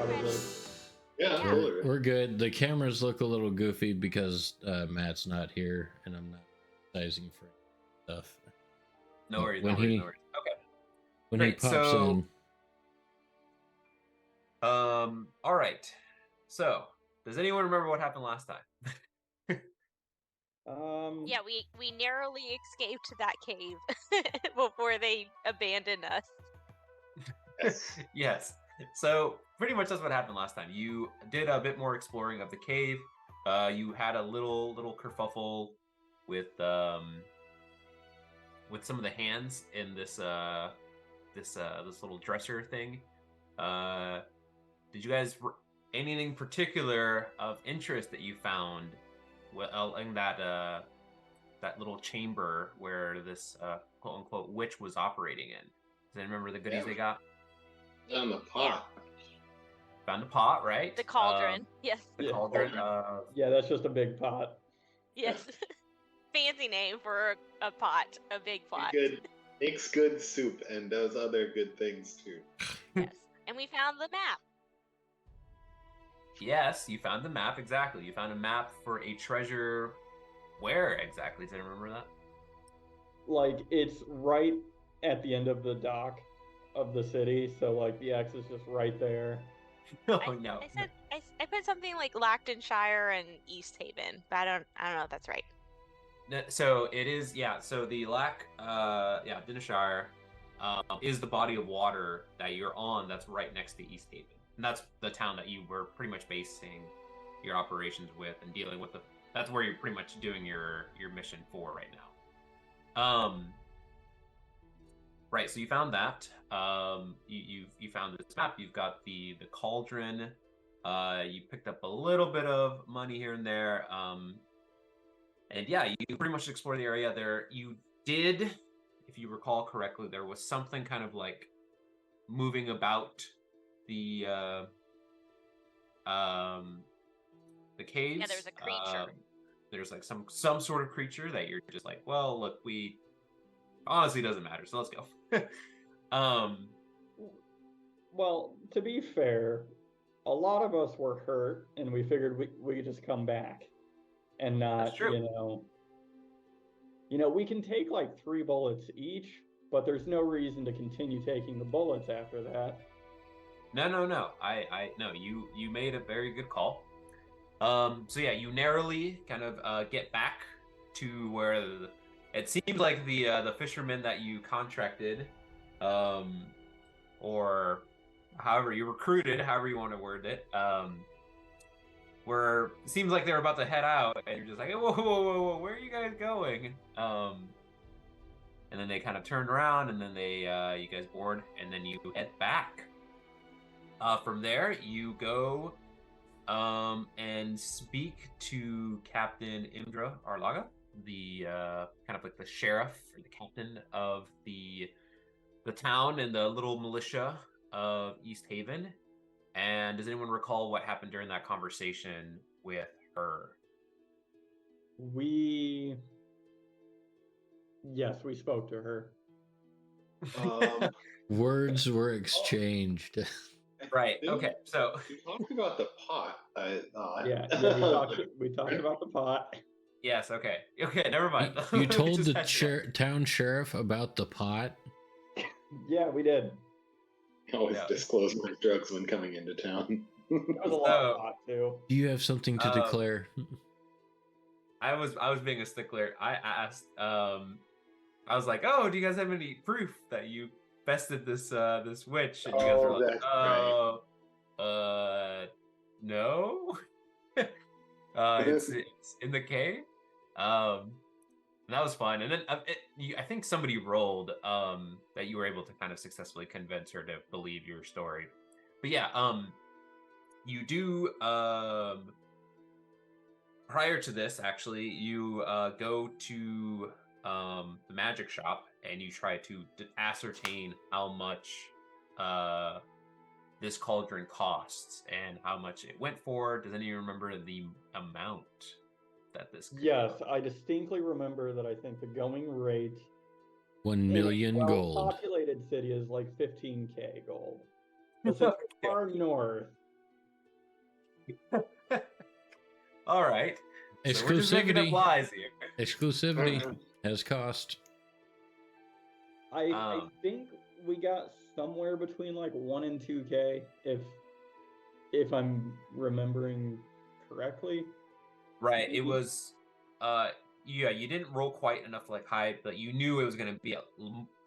probably. Yeah, Yeah. totally. We're good. The cameras look a little goofy because Matt's not here and I'm not sizing for stuff. No worries, When no worries, he- no worries. Okay. When Great, he pops so- in, All right. So, does anyone remember what happened last time? Yeah, we narrowly escaped that cave before they abandoned us. Yes. Yes. So pretty much that's what happened last time. You did a bit more exploring of the cave. You had a little kerfuffle with some of the hands in this little dresser thing. Did you guys anything particular of interest that you found in that little chamber where this quote unquote witch was operating in? Does anyone remember the goodies they got? On the pot. Found a pot, right? The cauldron. Yes. The Yeah. cauldron. Yeah, that's just a big pot. Yes. Fancy name for a pot, a big pot. Good. Makes good soup and does other good things too. Yes. And we found the map. Yes, you found the map, exactly. You found a map for a treasure. Where exactly? Does anyone remember that? Like, it's right at the end of the dock of the city, so like the X is just right there. Oh no. I put something like Lactonshire and East Haven, but I don't know if that's right. So it is, yeah. So the Dineshire is the body of water that you're on. That's right next to East Haven, and that's the town that you were pretty much basing your operations with and dealing with. That's where you're pretty much doing your mission for right now. Right. So you found that. You found this map. You've got the cauldron. You picked up a little bit of money here and there. And yeah, you pretty much explored the area there. You did, if you recall correctly, there was something kind of like moving about the caves. Yeah, there's a creature. There's like some sort of creature that you're just like, well, look, honestly doesn't matter, so let's go. Well, to be fair, a lot of us were hurt, and we figured we could just come back and not, That's true. we can take like 3 bullets each, but there's no reason to continue taking the bullets after that. No. No, you made a very good call. So yeah, you narrowly kind of get back to where it seems like the fishermen that you contracted, or however you recruited, however you want to word it, seems like they're about to head out, and you're just like, whoa, where are you guys going? And then they kind of turn around, and then you guys board, and then you head back. From there, you go and speak to Captain Imdra Arlaga, the kind of like the sheriff or the captain of the town and the little militia of East Haven. And does anyone recall what happened during that conversation with her? Yes, we spoke to her. words were exchanged. Right. Okay. So we talked about the pot. I thought. Yeah, we talked about the pot. yes. Okay. Never mind. You told Just the had to- town sheriff about the pot? Yeah, we did. Always Yeah. disclose my drugs when coming into town. There was a lot of pot too. Do you have something to declare? I was being a stickler. I asked. I was like, "Oh, do you guys have any proof that you bested this witch?" And you guys were like, that's no." It's in the cave. And that was fun. And then I think somebody rolled that you were able to kind of successfully convince her to believe your story. But yeah, you do. Prior to this, actually, you go to the magic shop and you try to ascertain how much this cauldron costs and how much it went for. Does anyone remember the amount that this could Yes, I distinctly remember that I think the going rate 1 million in a gold. well-populated city is like 15k gold. But since we're far north, All right. So we're just making up Exclusivity. lies here. Exclusivity has cost. I think we got somewhere between like 1 and 2K, if I'm remembering correctly. Right. It Maybe. was, yeah, you didn't roll quite enough like high, but you knew it was going to be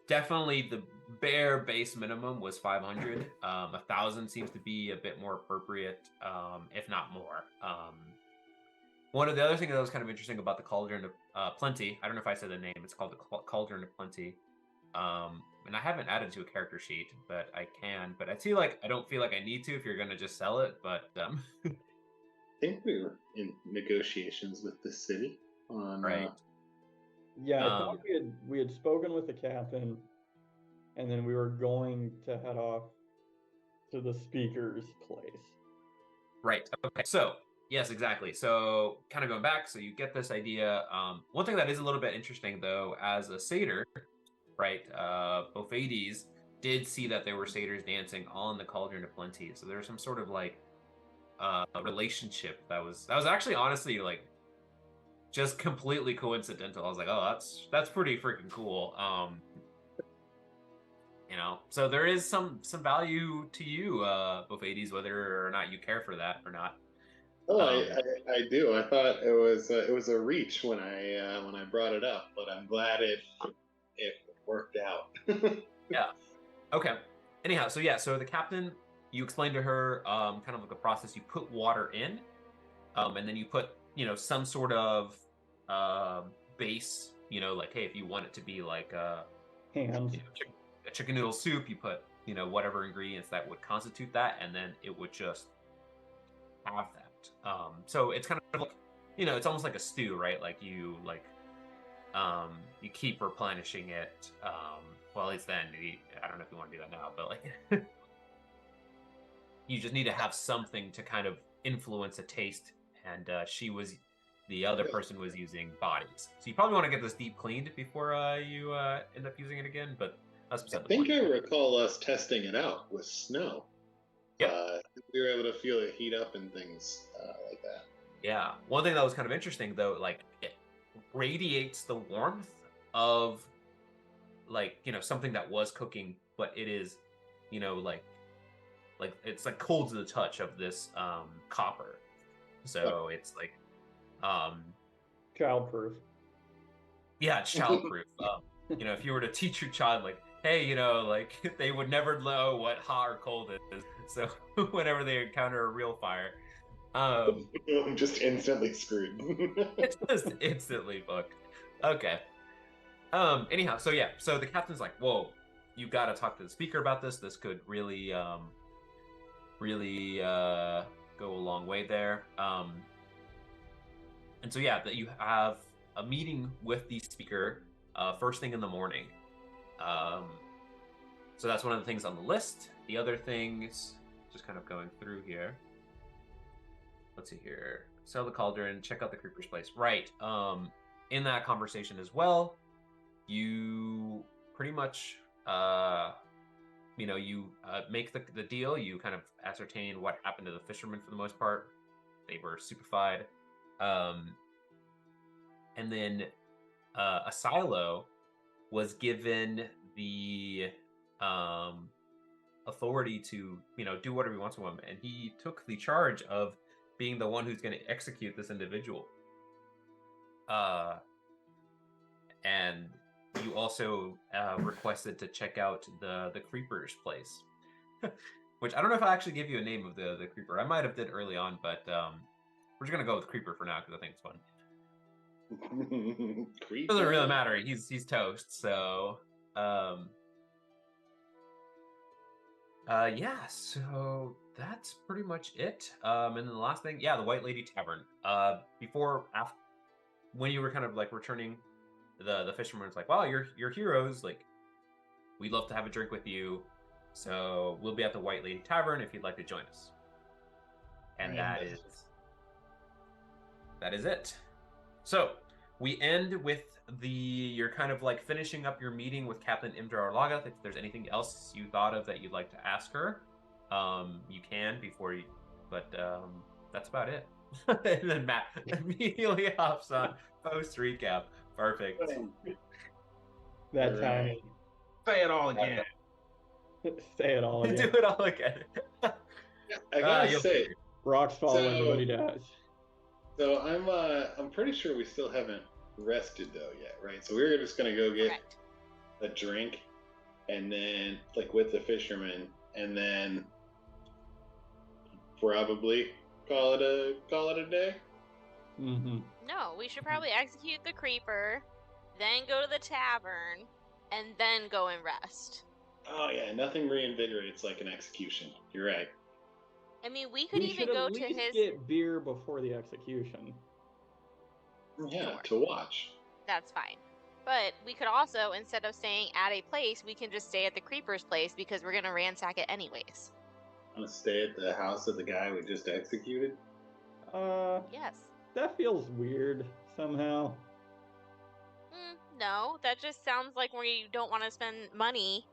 definitely the bare base minimum was 500. 1,000 seems to be a bit more appropriate, if not more. One of the other things that was kind of interesting about the Cauldron of Plenty, I don't know if I said the name, it's called the Cauldron of Plenty. And I haven't added to a character sheet, but I can. But I don't feel like I need to if you're gonna just sell it. But I think we were in negotiations with the city on right. Yeah, I thought we had spoken with the captain, and then we were going to head off to the speaker's place. Right. Okay. So yes, exactly. So kind of going back, so you get this idea. One thing that is a little bit interesting though, as a satyr, right? Both Hades did see that there were satyrs dancing on the Cauldron of Plenty. So there's some sort of like relationship that was actually honestly like just completely coincidental. I was like, oh, that's pretty freaking cool. You know, so there is some value to you, both Hades, whether or not you care for that or not. Oh, I do. I thought it was a reach when I brought it up, but I'm glad it worked out. Yeah. Okay. Anyhow, so yeah, so the captain, you explained to her kind of like the process. You put water in, and then you put some sort of base. Like hey, if you want it to be like Hands. a chicken noodle soup, you put whatever ingredients that would constitute that, and then it would just have that. So it's kind of like it's almost like a stew, right? Like you keep replenishing it. Well, at least then I don't know if you want to do that now, but like you just need to have something to kind of influence a taste. And the other person was using bodies, so you probably want to get this deep cleaned before you end up using it again. But that's I beside the think point. I recall us testing it out with snow. Yep. We were able to feel it heat up and things like that. Yeah. One thing that was kind of interesting though, like it radiates the warmth of like something that was cooking, but it is like it's like cold to the touch of this copper. So it's like Childproof. yeah, it's childproof. If you were to teach your child like, hey, like they would never know what hot or cold is. So whenever they encounter a real fire, I'm just instantly screwed. it's just instantly fucked. Okay. Anyhow, so yeah, so the captain's like, whoa, you got to talk to the speaker about this. This could really go a long way there. And so yeah, that you have a meeting with the speaker first thing in the morning. So that's one of the things on the list. The other things, just kind of going through here. Let's see here. Sell the cauldron, check out the creeper's place. Right. In that conversation as well, you pretty much you make the deal. You kind of ascertain what happened to the fishermen for the most part. They were stupefied. And then a silo was given the authority to do whatever he wants with him, and he took the charge of being the one who's going to execute this individual. And you also requested to check out the creeper's place, which I don't know if I actually gave you a name of the creeper. I might have did early on, but we're just gonna go with creeper for now because I think it's fun. It doesn't really matter. He's toast. So yeah. So that's pretty much it. And then the last thing, yeah, the White Lady Tavern. When you were kind of like returning, the fisherman was like, wow, you're heroes. Like, we'd love to have a drink with you. So we'll be at the White Lady Tavern if you'd like to join us. And that is it. So we end with you're kind of like finishing up your meeting with Captain Imdra Arlaga. If there's anything else you thought of that you'd like to ask her, you can before you, but that's about it. And then Matt immediately hops on post recap. Perfect. That timing. Say it all again. Say it all Do again. it all again. I gotta you'll- say, Rocks fall, So- everybody dies. so I'm pretty sure we still haven't rested though yet, right? So we're just gonna go get Correct. a drink, and then like with the fisherman, and then probably call it a day. Mm-hmm. No, we should probably execute the creeper, then go to the tavern, and then go and rest. Oh yeah, nothing reinvigorates like an execution. You're right. I mean, we could We even should go at to least his. get beer before the execution. Yeah, Sure. to watch. That's fine. But we could also, instead of staying at a place, we can just stay at the creeper's place because we're gonna ransack it anyways. Want to stay at the house of the guy we just executed? Yes. That feels weird somehow. No, that just sounds like we don't want to spend money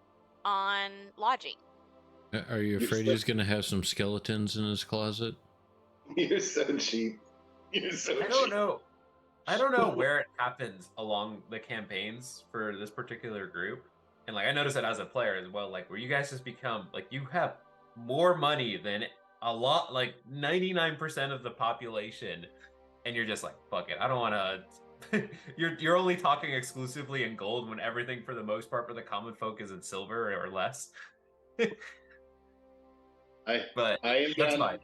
on lodging. Are you You're afraid so- he's gonna have some skeletons in his closet? You're so cheap. You're so cheap. I don't know. I don't know where it happens along the campaigns for this particular group. And like I noticed that as a player as well, like where you guys just become like you have more money than a lot, like 99% of the population, and you're just like, fuck it, I don't wanna you're only talking exclusively in gold when everything for the most part for the common folk is in silver or less. But I am that's down fine.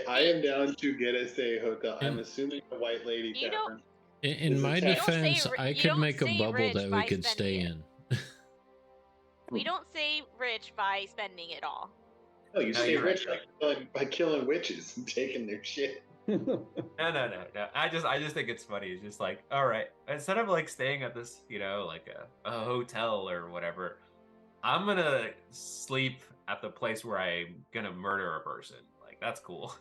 I am down to get us a hotel. I'm And- assuming a white lady You don't- tavern. In Is it my tax- You don't say defense, ri- I you could don't make a say bubble rich that we by could stay spending in. We don't say rich by spending it all. No, you No, stay you're rich right. by killing witches and taking their shit. No. I just think it's funny. It's just like, all right, instead of like staying at this, like a hotel or whatever, I'm gonna sleep at the place where I'm gonna murder a person. Like that's cool.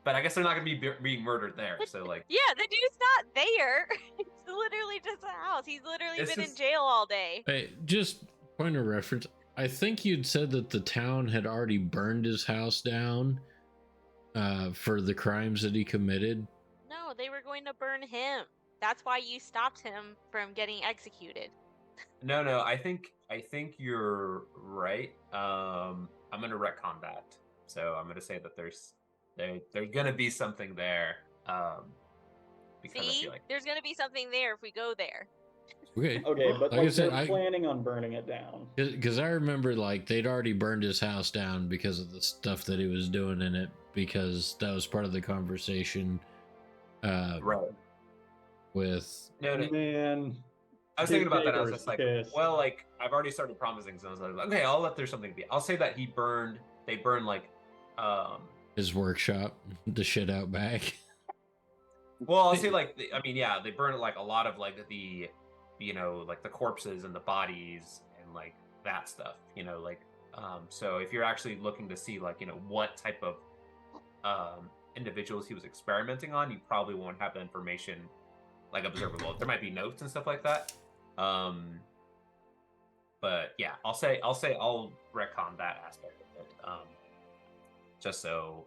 But I guess they're not gonna be being murdered there. So like, Yeah, the dude's not there. It's literally just a house. He's literally It's been in just- jail all day. Hey, just point of reference. I think you'd said that the town had already burned his house down for the crimes that he committed. No, they were going to burn him. That's why you stopped him from getting executed. no, I think you're right. I'm gonna retcon that. So I'm gonna say that there's gonna be something there. Because I See, feel like there's gonna be something there if we go there. Okay. Okay, but Like I like said, we're planning on burning it down. Because I remember like they'd already burned his house down because of the stuff that he was doing in it, because that was part of the conversation right. with No. Man, I was thinking about that. I was neighbor's just like, pissed. well, like I've already started promising, so I was like, okay, I'll let there's something be. I'll say that they burned like, his workshop, the shit out back. well, I'll say like, they burned like a lot of like the, like the corpses and the bodies and like that stuff, so if you're actually looking to see like, what type of, individuals he was experimenting on, you probably won't have the information like observable. There might be notes and stuff like that. But yeah, I'll retcon that aspect of it. Just so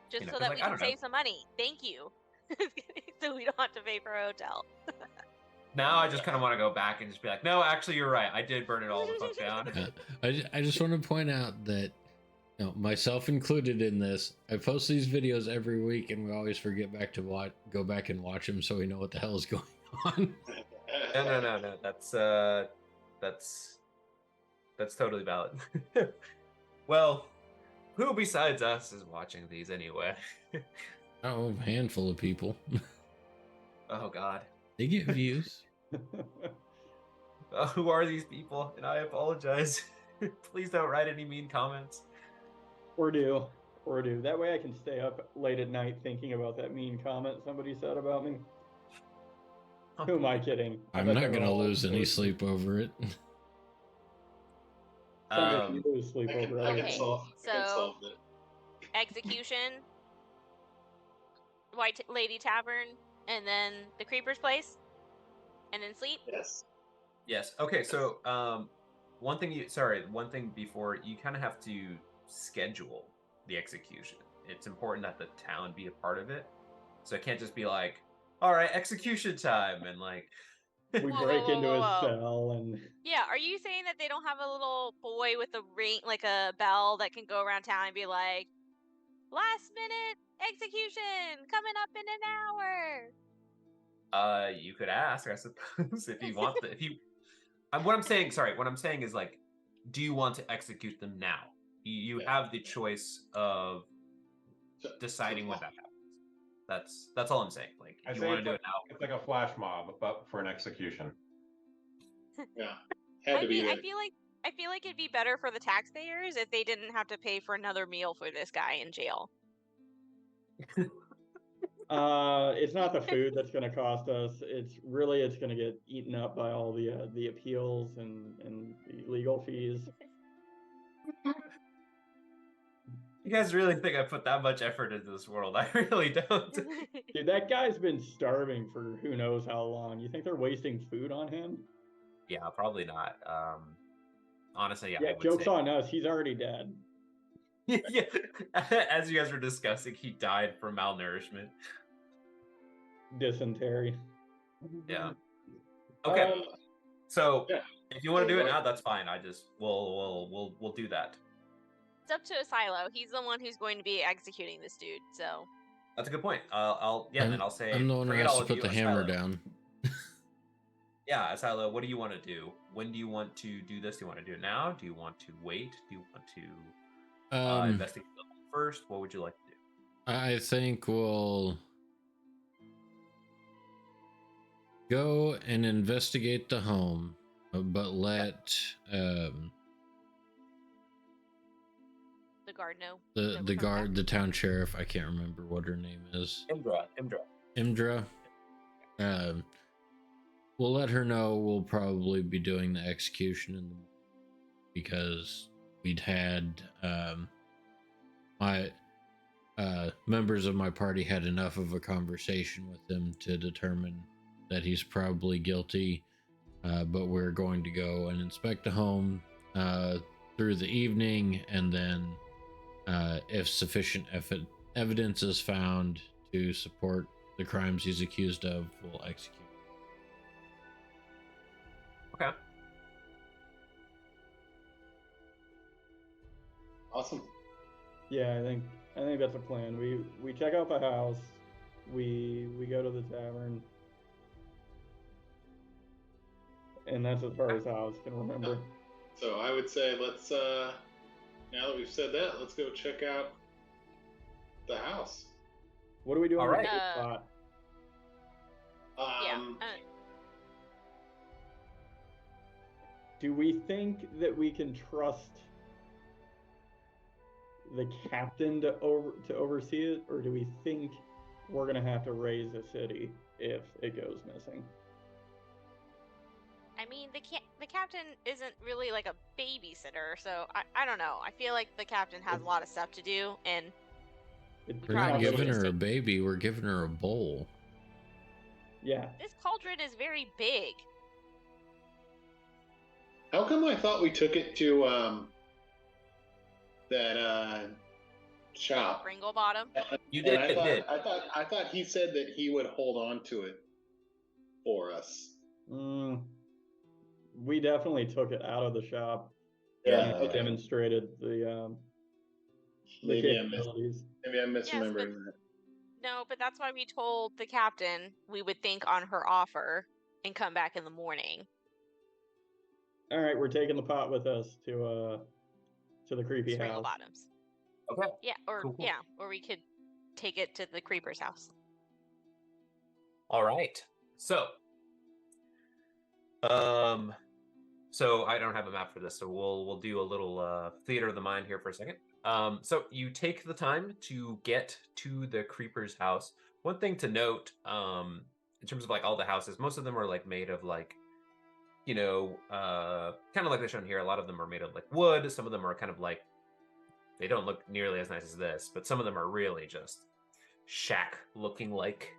Just so 'cause, that like, we I can don't know. save some money. Thank you. So we don't have to pay for a hotel. now I just kind of want to go back and just be like, no, actually you're right. I did burn it all the fuck down. I just want to point out that, myself included in this, I post these videos every week, and we always forget go back and watch them so we know what the hell is going on. No. That's totally valid. Well, who besides us is watching these anyway? Oh, a handful of people. Oh God. They get views. Who are these people? And I apologize. Please don't write any mean comments. Or do. That way I can stay up late at night thinking about that mean comment somebody said about me. Who am I kidding? I I'm bet not they're gonna all lose any listening. sleep over it. Sounds like you lose sleep I can, over I can Okay, everything. solve. I can so- solve it. Execution, White Lady Tavern, and then the Creeper's Place, and then sleep. Yes. Yes. Okay. So, one thing before you kind of have to schedule the execution. It's important that the town be a part of it. So it can't just be like, all right, execution time, and like We Whoa, break whoa, into whoa, his whoa. cell and Yeah, are you saying that they don't have a little boy with a ring, like a bell that can go around town and be like, last minute execution coming up in an hour? you could ask, I suppose, if you want if you what I'm saying is like, do you want to execute them now? You have the choice of deciding when that happens. That's all I'm saying. Like, I if you say want to it's do like, it now. it's like a flash mob, but for an execution. Yeah, had to be I there. feel like it'd be better for the taxpayers if they didn't have to pay for another meal for this guy in jail. it's not the food that's going to cost us. It's going to get eaten up by all the appeals and the legal fees. You guys really think I put that much effort into this world? I really don't. Dude, that guy's been starving for who knows how long. You think they're wasting food on him? Yeah, probably not. Honestly, yeah. Yeah, I would joke's say. on us. He's already dead. Yeah, as you guys were discussing, he died from malnourishment. Dysentery. Yeah. Okay. So yeah. if you want to do it now, that's fine. We'll do that. It's up to Asilo. He's the one who's going to be executing this dude, so. That's a good point. Then I'll say. I'm the one who forget has all to of put you, the hammer Asilo. down. Yeah, Asilo, what do you want to do? When do you want to do this? Do you want to do it now? Do you want to wait? Do you want to investigate first? What would you like to do? I think we'll go and investigate the home, but let The guard know. the guard, the town sheriff, I can't remember what her name is. Imdra. We'll let her know we'll probably be doing the execution in the because we'd had my members of my party had enough of a conversation with him to determine that he's probably guilty, but we're going to go and inspect the home through the evening, and then if sufficient evidence is found to support the crimes he's accused of, we'll execute. Okay. Awesome. Yeah, I think that's a plan. We check out the house. We go to the tavern. And that's as far as how I can remember. So I would say let's now that we've said that, let's go check out the house. What are we doing All with right. this spot? Yeah. Do we think that we can trust the captain to oversee it, or do we think we're gonna have to raise a city if it goes missing? I mean, the captain isn't really like a babysitter, so I don't know. I feel like the captain has a lot of stuff to do, and We're not probably giving should her a just baby, we're giving her a bowl. Yeah. this cauldron is very big. How come I thought we took it to that shop? Pringle bottom. You And did. I thought he said that he would hold on to it for us. We definitely took it out of the shop. Yeah, and okay. demonstrated the Maybe capabilities. I'm misremembering that. No, but that's why we told the captain we would think on her offer and come back in the morning. All right, we're taking the pot with us to the creepy Pringle house. bottoms. Okay. Yeah, Cool. or we could take it to the creeper's house. All right. So I don't have a map for this, so we'll do a little theater of the mind here for a second. So you take the time to get to the creeper's house. One thing to note, in terms of like all the houses, most of them are like made of like, kind of like they're shown here. A lot of them are made of like wood. Some of them are kind of like, they don't look nearly as nice as this, but some of them are really just shack looking like.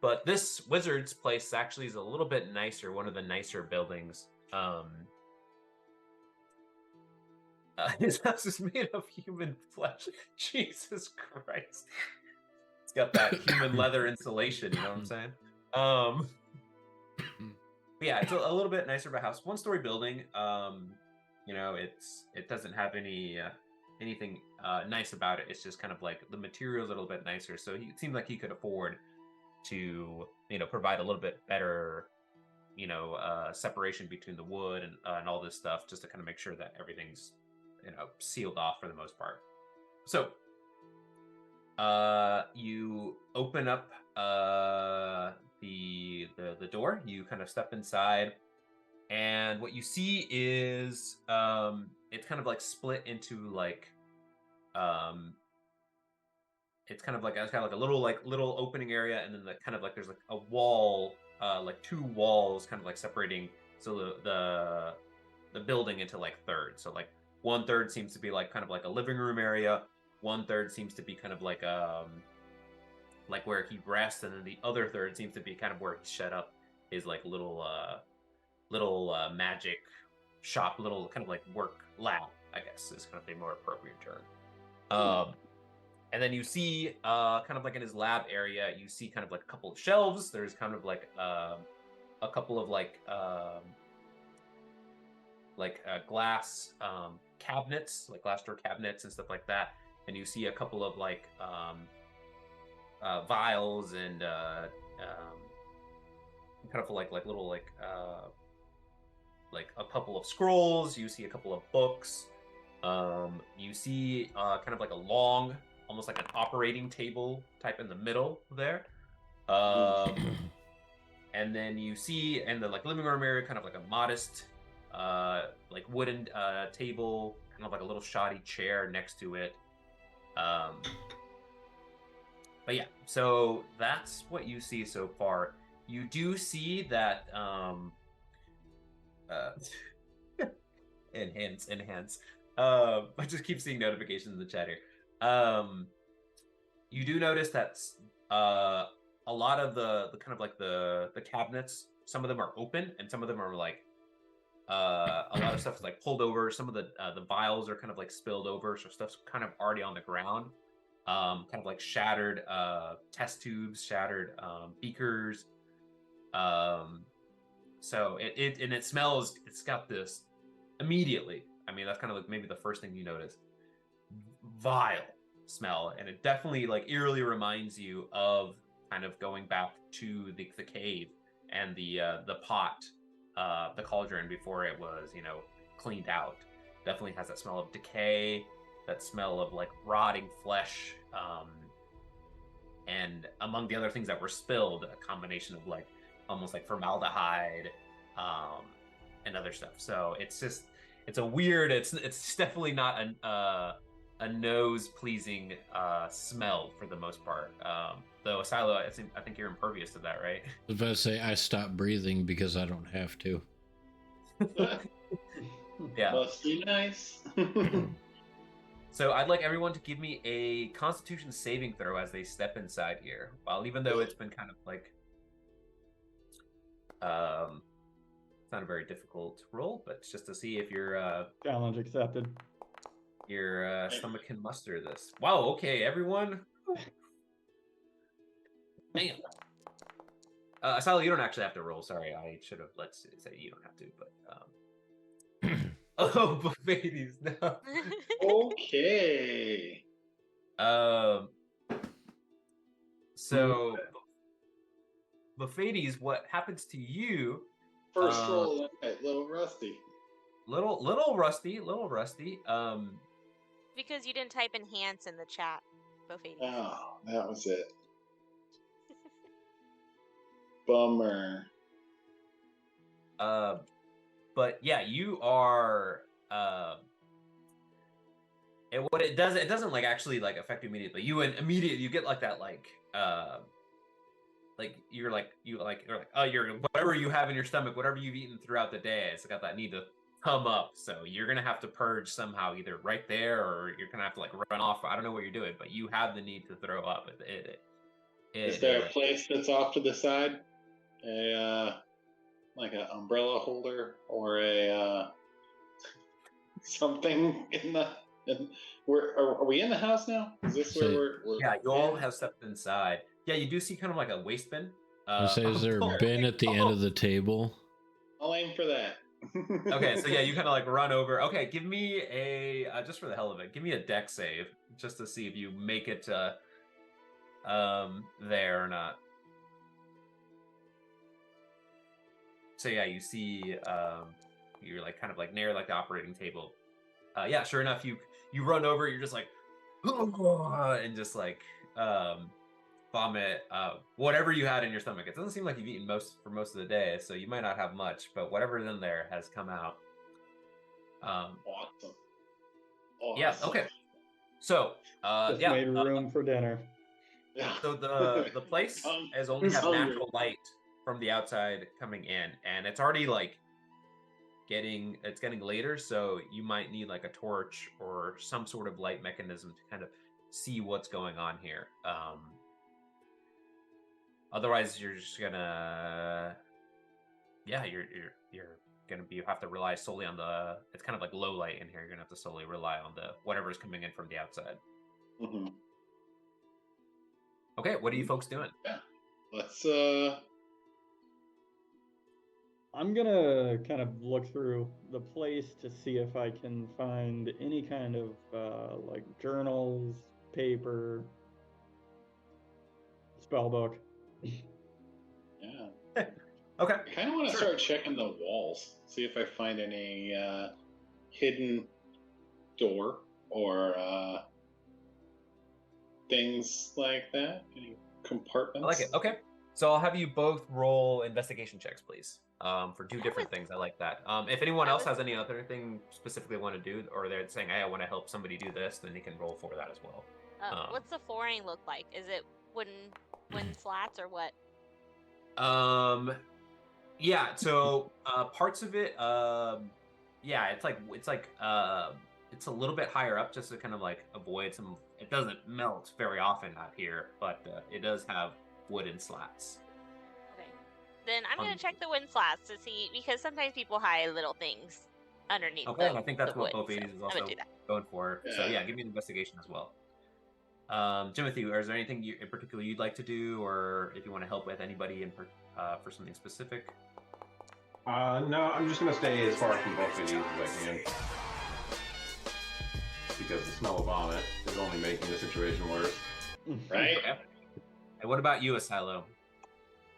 But this wizard's place actually is a little bit nicer, one of the nicer buildings. His house is made of human flesh. Jesus Christ. It's got that human leather insulation, you know what I'm saying? But yeah, it's a little bit nicer of a house. One-story building. You know, it doesn't have anything nice about it. It's just kind of like the material's a little bit nicer. So it seemed like he could afford to, you know, provide a little bit better, you know, separation between the wood and all this stuff, just to kind of make sure that everything's, you know, sealed off for the most part. So you open up the door. You kind of step inside, and what you see is it's kind of like split into like it's kind of like a little opening area, and then the kind of like there's like a wall, like two walls kind of like separating so the building into like thirds. So like 1/3 seems to be like kind of like a living room area, 1/3 seems to be kind of like where he rests, and then the other third seems to be kind of where he set up his like little magic shop, little kind of like work lab, I guess is kind of a more appropriate term. And then you see kind of like in his lab area, you see kind of like a couple of shelves. There's kind of like a couple of glass cabinets, like glass door cabinets and stuff like that. And you see a couple of like vials and kind of like little like a couple of scrolls. You see a couple of books. You see kind of like a long, almost like an operating table type in the middle there. And then you see in the like living room area kind of like a modest like wooden table, kind of like a little shoddy chair next to it. But yeah, so that's what you see so far. You do see that enhance. I just keep seeing notifications in the chat here. You do notice that a lot of the kind of like the cabinets, some of them are open and some of them are like a lot of stuff is like pulled over. Some of the vials are kind of like spilled over, so stuff's kind of already on the ground. Kind of like shattered test tubes, shattered beakers. So it smells. It's got this immediately. I mean, that's kind of like maybe the first thing you notice. Vile smell, and it definitely like eerily reminds you of kind of going back to the cave and the pot, the cauldron before it was, you know, cleaned out. Definitely has that smell of decay, that smell of like rotting flesh, and among the other things that were spilled, a combination of like almost like formaldehyde, and other stuff. So it's a weird. It's definitely not a nose pleasing smell for the most part. Though Silo, I think you're impervious to that, right? I was about to say I stopped breathing because I don't have to. Yeah. Must be nice. So I'd like everyone to give me a Constitution saving throw as they step inside here. Well, even though it's been kind of like, it's not a very difficult roll, but it's just to see if your Challenge accepted. Your stomach can muster this. Wow. Okay, everyone. Damn. Sally, you don't actually have to roll. Sorry, I should have. Let's say you don't have to, but oh, Buffettes, no. Okay. So, Buffettes, what happens to you? First roll, little rusty. Little rusty. Because you didn't type enhance in the chat, Buffettes. Oh, that was it. Bummer. But yeah, you are. What it doesn't like actually like affect you immediately. You get like that like you're like oh, you're whatever you have in your stomach, whatever you've eaten throughout the day, it's got that need to come up. So you're gonna have to purge somehow, either right there or you're gonna have to like run off. I don't know what you're doing, but you have the need to throw up. Is there a place that's off to the side? Like an umbrella holder or a something in the. Are we in the house now? Is this where we're Yeah, you all have stepped inside. Yeah, you do see kind of like a waste bin. Is there a bin at the end of the table? I'll aim for that. Okay, so yeah, you kind of like run over. Okay, give me a just for the hell of it, give me a deck save just to see if you make it there or not. So yeah, you see you're like kind of like near like the operating table. Yeah, sure enough, you run over. You're just like and just like vomit whatever you had in your stomach. It doesn't seem like you've eaten for most of the day, so you might not have much, but whatever's in there has come out. Awesome. Yeah. Okay. So Just yeah. made room for dinner. Yeah. So the place has only have natural light from the outside coming in, and it's already like getting later, so you might need like a torch or some sort of light mechanism to kind of see what's going on here. Otherwise, you're just gonna, yeah, you're gonna have to rely solely on it's kind of like low light in here. You're gonna have to solely rely on whatever's coming in from the outside. Mm-hmm. Okay, what are you folks doing? Yeah, let's. I'm gonna kind of look through the place to see if I can find any kind of like journals, paper, spell book. Yeah. Okay. I kind of want to start checking the walls, see if I find any hidden door or things like that. Any compartments? I like it. Okay. So I'll have you both roll investigation checks, please, for two different things. I like that. If anyone else has any other thing specifically they want to do, or they're saying, hey, I want to help somebody do this, then they can roll for that as well. What's the flooring look like? Is it wooden slats or what? Yeah, so parts of it, yeah, it's a little bit higher up just to kind of like avoid some. It doesn't melt very often out here, but it does have wooden slats. Okay, then I'm gonna check the wooden slats to see, because sometimes people hide little things underneath. Okay, and I think that's what wood, both 80s is also do going for. So yeah, give me an investigation as well. Timothy, is there anything in particular you'd like to do, or if you want to help with anybody for something specific? No, I'm just gonna stay as far from both of these as I can. Because the smell of vomit is only making the situation worse. Right? Okay. And what about you, Asilo?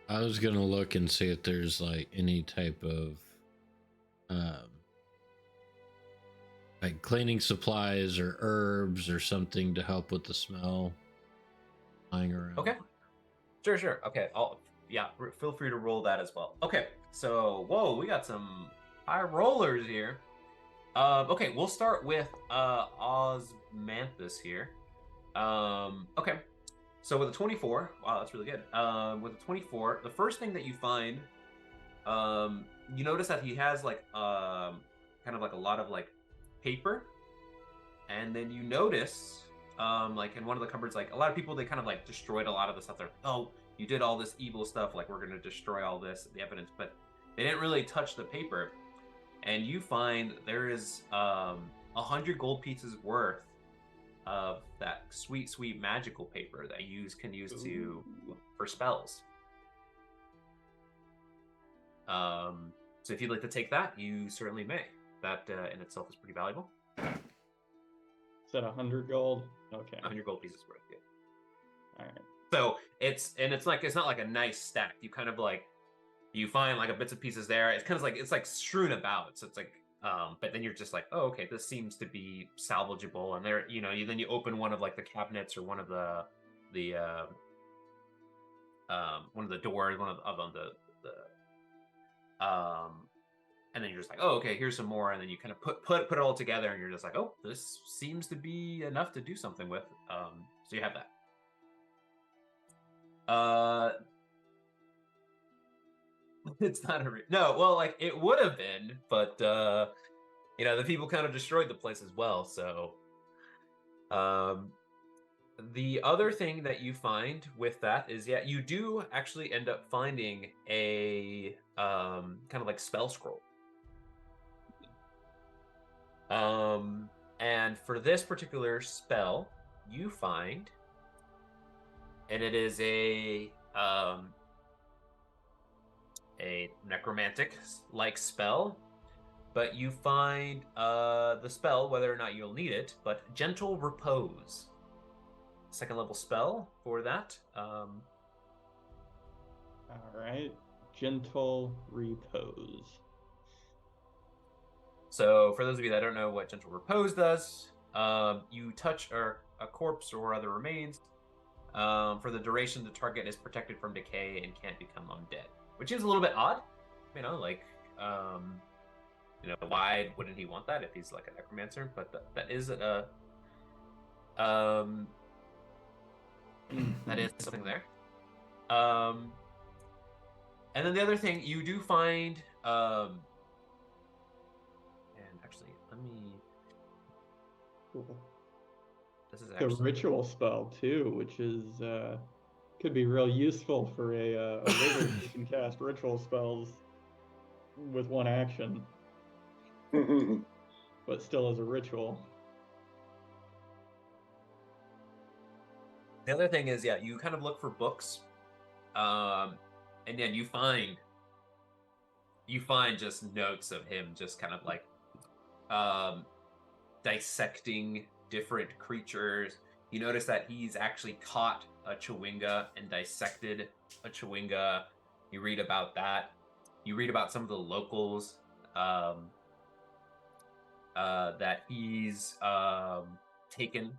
I was gonna look and see if there's like any type of like cleaning supplies or herbs or something to help with the smell lying around. Okay. Sure. Okay. Feel free to roll that as well. Okay. So, whoa, we got some high rollers here. Okay, we'll start with Osmanthus here. Okay. So with a 24, wow, that's really good. With a 24, the first thing that you find, you notice that he has like kind of like a lot of like paper, and then you notice like in one of the cupboards, like a lot of people, they kind of like destroyed a lot of the stuff. They're like, oh, you did all this evil stuff, like we're gonna destroy all the evidence, but they didn't really touch the paper. And you find there is 100 gold pieces worth of that sweet magical paper that you can use for spells. So if you'd like to take that, you certainly may. That in itself is pretty valuable. Is that 100 gold? Okay. 100 gold pieces worth, yeah. All right. So it's not like a nice stack. You kind of like, you find like a bits of pieces there. It's kind of like, it's like strewn about. So it's like, but then you're just like, oh, okay, this seems to be salvageable. And there, then you open one of like the cabinets or one of the doors, one of them, and then you're just like, oh, okay, here's some more. And then you kind of put it all together, and you're just like, oh, this seems to be enough to do something with. So you have that. It's not no, well, like it would have been, but the people kind of destroyed the place as well. So the other thing that you find with that is, yeah, you do actually end up finding a kind of like spell scroll. And for this particular spell, you find, and it is a necromantic-like spell, but you find the spell, whether or not you'll need it, but Gentle Repose. Second level spell for that. All right. Gentle Repose. So for those of you that don't know what Gentle Repose does, you touch a corpse or other remains. For the duration, the target is protected from decay and can't become undead, which is a little bit odd. You know, like, why wouldn't he want that if he's like a necromancer? But that is that is something there. And then the other thing you do find, and actually, let me. Cool. This is The actually ritual spell too, which is could be real useful for a wizard who can cast ritual spells with one action, but still as a ritual. the other thing is, yeah, you kind of look for books, and then you find just notes of him just kind of like dissecting different creatures. You notice that he's actually caught a chewinga and dissected a chewinga. You read about that. You read about some of the locals that he's taken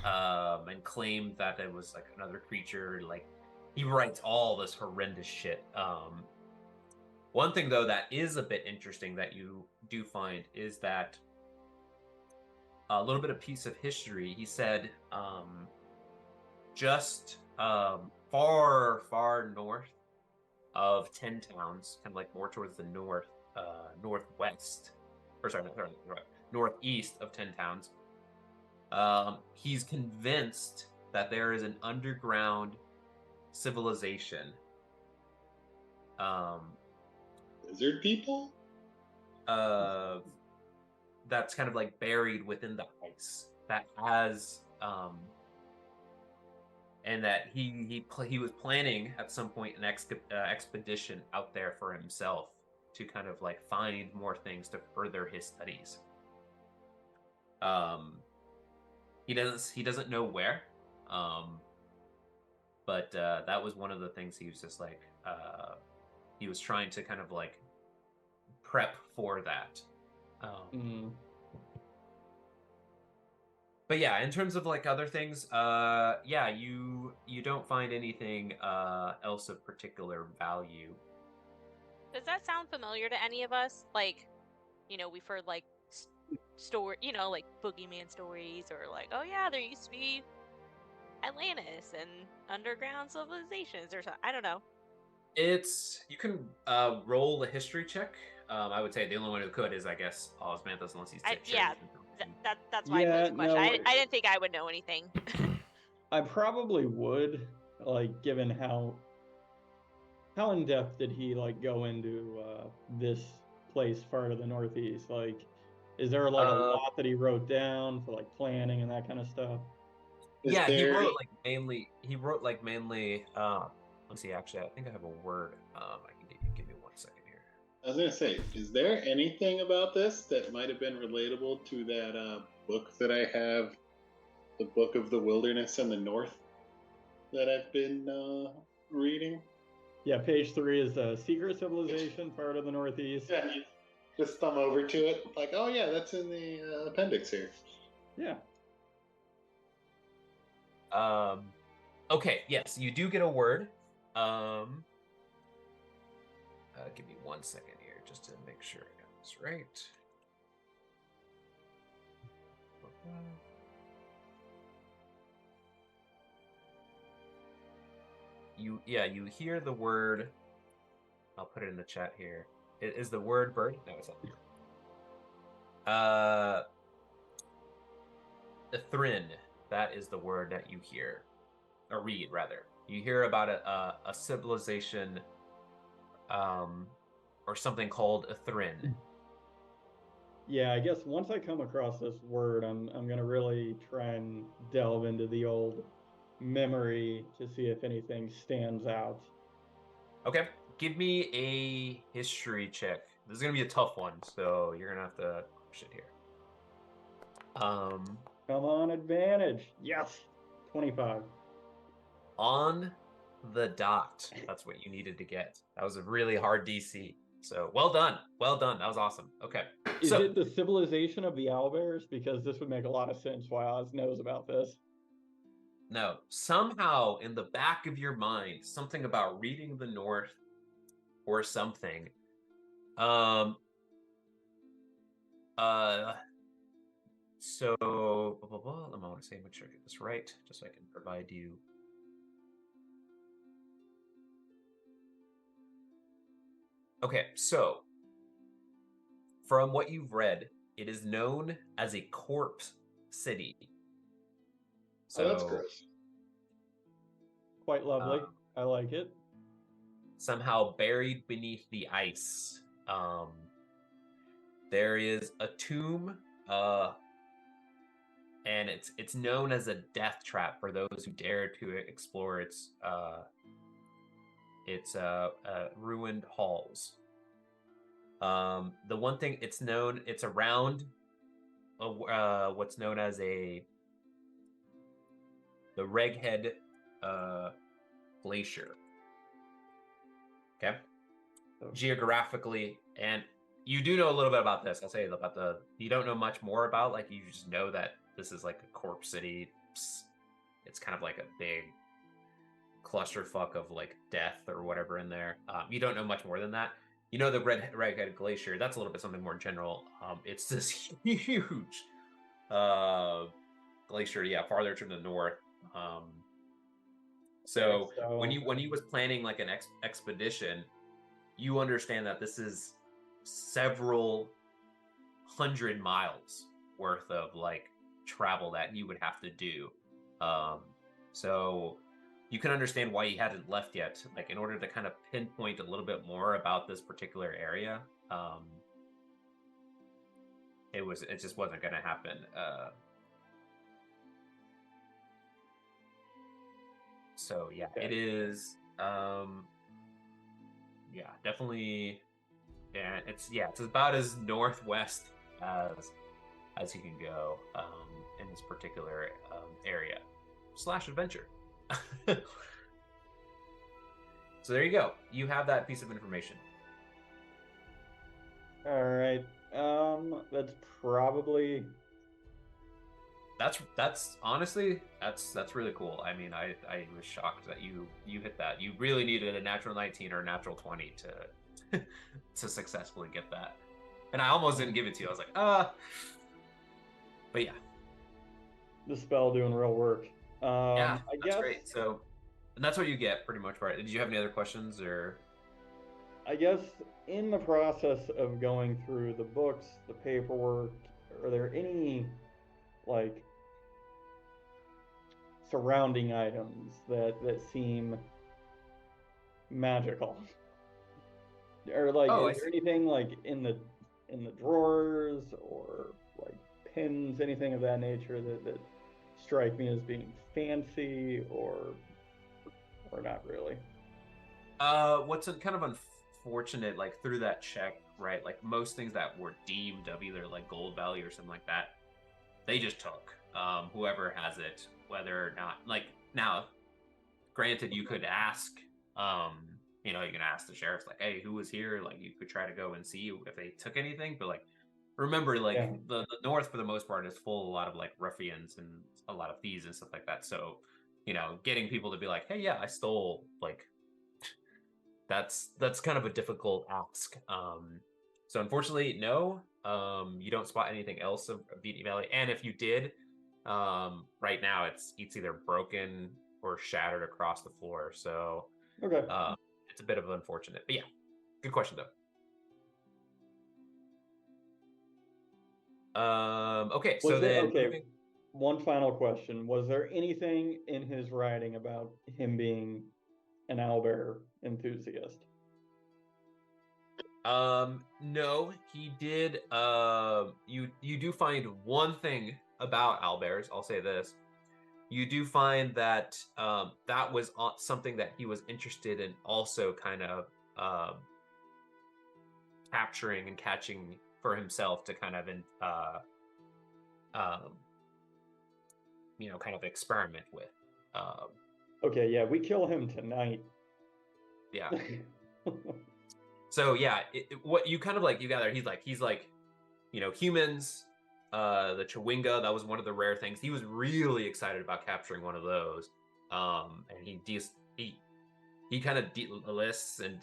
and claimed that it was like another creature. Like, he writes all this horrendous shit. One thing though that is a bit interesting that you do find is that a little bit of piece of history. He said just far north of 10 towns, kind of like more towards the northwest, or sorry, northeast of 10 towns. He's convinced that there is an underground civilization. Lizard people? That's kind of like buried within the ice. That has, and that he was planning at some point an expedition out there for himself to kind of like find more things to further his studies. He doesn't know where, but that was one of the things he was just like he was trying to kind of like prep for that. But yeah, in terms of like other things, yeah, you don't find anything else of particular value. Does that sound familiar to any of us? Like, we've heard like story, like boogeyman stories, or like, oh yeah, there used to be Atlantis and underground civilizations, or something. I don't know. You can roll a history check. I would say the only one who could is, I guess, Osmanthus, unless he's that's why I posed the question. No, I didn't think I would know anything. I probably would, like, given how in depth did he like go into this place far to the northeast? Like, is there like a lot that he wrote down for like planning and that kind of stuff? Yeah, he wrote like mainly. Let's see. Actually, I think I have a word. I can give me 1 second here. I was gonna say, is there anything about this that might have been relatable to that book that I have, the Book of the Wilderness and the North, that I've been reading? Yeah, page 3 is a secret civilization far to the northeast. Yeah, you just thumb over to it, like, oh yeah, that's in the appendix here. Yeah. Okay. Yes, you do get a word. Give me 1 second here, just to make sure I got this right. You hear the word. I'll put it in the chat here. Is the word bird? No, it's not. Thrin. That is the word that you hear, or read rather. You hear about a civilization, or something called a Thrin. Yeah, I guess once I come across this word, I'm gonna really try and delve into the old memory to see if anything stands out. Okay, give me a history check. This is gonna be a tough one, so you're gonna have to push it here. Come on, advantage. Yes. 25. On the dot. That's what you needed to get. That was a really hard DC. So well done. Well done. That was awesome. Okay. Is So it the civilization of the owlbears? Because this would make a lot of sense why Oz knows about this. no, somehow in the back of your mind, something about reading the North or something. Um so blah, blah, blah. I want to say make sure I get this right, just so I can provide you. Okay, so from what you've read, it is known as a corpse city. So that's gross. Quite lovely. I like it. somehow buried beneath the ice. There is a tomb, and it's known as a death trap for those who dare to explore its ruined halls. The one thing it's around what's known as the Reghead Glacier. Okay. Geographically, and you do know a little bit about this. I'll say about you don't know much more about, like, you just know that this is like a corpse city. It's kind of like a big clusterfuck of like death or whatever in there. You don't know much more than that. You know the Reghead Glacier. That's a little bit something more general. It's this huge glacier, yeah, farther to the north. So when he was planning like an expedition, you understand that this is several 100 miles worth of like travel that you would have to do. So you can understand why he hadn't left yet. Like, in order to kind of pinpoint a little bit more about this particular area, it just wasn't going to happen. So yeah, okay. It is. Yeah, definitely. Yeah, it's about as northwest as you can go in this particular area / adventure. So there you go. You have that piece of information. All right. That's probably. That's honestly that's really cool. I mean, I was shocked that you hit that. You really needed a natural 19 or a natural 20 to to successfully get that. And I almost didn't give it to you. I was like, but yeah. The spell doing real work. Yeah, I that's guess, great. So, and that's what you get pretty much, right? Did you have any other questions, or? I guess in the process of going through the books, the paperwork, are there any like surrounding items that seem magical? Or like, is there anything like in the drawers or like pins, anything of that nature that strike me as being fancy or not really? What's kind of unfortunate, like through that check, right? Like most things that were deemed of either like gold value or something like that, they just took. Whoever has it, whether or not, like, now, granted, you could ask, you can ask the sheriffs, like, hey, who was here? Like, you could try to go and see if they took anything, but like, remember, like, the North for the most part is full of a lot of like ruffians and a lot of thieves and stuff like that. So, getting people to be like, hey, yeah, I stole, like, that's kind of a difficult ask. So unfortunately, no, you don't spot anything else of Beatty Valley. And if you did, right now it's either broken or shattered across the floor. So okay, it's a bit of unfortunate. But yeah, good question though. Okay, so then one final question: was there anything in his writing about him being an owlbear enthusiast? No, he did. You do find one thing about owlbears. I'll say this: you do find that that was something that he was interested in, also kind of capturing and catching for himself to kind of um, kind of experiment with. Okay, yeah, we kill him tonight. Yeah. So yeah, what you kind of like you gather, he's like, humans, the Chewinga, that was one of the rare things. He was really excited about capturing one of those. And he kind of lists, and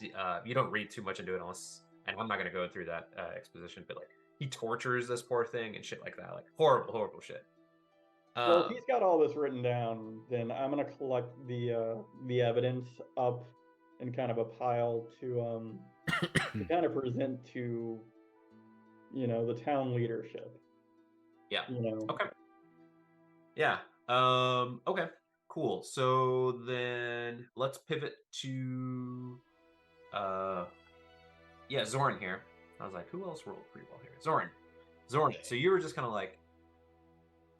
you don't read too much into it unless, and I'm not gonna go through that exposition, but like he tortures this poor thing and shit like that, like horrible shit. Well, if he's got all this written down, then I'm gonna collect the evidence up in kind of a pile to kind of present to the town leadership. Yeah. You know. Okay. Yeah. Okay. Cool. So then let's pivot to Zoran here. I was like, who else rolled pretty well here? Zoran. So you were just kind of like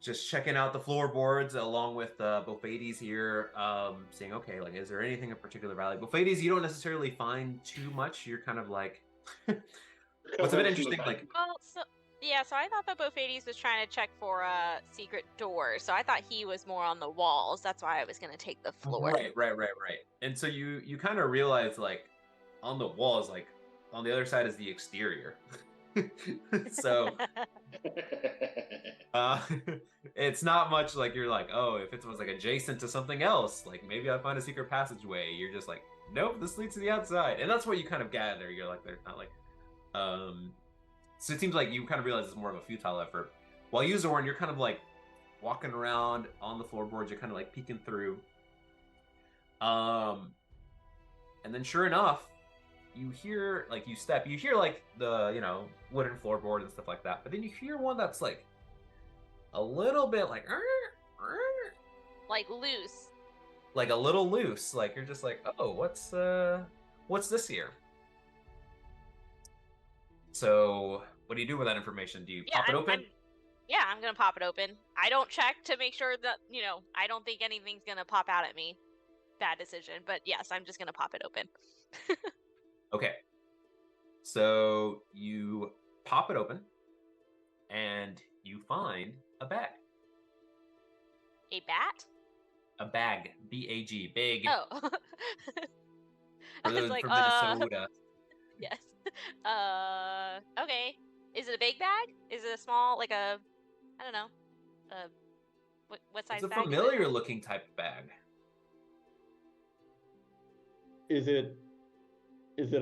just checking out the floorboards along with Bofades here, saying, okay, like, is there anything in particular value? Bofades, you don't necessarily find too much. You're kind of like, what's a bit interesting, like, well, so I thought that Bofades was trying to check for secret doors. So I thought he was more on the walls. That's why I was going to take the floor. Right. And so you kind of realize, like, on the walls, like, on the other side is the exterior. So it's not much like you're like, oh, if it was like adjacent to something else, like maybe I'll find a secret passageway. You're just like, nope, this leads to the outside. And that's what you kind of gather. You're like, they're not like, so it seems like you kind of realize it's more of a futile effort. While you, Zorn, you're kind of like walking around on the floorboards. You're kind of like peeking through. And then sure enough, you hear, like, you hear like the, wooden floorboard and stuff like that. But then you hear one that's like a little bit like, like loose. Like a little loose. Like you're just like, oh, what's this here? So what do you do with that information? Do you pop it open? I'm gonna pop it open. I don't check to make sure that, I don't think anything's gonna pop out at me. Bad decision, but yes, I'm just gonna pop it open. Okay. So you pop it open and you find a bag. A bat? A bag. B-A-G. Big. Oh. For those from Minnesota. Yes. Okay. Is it a big bag? Is it a small, like I don't know. What size bag? It's a familiar looking type of bag. Is it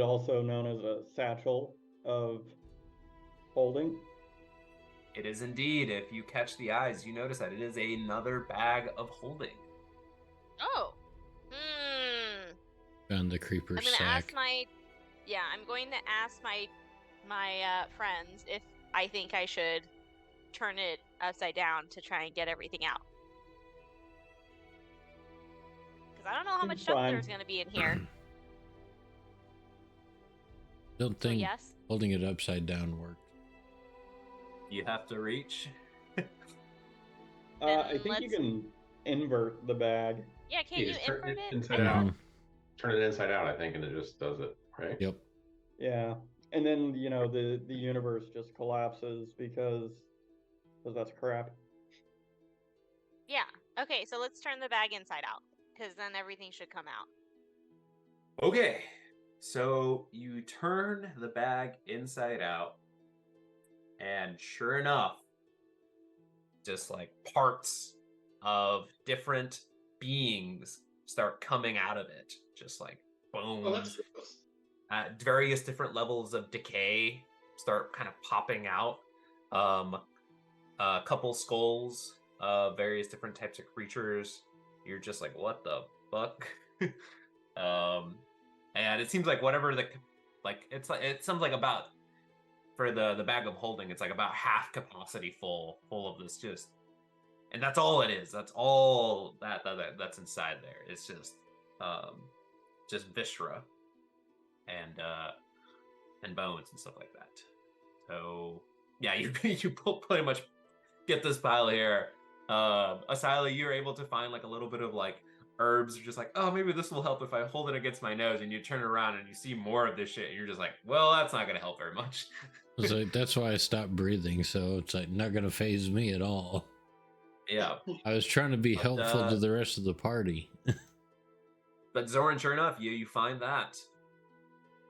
also known as a satchel of holding? It is indeed. If you catch the eyes, you notice that it is another bag of holding. Oh. Found the creeper sack. I'm going to ask my friends if I think I should turn it upside down to try and get everything out. Because I don't know how much stuff there's going to be in here. Don't think holding it upside down worked. You have to reach. I think you can invert the bag. Yeah, can you invert it? Inside out. Turn it inside out, I think, and it just does it, right? Yep. Yeah. And then, the universe just collapses because that's crap. Yeah. Okay, so let's turn the bag inside out, because then everything should come out. Okay. So you turn the bag inside out, and sure enough, just like parts of different beings start coming out of it. Just like boom. Oh, that's gross. At various different levels of decay start kind of popping out. A couple skulls, various different types of creatures. You're just like, what the fuck? And it seems like whatever it sounds like about, for the bag of holding, it's like about half capacity full of this just, and that's all it is. That's all that's inside there. It's just viscera. And and bones and stuff like that. So yeah, you pretty much get this pile here. Asila, you're able to find like a little bit of like herbs. You're just like, oh, maybe this will help if I hold it against my nose. And you turn around and you see more of this shit. And you're just like, well, that's not gonna help very much. It's like, that's why I stopped breathing, so it's like not gonna phase me at all. Yeah. I was trying to be But, helpful to the rest of the party. But Zoran, sure enough, you find that.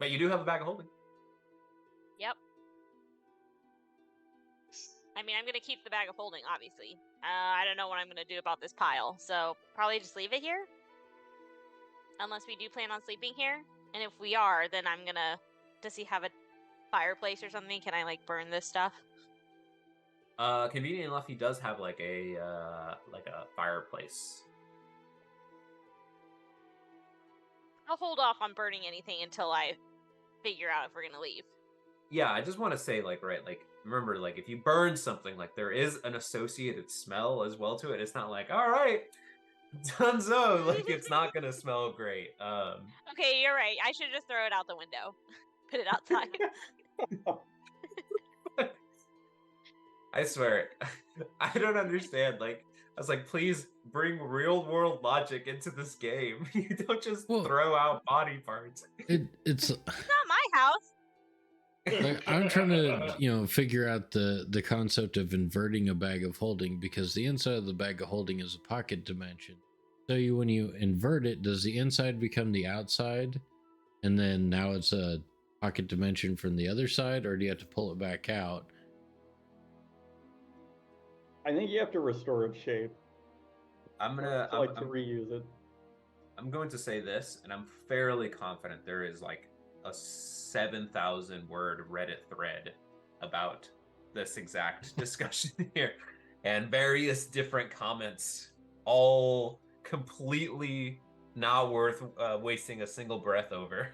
But you do have a bag of holding. Yep. I mean, I'm gonna keep the bag of holding, obviously. I don't know what I'm gonna do about this pile, so probably just leave it here. Unless we do plan on sleeping here, and if we are, then I'm gonna. Does he have a fireplace or something? Can I like burn this stuff? Convenient enough, he does have like a fireplace. I'll hold off on burning anything until I figure out if we're gonna leave. Yeah, I just want to say, like, right, like, remember, like, if you burn something, like, there is an associated smell as well to it. It's not like, all right, Dunzo, like, it's not gonna smell great. Okay, you're right. I should just throw it out the window. Put it outside. I swear, I don't understand. Like, I was like, please bring real world logic into this game. You don't just throw out body parts. It's not my house. like, I'm trying to, figure out the concept of inverting a bag of holding, because the inside of the bag of holding is a pocket dimension. So when you invert it, does the inside become the outside? And then now it's a pocket dimension from the other side, or do you have to pull it back out? I think you have to restore its shape. I'm to reuse it. I'm going to say this, and I'm fairly confident there is like a 7,000 word Reddit thread about this exact discussion here, and various different comments, all completely not worth wasting a single breath over.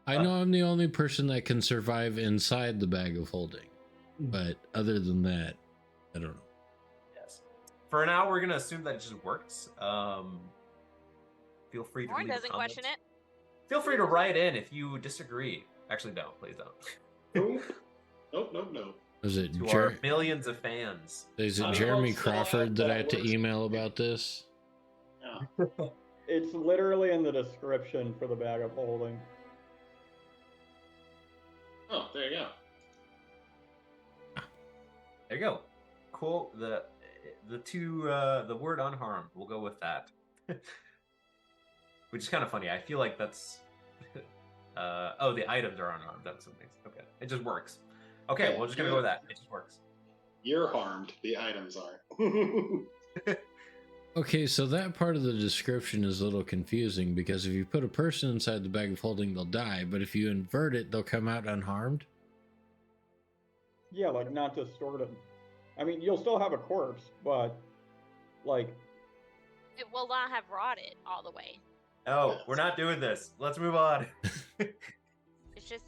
I know I'm the only person that can survive inside the bag of holding, but other than that, I don't know. Yes. For now, we're gonna assume that it just works. Feel free to Warren leave doesn't comments. question it. Feel free to write in if you disagree. Actually, don't. Please don't. Nope. Was it to our millions of fans? Is it Jeremy Crawford that I have to email about this? Yeah. It's literally in the description for the bag of holding. Oh, there you go. There you go. Cool. The word unharmed. We'll go with that. Which is kind of funny. I feel like that's. The items are unharmed. That's something. Okay, it just works. Okay, we're just gonna go with that. It just works. You're harmed. The items aren't. Okay, so that part of the description is a little confusing, because if you put a person inside the bag of holding, they'll die, but if you invert it, they'll come out unharmed? Yeah, like not distorted. I mean, you'll still have a corpse, but like... It will not have rotted all the way. Oh, we're not doing this. Let's move on. It's just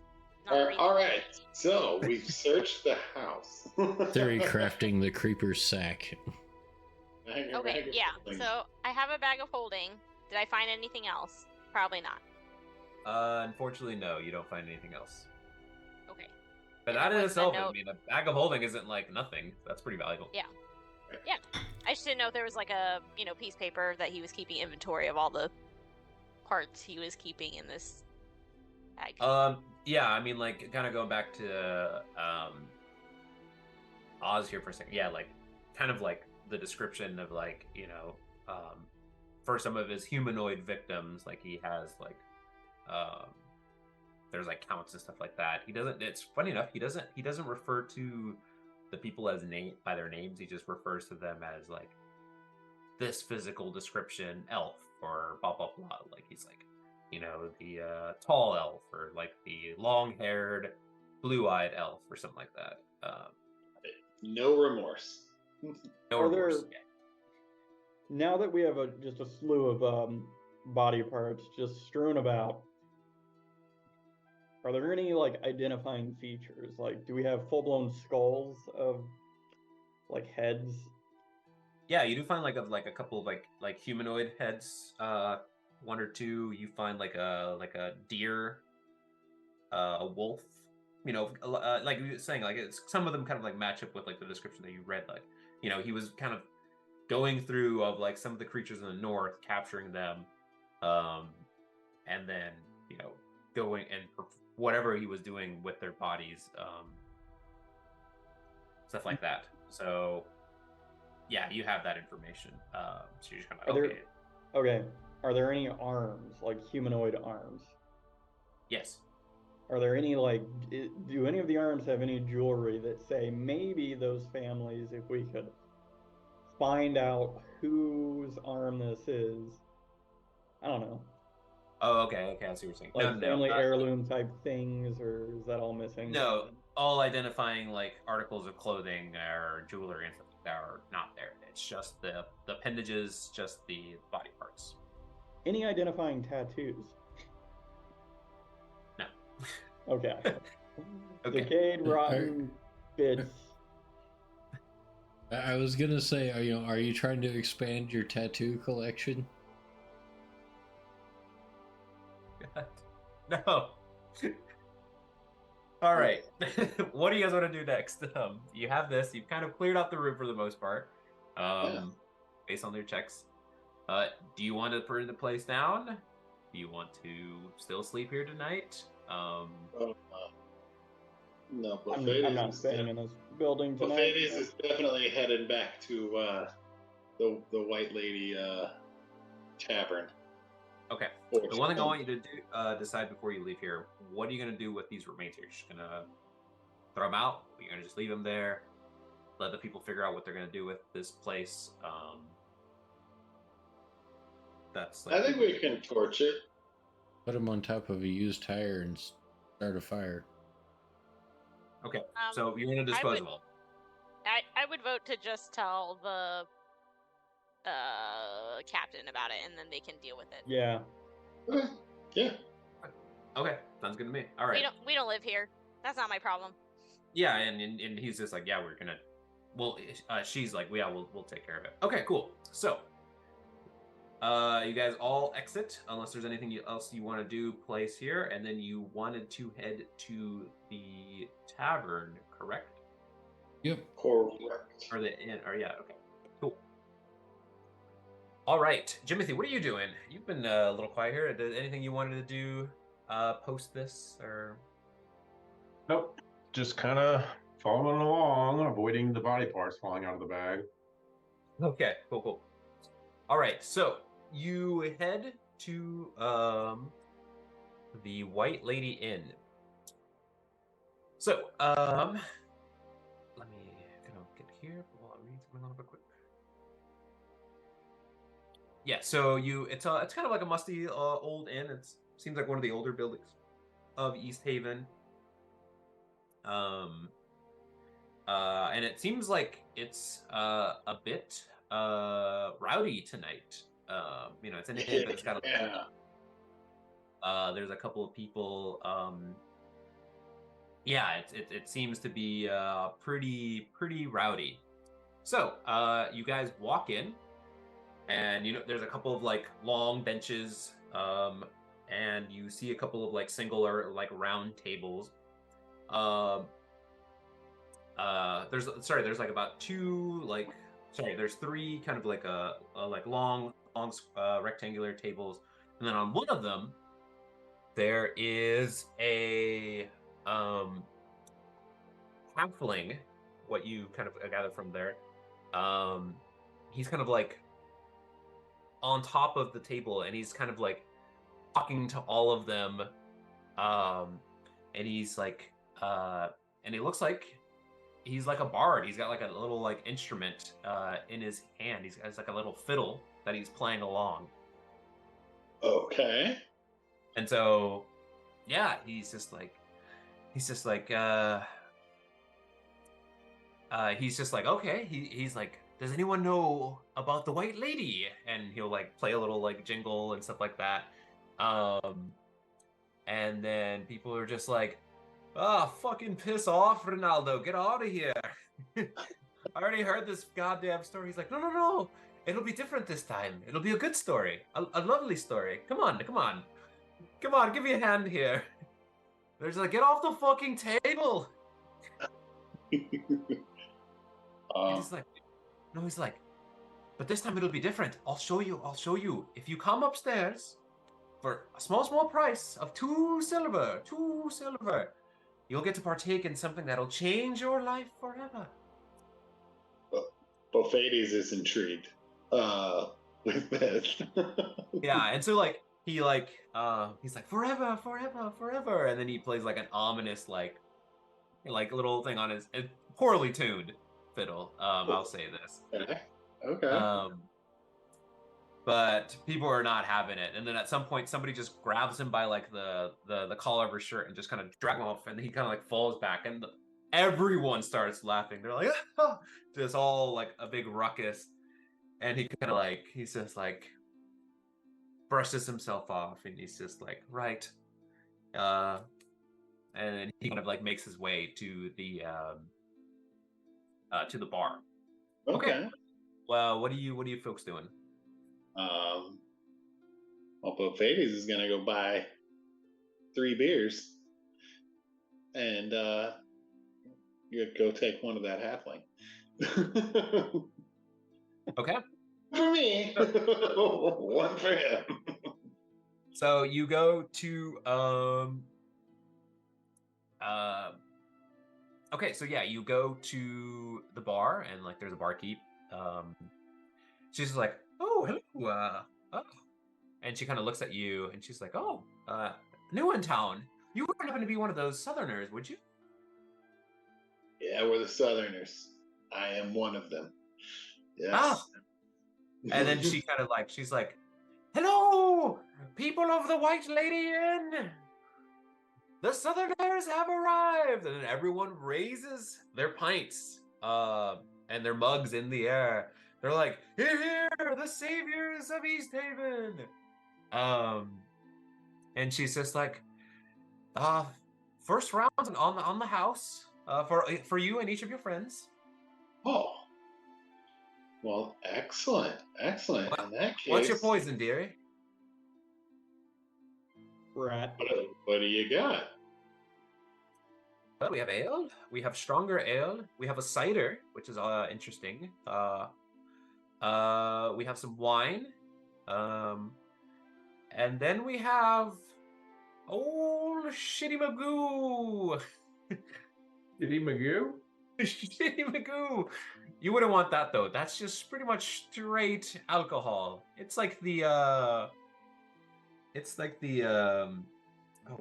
not all right, so we've searched the house. Theory crafting the creeper's sack. Okay, yeah. So I have a bag of holding. Did I find anything else? Probably not. Unfortunately, no. You don't find anything else. Okay. But that in itself, I mean, a bag of holding isn't like nothing. That's pretty valuable. Yeah. Yeah. I just didn't know if there was like a piece of paper that he was keeping inventory of all the parts he was keeping in this bag. Yeah. I mean, like, kind of going back to Oz here for a second. Yeah, like, kind of like the description of like, for some of his humanoid victims, like he has like there's like counts and stuff like that. He doesn't, it's funny enough, he doesn't refer to the people as by their names. He just refers to them as like this physical description elf or blah blah blah. Like he's like, the tall elf, or like the long-haired blue-eyed elf or something like that. No remorse. No remorse. Now that we have just a slew of body parts just strewn about, are there any like identifying features? Like, do we have full-blown skulls of like heads? Yeah, you do find like a couple of like humanoid heads, one or two. You find like a deer a wolf. Like you were saying, like it's some of them kind of like match up with like the description that you read. Like, he was kind of going through of like some of the creatures in the north, capturing them, and then going and whatever he was doing with their bodies, stuff like that. So yeah, you have that information. So you're just kind of like, okay. Are there any arms, like humanoid arms? Yes. Are there any do any of the arms have any jewelry that say maybe those families, if we could find out whose arm this is, I don't know. Oh, okay, I see what you're saying. Like family heirloom type things, or is that all missing? No, all identifying like articles of clothing or jewelry and stuff like that are not there. It's just the appendages, just the body parts. Any identifying tattoos? No. Okay. Okay. Decayed, rotten bits. I was gonna say, are you trying to expand your tattoo collection? No. All right. What do you guys want to do next? You have this. You've kind of cleared out the room for the most part, based on their checks. Do you want to burn the place down? Do you want to still sleep here tonight? No, I'm not staying in this building tonight. Buffettes is definitely headed back to the White Lady Tavern. Okay. The one thing I want you to do, decide before you leave here, what are you going to do with these remains here? You're just going to throw them out? Are you going to just leave them there? Let the people figure out what they're going to do with this place? That's like, I think we can torch it. Put them on top of a used tire and start a fire. Okay, so you're going to dispose of them. I would vote to just tell the captain about it, and then they can deal with it. Yeah. Okay. Yeah. Okay, sounds good to me. All right. We don't live here. That's not my problem. Yeah, and he's just like, yeah, we're gonna. Well, she's like, yeah, we'll take care of it. Okay, cool. So, you guys all exit unless there's anything else you want to do. Place here, and then you wanted to head to the tavern, correct? Yep. Correct. Or the inn? Or yeah, okay, cool. All right, Jimothy, what are you doing? You've been a little quiet here. Anything you wanted to do post this or? Nope. Just kind of following along, avoiding the body parts falling out of the bag. Okay, cool. All right, so you head to the White Lady Inn. So, let me get here while I read something a little bit quick. Yeah, so it's kind of like a musty old inn. It seems like one of the older buildings of East Haven. And it seems like it's a bit rowdy tonight. It's an inn, but it's got there's a couple of people. It seems to be pretty rowdy. So you guys walk in, and there's a couple of like long benches, and you see a couple of like single or like round tables. There's like about there's three kind of like like long rectangular tables, and then on one of them there is a halfling. What you kind of gather from there, he's kind of like on top of the table, and he's kind of like talking to all of them, and he's like and it looks like he's like a bard. He's got like a little like instrument in his hand. He's got like a little fiddle that he's playing along. Okay. And so, yeah, he's just like, okay. He's like, does anyone know about the White Lady? And he'll like play a little like jingle and stuff like that. And then people are just like, fucking piss off, Ronaldo. Get out of here. I already heard this goddamn story. He's like, no. It'll be different this time. It'll be a good story. A lovely story. Come on. Give me a hand here. They're just like, get off the fucking table. And he's like, no, he's like, but this time it'll be different. I'll show you. I'll show you. If you come upstairs for a small price of 2 silver, you'll get to partake in something that'll change your life forever. Bofades is intrigued with this. Yeah, and so like he's like forever, and then he plays like an ominous like little thing on his poorly tuned fiddle. I'll say this. Okay. But people are not having it, and then at some point somebody just grabs him by like the collar of his shirt and just kind of drag him off, and he kind of like falls back, and everyone starts laughing. They're like, ah! Just all like a big ruckus, and he kind of like he's just like brushes himself off, and he's just like right, and then he kind of like makes his way to the bar. Okay. Well, what are you folks doing? Well, Bofades is gonna go buy 3 beers, and you go take one of that halfling. Okay. For me, one for him. So you go to okay, so yeah, you go to the bar, and like there's a barkeep. She's just like, oh, hello, oh. And she kind of looks at you, and she's like, oh, new in town. You wouldn't happen to be one of those Southerners, would you? Yeah, we're the Southerners. I am one of them. Yes. Ah. And then she kind of like, she's like, hello, people of the White Lady Inn. The Southerners have arrived. And then everyone raises their pints and their mugs in the air. They're like, here, here, the saviors of East Haven. And she's just like, first round on the house for you and each of your friends. Oh. Well, excellent. Excellent. In that case, What's your poison, dearie? Rat. What do you got? Well, we have ale. We have stronger ale. We have a cider, which is interesting. We have some wine. And then we have old Shitty Magoo. Shitty Magoo? Shitty Magoo. You wouldn't want that though. That's just pretty much straight alcohol. It's like the oh, what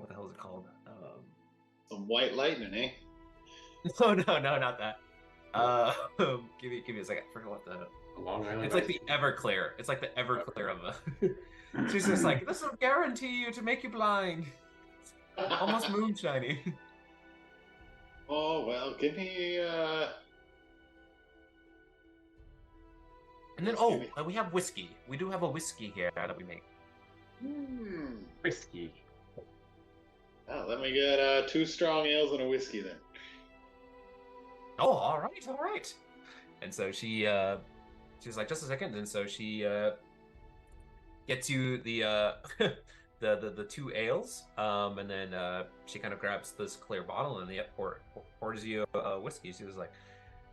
the hell is it called? Some white lightning, eh? No, not that. Give me a second. I forgot what the Long Island. It's like the Everclear. It's like the Everclear of the. She's just like, this will guarantee you to make you blind. Almost moonshiny. Oh well, give me. And then we have whiskey. We do have a whiskey here that we make. Whiskey. Oh, let me get 2 strong ales and a whiskey then. Oh, all right. And so she's like, just a second. And so she gets you the the 2 ales, and then she kind of grabs this clear bottle and pours you a whiskey. She was like,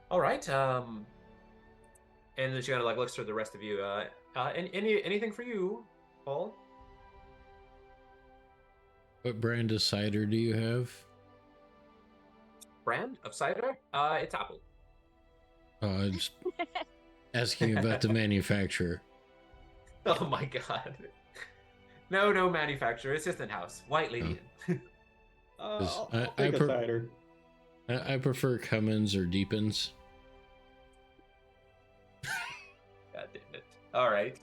all right. And then she kind of like looks through the rest of you. Anything for you, Paul? What brand of cider do you have? Brand of cider? It's apple. I'm just asking about the manufacturer. Oh my god. No manufacturer. It's just in-house. White Lady. I'll take a cider. I prefer Cummins or Deepens. God damn it. All right.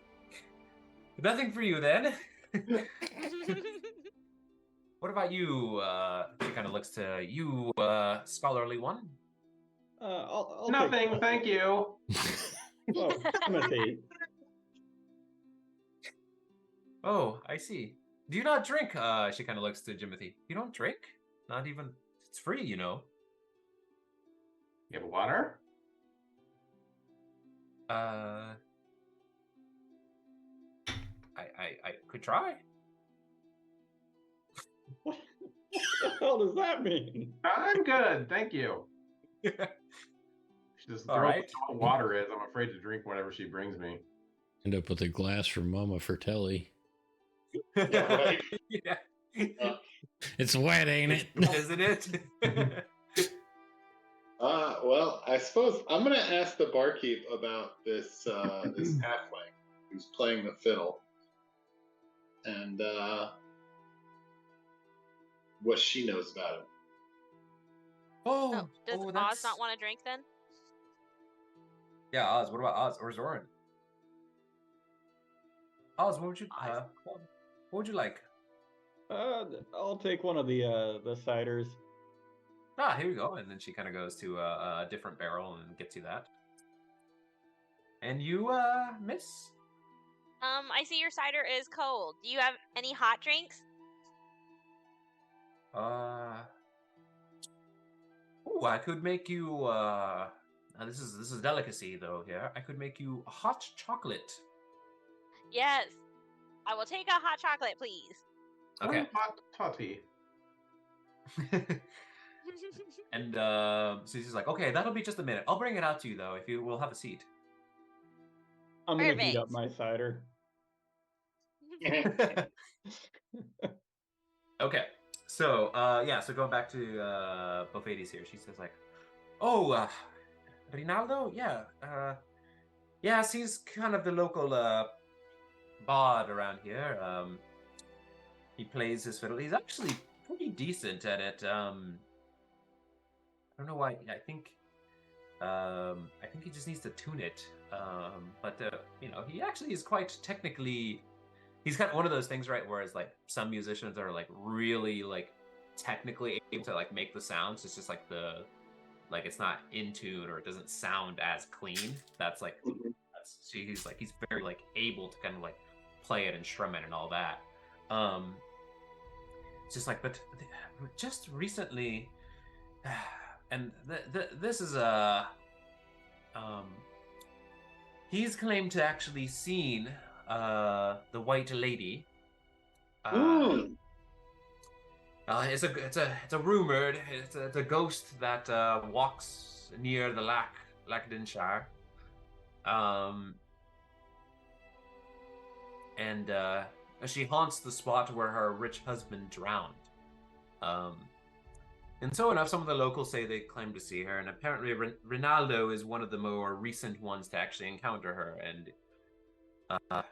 Nothing for you then. What about you? She kind of looks to you, scholarly one. I'll Nothing, take thank you. Oh, Timothy. Oh, I see. Do you not drink? She kind of looks to Jimothy. You don't drink? Not even. It's free, you know. You have water? I could try. the hell does that mean? I'm good, thank you. She just All throws right. what water is. I'm afraid to drink whatever she brings me. End up with a glass for Mama for Telly. Yeah, right. Yeah. It's wet, ain't it? Isn't it? Well, I suppose I'm gonna ask the barkeep about this this halfling who's playing the fiddle, and what she knows about him. Oh, does Oz that's... not want to drink then? Yeah, Oz. What about Oz or Zoran? Oz, what would you like? I'll take one of the ciders. Ah, here we go. And then she kind of goes to a different barrel and gets you that. And you, miss? I see your cider is cold. Do you have any hot drinks? Ooh, I could make you, this is delicacy though here. I could make you hot chocolate. Yes. I will take a hot chocolate, please. Okay. Hot toddy. And so she's like, okay, that'll be just a minute. I'll bring it out to you though, if you will have a seat. I'm gonna heat Perfect. up my cider. Okay. So, so going back to Bofades here, she says like, oh, Rinaldo? Yeah, he's kind of the local bard around here. He plays his fiddle. He's actually pretty decent at it. I don't know why. I think he just needs to tune it. But he actually is quite technically. He's kind of one of those things, right? Whereas like some musicians are like really like technically able to like make the sounds. It's just like it's not in tune or it doesn't sound as clean. That's like he's very like able to kind of like play it and strum it and all that. It's just like, but just recently, and this is he's claimed to actually seen the White Lady. It's a rumored. It's a ghost that walks near the Lackdenshire. And she haunts the spot where her rich husband drowned. And so enough, some of the locals say they claim to see her, and apparently Rinaldo is one of the more recent ones to actually encounter her. And I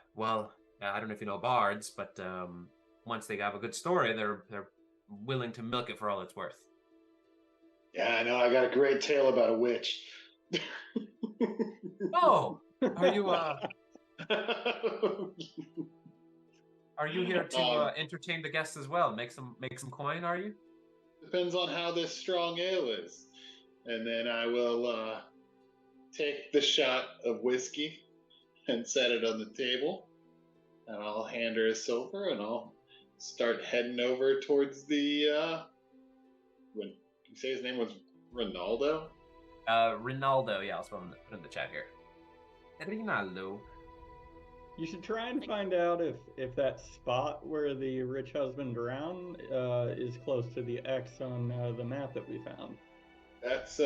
don't know if you know bards, but once they have a good story, they're willing to milk it for all it's worth. Yeah, I know. I got a great tale about a witch. Oh, are you here to entertain the guests as well? Make some coin, are you? Depends on how this strong ale is. And then I will take the shot of whiskey and set it on the table. And I'll hand her a silver and I'll start heading over towards the when you say his name was Ronaldo? Rinaldo, yeah, I'll put in the chat here. Rinaldo. You should try and find out if that spot where the rich husband drowned is close to the X on the map that we found. That's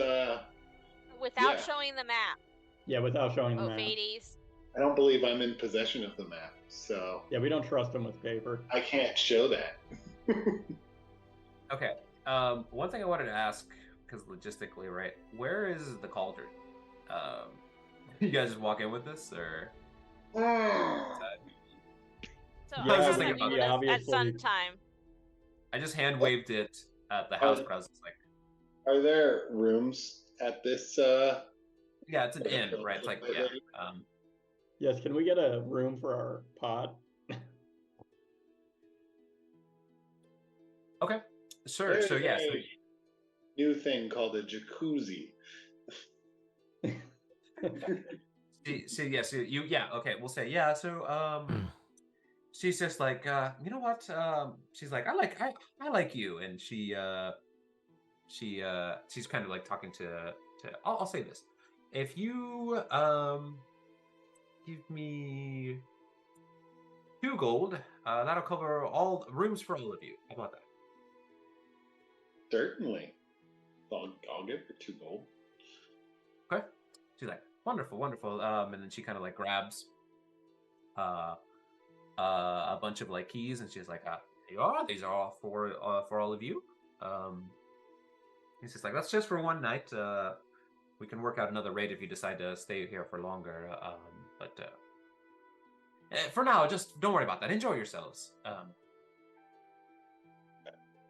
without showing the map. Yeah, without showing the map. Fades. I don't believe I'm in possession of the map, so yeah, we don't trust him with paper. I can't show that. Okay. One thing I wanted to ask, because logistically, right? Where is the cauldron? You guys just walk in with this, or? So I was just thinking about at sun time. I just hand waved it at the house, but I was just like, are there rooms at this? Yeah, it's an inn, right? It's like, yeah. Yes, can we get a room for our pot? Okay, sure. So yeah, new thing called a jacuzzi. Okay, we'll say yeah. So she's just like, you know what? She's like, I like you, and she's kind of like talking to. I'll say this: if you give me 2 gold, that'll cover all rooms for all of you. How about that? Certainly. I'll give her 2 gold. Okay. She's like, wonderful, wonderful. And then she kind of like grabs a bunch of like keys, and she's like, "There you are. These are all for all of you." He's just like, "That's just for one night. We can work out another rate if you decide to stay here for longer. But for now, just don't worry about that. Enjoy yourselves."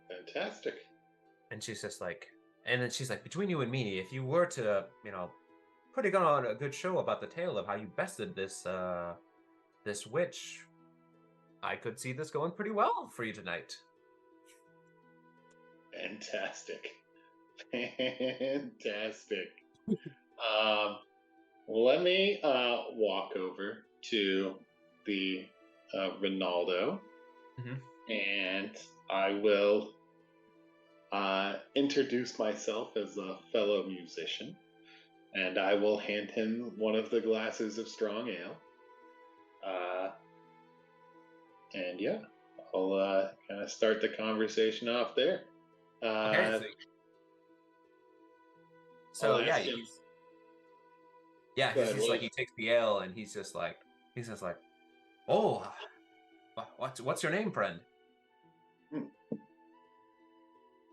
Fantastic. And she's just like, and then she's like, "Between you and me, if you were to, putting on a good show about the tale of how you bested this witch, I could see this going pretty well for you tonight." Fantastic. Fantastic. Let me walk over to the Ronaldo, and I will introduce myself as a fellow musician, and I will hand him one of the glasses of strong ale. And yeah, I'll kind of start the conversation off there. Okay. So yeah, he's just like, he takes the ale and he's just like, "Oh, what's your name, friend?"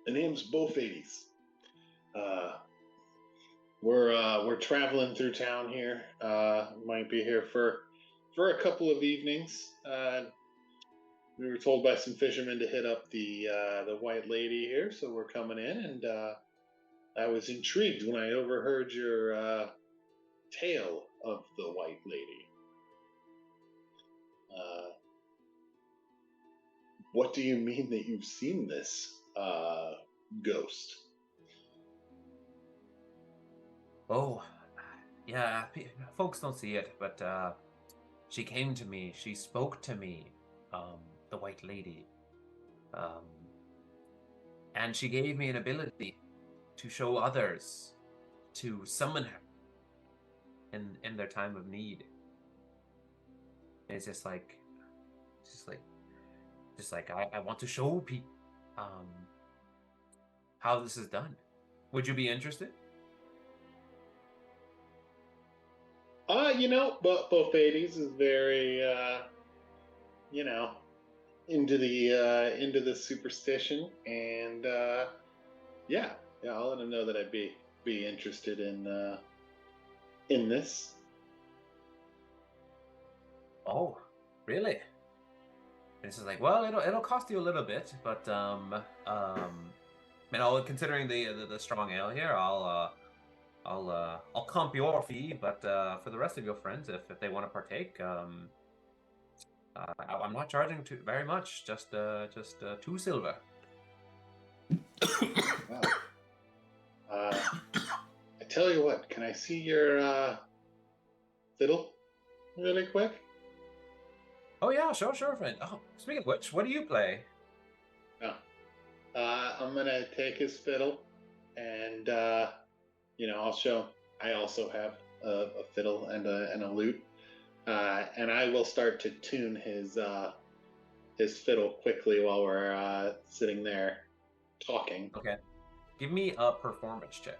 The name's Bofades. We're traveling through town here. Might be here for a couple of evenings. We were told by some fishermen to hit up the White Lady here, so we're coming in, and I was intrigued when I overheard your tale of the White Lady. What do you mean that you've seen this ghost? Oh, yeah, folks don't see it, but she came to me. She spoke to me, the White Lady, and she gave me an ability to show others, to summon her in their time of need. It's just like I want to show people how this is done. Would you be interested? Bofades is very into the superstition, and yeah, I'll let him know that I'd be interested in this. Oh, really? This is like, well, it'll cost you a little bit, but considering the strong ale here, I'll comp your fee, but for the rest of your friends, if they want to partake, I'm not charging very much, just 2 silver. Wow. I tell you what, can I see your fiddle really quick? Oh yeah, sure, friend. Oh, speaking of which, what do you play? I'm gonna take his fiddle, and I'll show him. I also have a fiddle and a lute, and I will start to tune his fiddle quickly while we're sitting there talking. Okay, give me a performance check.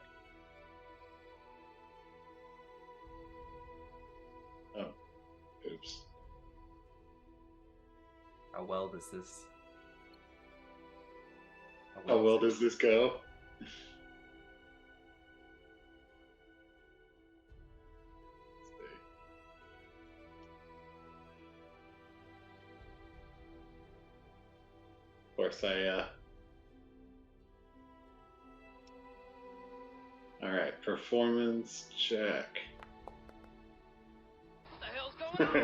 Oh, oops. How well does this? How well does this go? Of course, all right, performance check. What the hell's going on?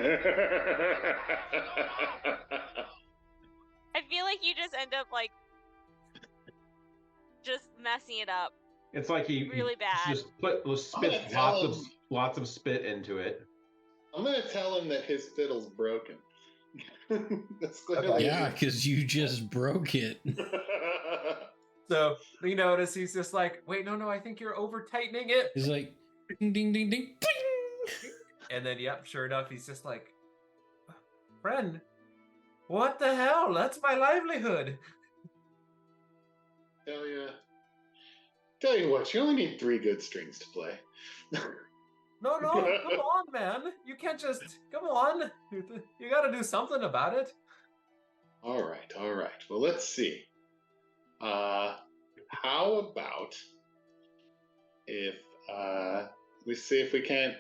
I feel like you just end up like just messing it up. It's like he really bad. Just spit lots of spit into it. I'm gonna tell him that his fiddle's broken. That's clearly yeah, because you just broke it. So you notice he's just like, wait, no, I think you're over tightening it. He's like, ding, ding, ding, ding, ding. And then, yep, sure enough, he's just like, friend, what the hell? That's my livelihood. Tell you what, you only need 3 good strings to play. No, come on, man. You can't just come on. You got to do something about it. All right. Well, let's see. How about if we see if we can't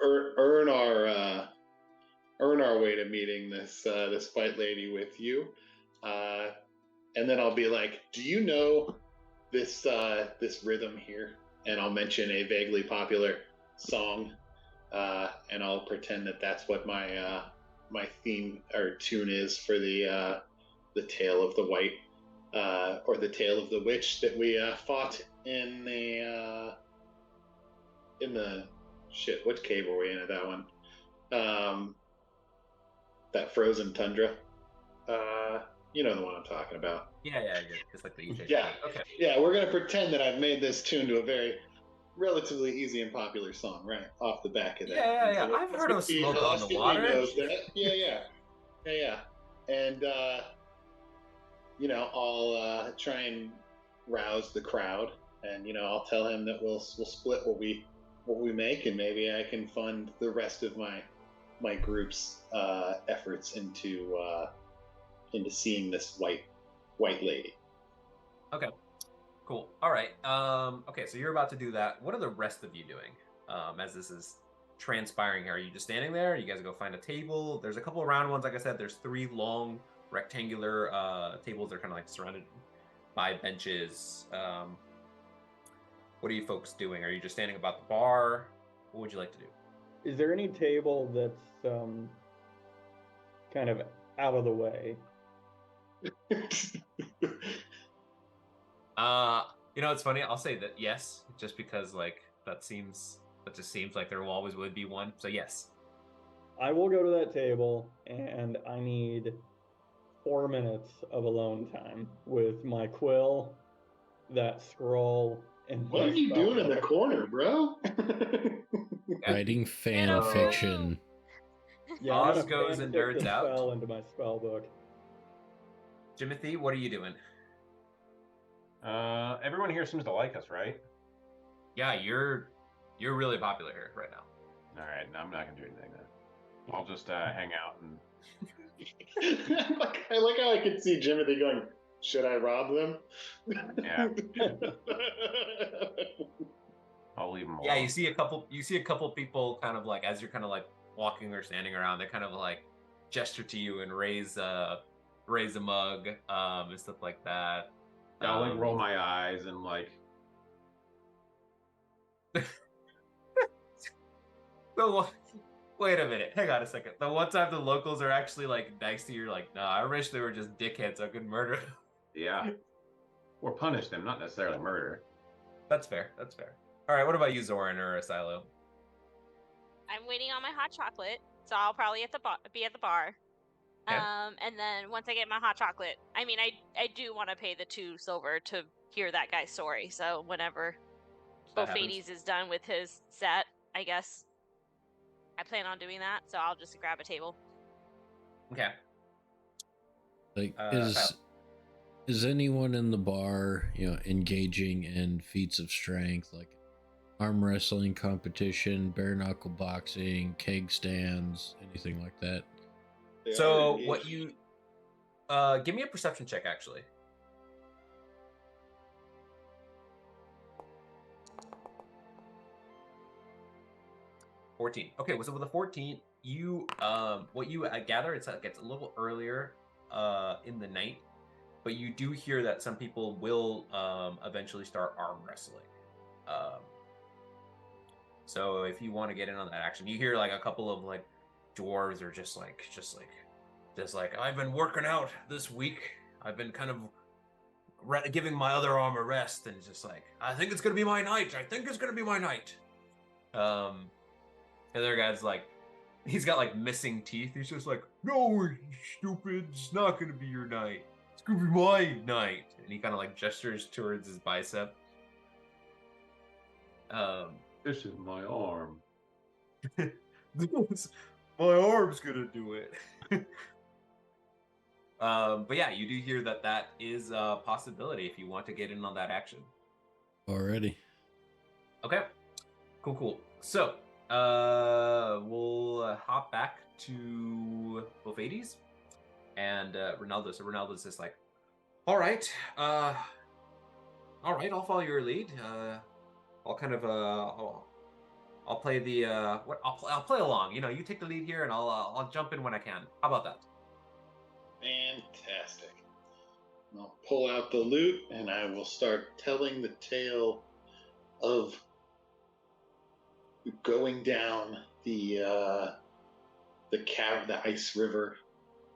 earn our way to meeting this white lady with you, and then I'll be like, "Do you know this rhythm here?" And I'll mention a vaguely popular song, and I'll pretend that that's what my theme or tune is for the tale of the white or the tale of the witch that we fought in the shit. What cave were we in at that one? That frozen tundra. You know the one I'm talking about. Yeah. Just like the EJ. Yeah. Okay. Yeah, we're gonna pretend that I've made this tune to a very relatively easy and popular song right off the back of that. Yeah. I've heard of Smoke on the Water. Knows that. Yeah. And I'll try and rouse the crowd, and I'll tell him that we'll split what we make, and maybe I can fund the rest of my group's efforts into seeing this white lady. Okay. Cool. All right. Okay, so you're about to do that. What are the rest of you doing as this is transpiring here? Are you just standing there? You guys go find a table? There's a couple of round ones. Like I said, there's 3 long rectangular tables. They're kind of like surrounded by benches. What are you folks doing? Are you just standing about the bar? What would you like to do? Is there any table that's kind of out of the way? It's funny. I'll say that yes, just because that just seems like there always would be one. So yes. I will go to that table, and I need 4 minutes of alone time with my quill, that scroll, and what are you doing in the corner, bro? Writing fan fiction. Yeah, Oz goes and nerds out. Spell into my spell book. Jimothy, what are you doing? Everyone here seems to like us, right? Yeah, you're really popular here right now. All right, no, I'm not gonna do anything then. I'll just hang out and. I like how I could see Jimothy going, "Should I rob them?" Yeah. I'll leave them alone. Yeah, you see a couple people kind of as you're kind of walking or standing around, they kind of gesture to you and raise a mug and stuff like that. Yeah, I'll roll my eyes and Wait a minute, hang on a second. The one time the locals are actually nice to you, you're like, no, I wish they were just dickheads so I could murder them. Yeah. Or punish them, not necessarily murder. That's fair. All right, what about you, Zoran or Asilo? I'm waiting on my hot chocolate, so I'll probably be at the bar. Okay. And then once I get my hot chocolate, I mean, I do want to pay the 2 silver to hear that guy's story. So whenever Bofades is done with his set, I guess I plan on doing that. So I'll just grab a table. Okay. Is anyone in the bar, engaging in feats of strength like arm wrestling competition, bare knuckle boxing, keg stands, anything like that? So what you give me a perception check actually. $14. Okay, so with a 14, you what you gather it's a little earlier in the night, but you do hear that some people will eventually start arm wrestling. So if you want to get in on that action, you hear a couple of dwarves are just I've been working out this week. I've been kind of giving my other arm a rest, and just I think it's gonna be my night. The other guy's he's got missing teeth. He's just no, stupid. It's not gonna be your night. It's gonna be my night. And he kind of gestures towards his bicep. This is my arm. My arm's gonna do it. But yeah, you do hear that is a possibility if you want to get in on that action. Already. Okay, cool. So, we'll hop back to Bofades and Ronaldo. So Ronaldo's just like, all right, I'll follow your lead. I'll kind of I'll play the I'll play along. You know, you take the lead here, and I'll jump in when I can. How about that? Fantastic. I'll pull out the lute and I will start telling the tale of going down the ice river,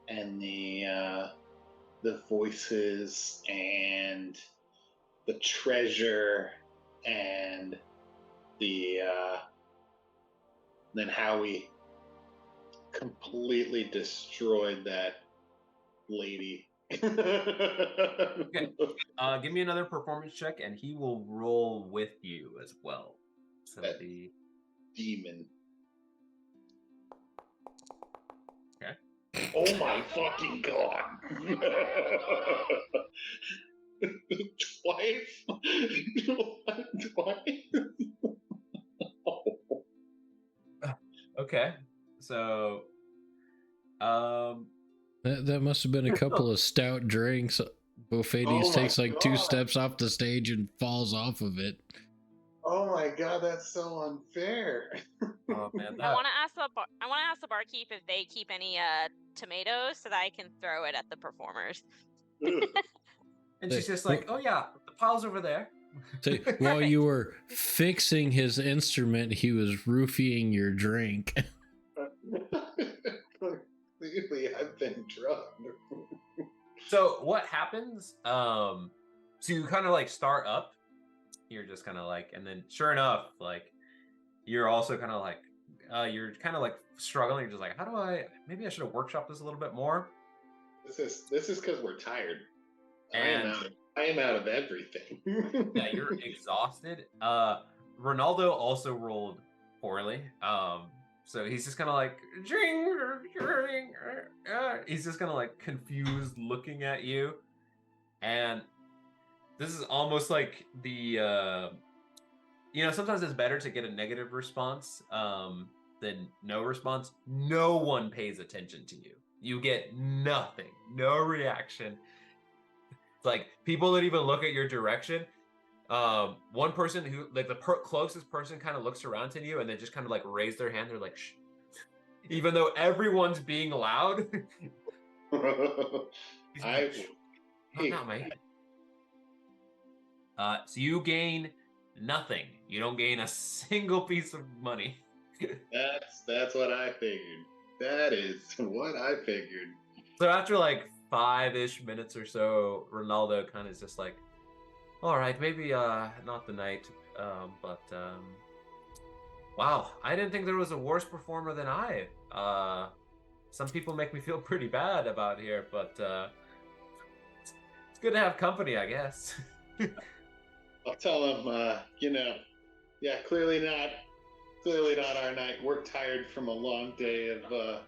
and the voices and the treasure, and the then how we completely destroyed that lady. Okay. Give me another performance check, and he will roll with you as well. So That the demon. Okay. Oh my fucking god! Twice? Twice? Okay. So, That must have been a couple of stout drinks. Bofades Oh my takes like 2 God. steps off the stage and falls off of it. Oh my god, that's so unfair. oh man, I want to ask the barkeep if they keep any tomatoes so that I can throw it at the performers. and she's just like, oh yeah, the pile's over there. So while you were fixing his instrument, he was roofing your drink. Clearly, I've been drugged. So what happens? So you kind of like start up. You're just kind of like, and then sure enough, like you're also kind of like, you're kind of like struggling. You're just like, how do I? Maybe I should have workshopped this a little bit more. This is because we're tired. And I am out of everything. yeah, you're exhausted. Ronaldo also rolled poorly. So he's just kind of like, he's just kind of like confused, looking at you, and this is almost like the sometimes it's better to get a negative response than no response. No one pays attention to you. You get nothing, no reaction. It's like people that even look at your direction. One person who like the closest person kind of looks around to you and then just kind of like raise their hand. They're like, shh. Even though everyone's being loud. Not mate. So you gain nothing. You don't gain a single piece of money. That's what I figured. That is what I figured. So after like 5-ish minutes or so, Ronaldo kind of is just like, all right, maybe not the night, but wow, I didn't think there was a worse performer than I. Some people make me feel pretty bad about here, but it's good to have company, I guess. I'll tell them, yeah, clearly not our night. We're tired from a long day of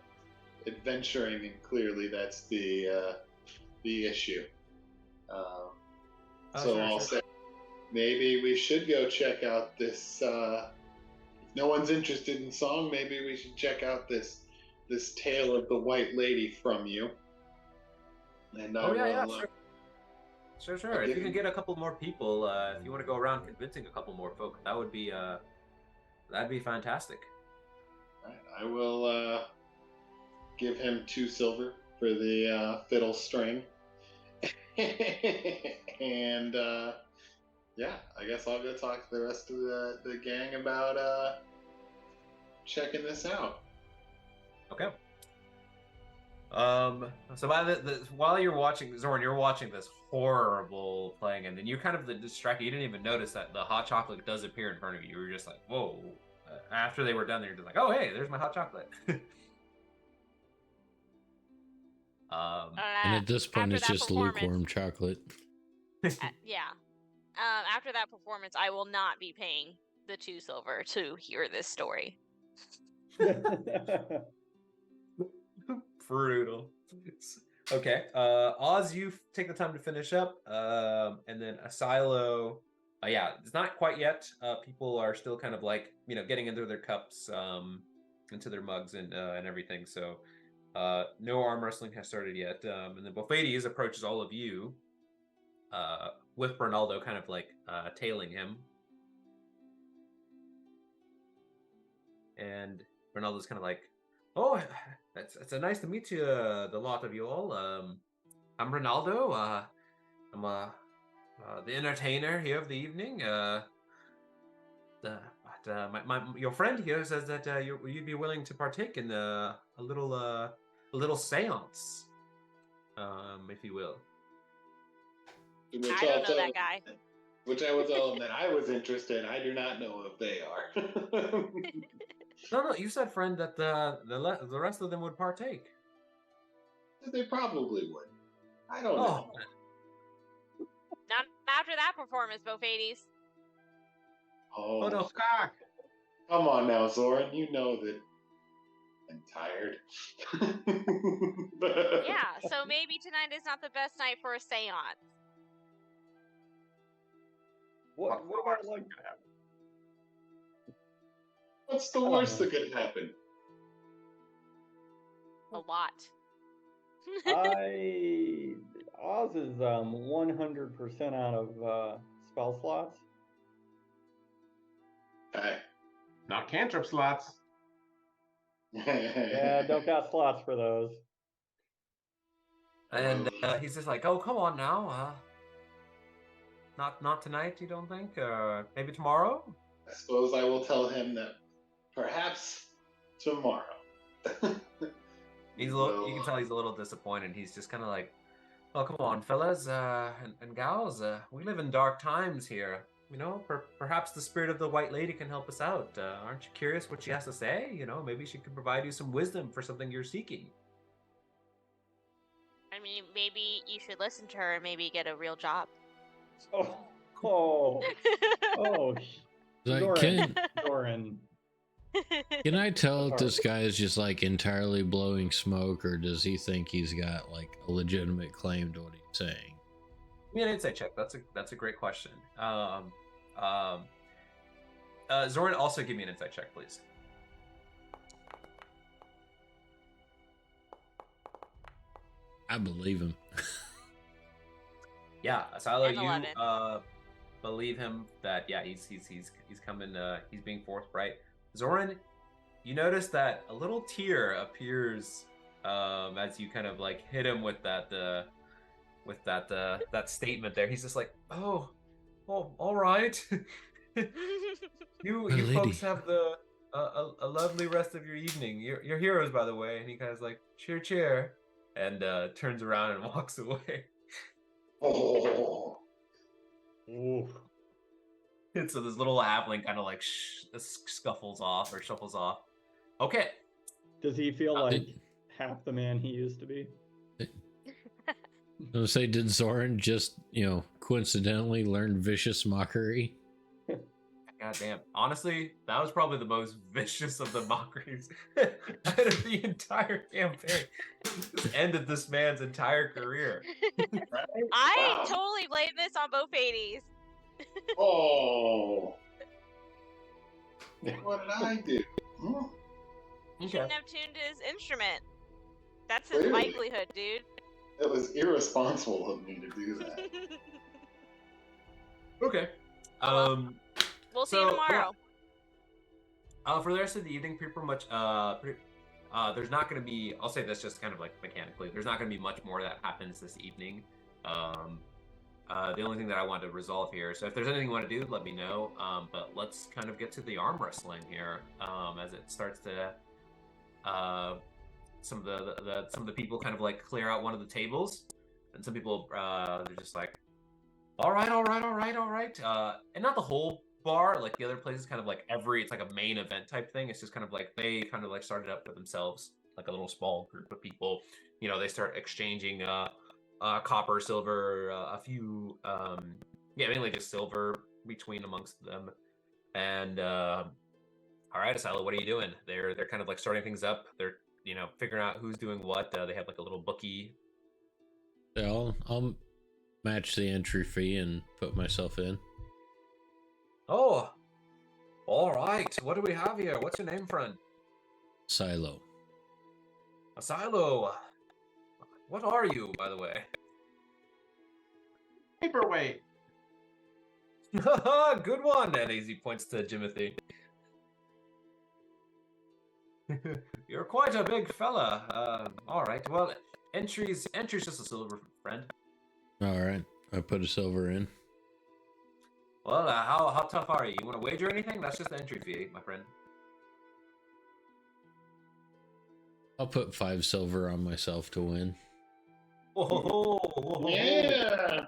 adventuring, and clearly that's the issue. I'll say maybe we should go check out this. If no one's interested in song, maybe we should check out this tale of the White Lady from you. And Sure. If you can get a couple more people, if you want to go around convincing a couple more folk, that would be that'd be fantastic. Right, I will give him 2 silver for the fiddle string. And yeah, I guess I'll go talk to the rest of the gang about checking this out. Okay. So while you're watching, Zorn, you're watching this horrible playing, and then you kind of distracted. You didn't even notice that the hot chocolate does appear in front of you. You were just like, whoa. After they were done, you're just like, oh, hey, there's my hot chocolate. And at this point, it's just lukewarm chocolate. Yeah. After that performance, I will not be paying the 2 silver to hear this story. Brutal. Okay. Oz, you take the time to finish up, and then Asilo. Yeah, it's not quite yet. People are still kind of like getting into their cups, into their mugs and everything. So no arm wrestling has started yet. And then Bofades approaches all of you, with Bernaldo kind of like tailing him, and Bernaldo's kind of like, "Oh, it's nice to meet you, the lot of you all. I'm Ronaldo. I'm the entertainer here of the evening. Your friend here says that you'd be willing to partake in a little séance, if you will." Which I I'll don't know tell that guy. Which I will tell them that I was interested. I do not know if they are. No, you said, friend, that the rest of them would partake. They probably would. I don't Oh, know. Not after that performance, Bofades. Oh, no. Cock. come on now, Zoran. You know that I'm tired. Yeah, so maybe tonight is not the best night for a séance. What about like? What's the worst that could happen? A lot. Oz is 100% out of spell slots. Hey. Not cantrip slots. Yeah, don't got slots for those. And he's just like, "Oh, come on now. Not tonight, you don't think? Maybe tomorrow?" I suppose I will tell him that perhaps tomorrow. You can tell he's a little disappointed. He's just kind of like, "Oh, come on, fellas and gals. We live in dark times here. Perhaps the spirit of the White Lady can help us out. Aren't you curious what she has to say? Maybe she could provide you some wisdom for something you're seeking." I mean, maybe you should listen to her and maybe get a real job. Oh. Like, Zoran. can I tell if this guy is just like entirely blowing smoke, or does he think he's got like a legitimate claim to what he's saying? Give me an insight check. That's a great question. Zoran, also give me an insight check, please. I believe him. Yeah, Asilo, And 11. you believe him that he's coming. He's being forthright. Zoran, you notice that a little tear appears as you kind of like hit him with that statement there. He's just like, oh, all right. You folks have a lovely rest of your evening. You're heroes, by the way. And he kind of like, cheer, and turns around and walks away. Oh. Ooh. And so this little halfling kind of like shuffles off. Okay. Does he feel like half the man he used to be? I was gonna say, did Zoran just, coincidentally learn vicious mockery? God damn. Honestly, that was probably the most vicious of the mockeries out of the entire campaign. Just ended this man's entire career. I totally blame this on Bofades. Oh. What did I do? You shouldn't have tuned his instrument. That's his Clearly. livelihood, dude. It was irresponsible of me to do that. Okay. We'll see you tomorrow. Yeah. For the rest of the evening, pretty much, there's not going to be, I'll say this just kind of like mechanically, there's not going to be much more that happens this evening. The only thing that I want to resolve here, so if there's anything you want to do, let me know. But let's kind of get to the arm wrestling here, as it starts to, some of the people kind of like clear out one of the tables, and some people, they're just like, all right. And not the whole bar, like the other places, kind of like it's like a main event type thing. It's just kind of like they kind of like started up for themselves, like a little small group of people. They start exchanging copper, silver, a few, mainly just silver between amongst them. And all right, Asilo, what are you doing? They're kind of like starting things up. They're figuring out who's doing what. They have like a little bookie Yeah, I'll match the entry fee and put myself in. Oh, all right. What do we have here? What's your name, friend? Silo. Asilo. What are you, by the way? Paperweight. Good one. And he points to Jimothy. You're quite a big fella. All right. Well, entry's just a silver, friend. All right, I put a silver in. Well, how tough are you? You want to wager anything? That's just the entry fee, my friend. I'll put 5 silver on myself to win. Whoa. Yeah.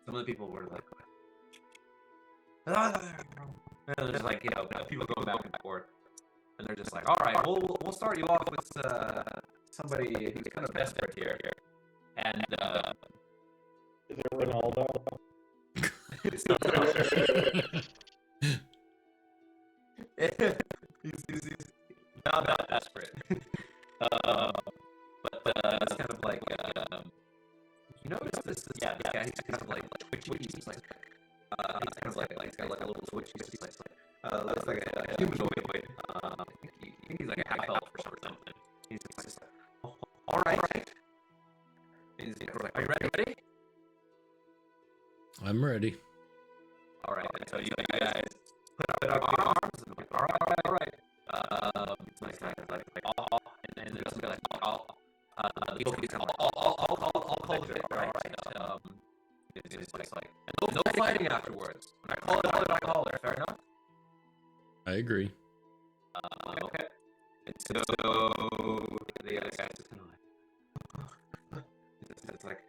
Some of the people were like, and there's like, people going back and forth. And they're just like, all right, we'll start you off with somebody who's kind of desperate here. And Is it Ronaldo? it's not he's not desperate. But it's kind of like, you notice this guy, he's kind of like twitchy. He's like, he's kind of like, he's got like a little twitch. He's like, looks like a humanoid. I think he's like a half elf or something. He's just like, oh, all right. He's like, are you ready? I'm ready. All right. So you guys put up your arms. And like, all right. Like, oh, and there's something like, oh, the bookie's kind of like, I'll call it, all right. It's like, no fighting afterwards. When I call it, I call it. Fair enough. I agree. Okay. And so the other guy's just kind of like, it's like,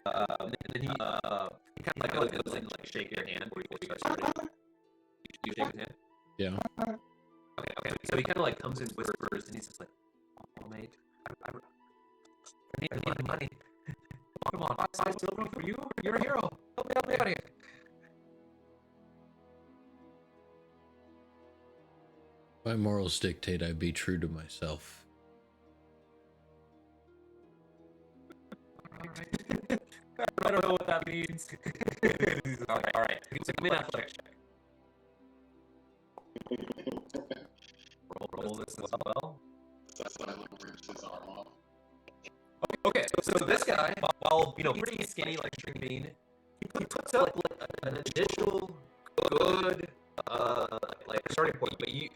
and then he kind of like goes and like shake your hand before you start starting. You shake his hand? Yeah. Okay. So he kind of like comes in whispers and he's just like, oh mate, I need money. Come on, 5 silver for you? You're a hero. Help me out of here. My morals dictate I be true to myself. Alright. I don't know what that means. Alright. So give me an athletics check. Roll this as well. Silent rips his arm off. Okay, so this guy, while pretty skinny like string bean, he puts up like an initial good like starting point. But you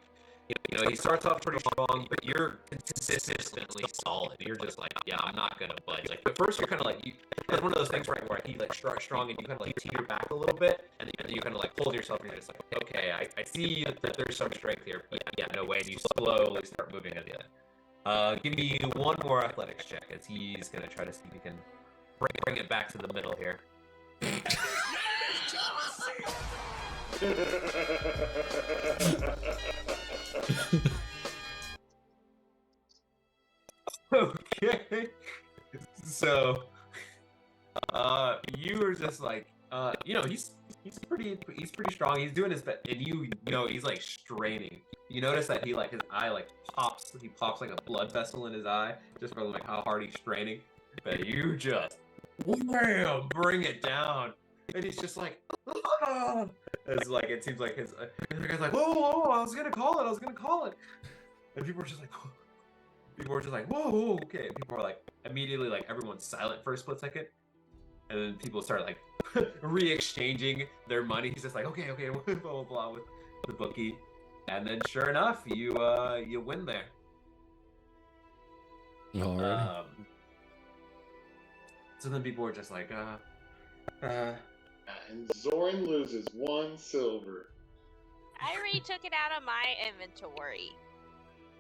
he starts off pretty strong, but you're consistently solid. You're just like, yeah, I'm not gonna budge. Like at first you're kind of like it's one of those things right where he like starts strong and you kind of like teeter back a little bit, and then you kind of like hold yourself and you're just like, okay, I see that there's some strength here. But yeah, no way. And you slowly start moving at the end. Give me one more athletics check as he's gonna try to see if he can bring it back to the middle here. Okay. So, you were just like, he's pretty strong. He's doing his best, and he's like straining. You notice that he like his eye like pops. He pops like a blood vessel in his eye just from like how hard he's straining. But you just wham, bring it down, and he's just like, ah! It's like it seems like his guy's like, whoa, I was gonna call it, and people are just like. People were just like, whoa, okay. And people are like, immediately, like, everyone's silent for a split second. And then people start, like, re-exchanging their money. He's just like, okay, blah, blah, blah, with the bookie. And then, sure enough, you win there. All right. So then people were just like, And Zoran loses 1 silver. I already took it out of my inventory.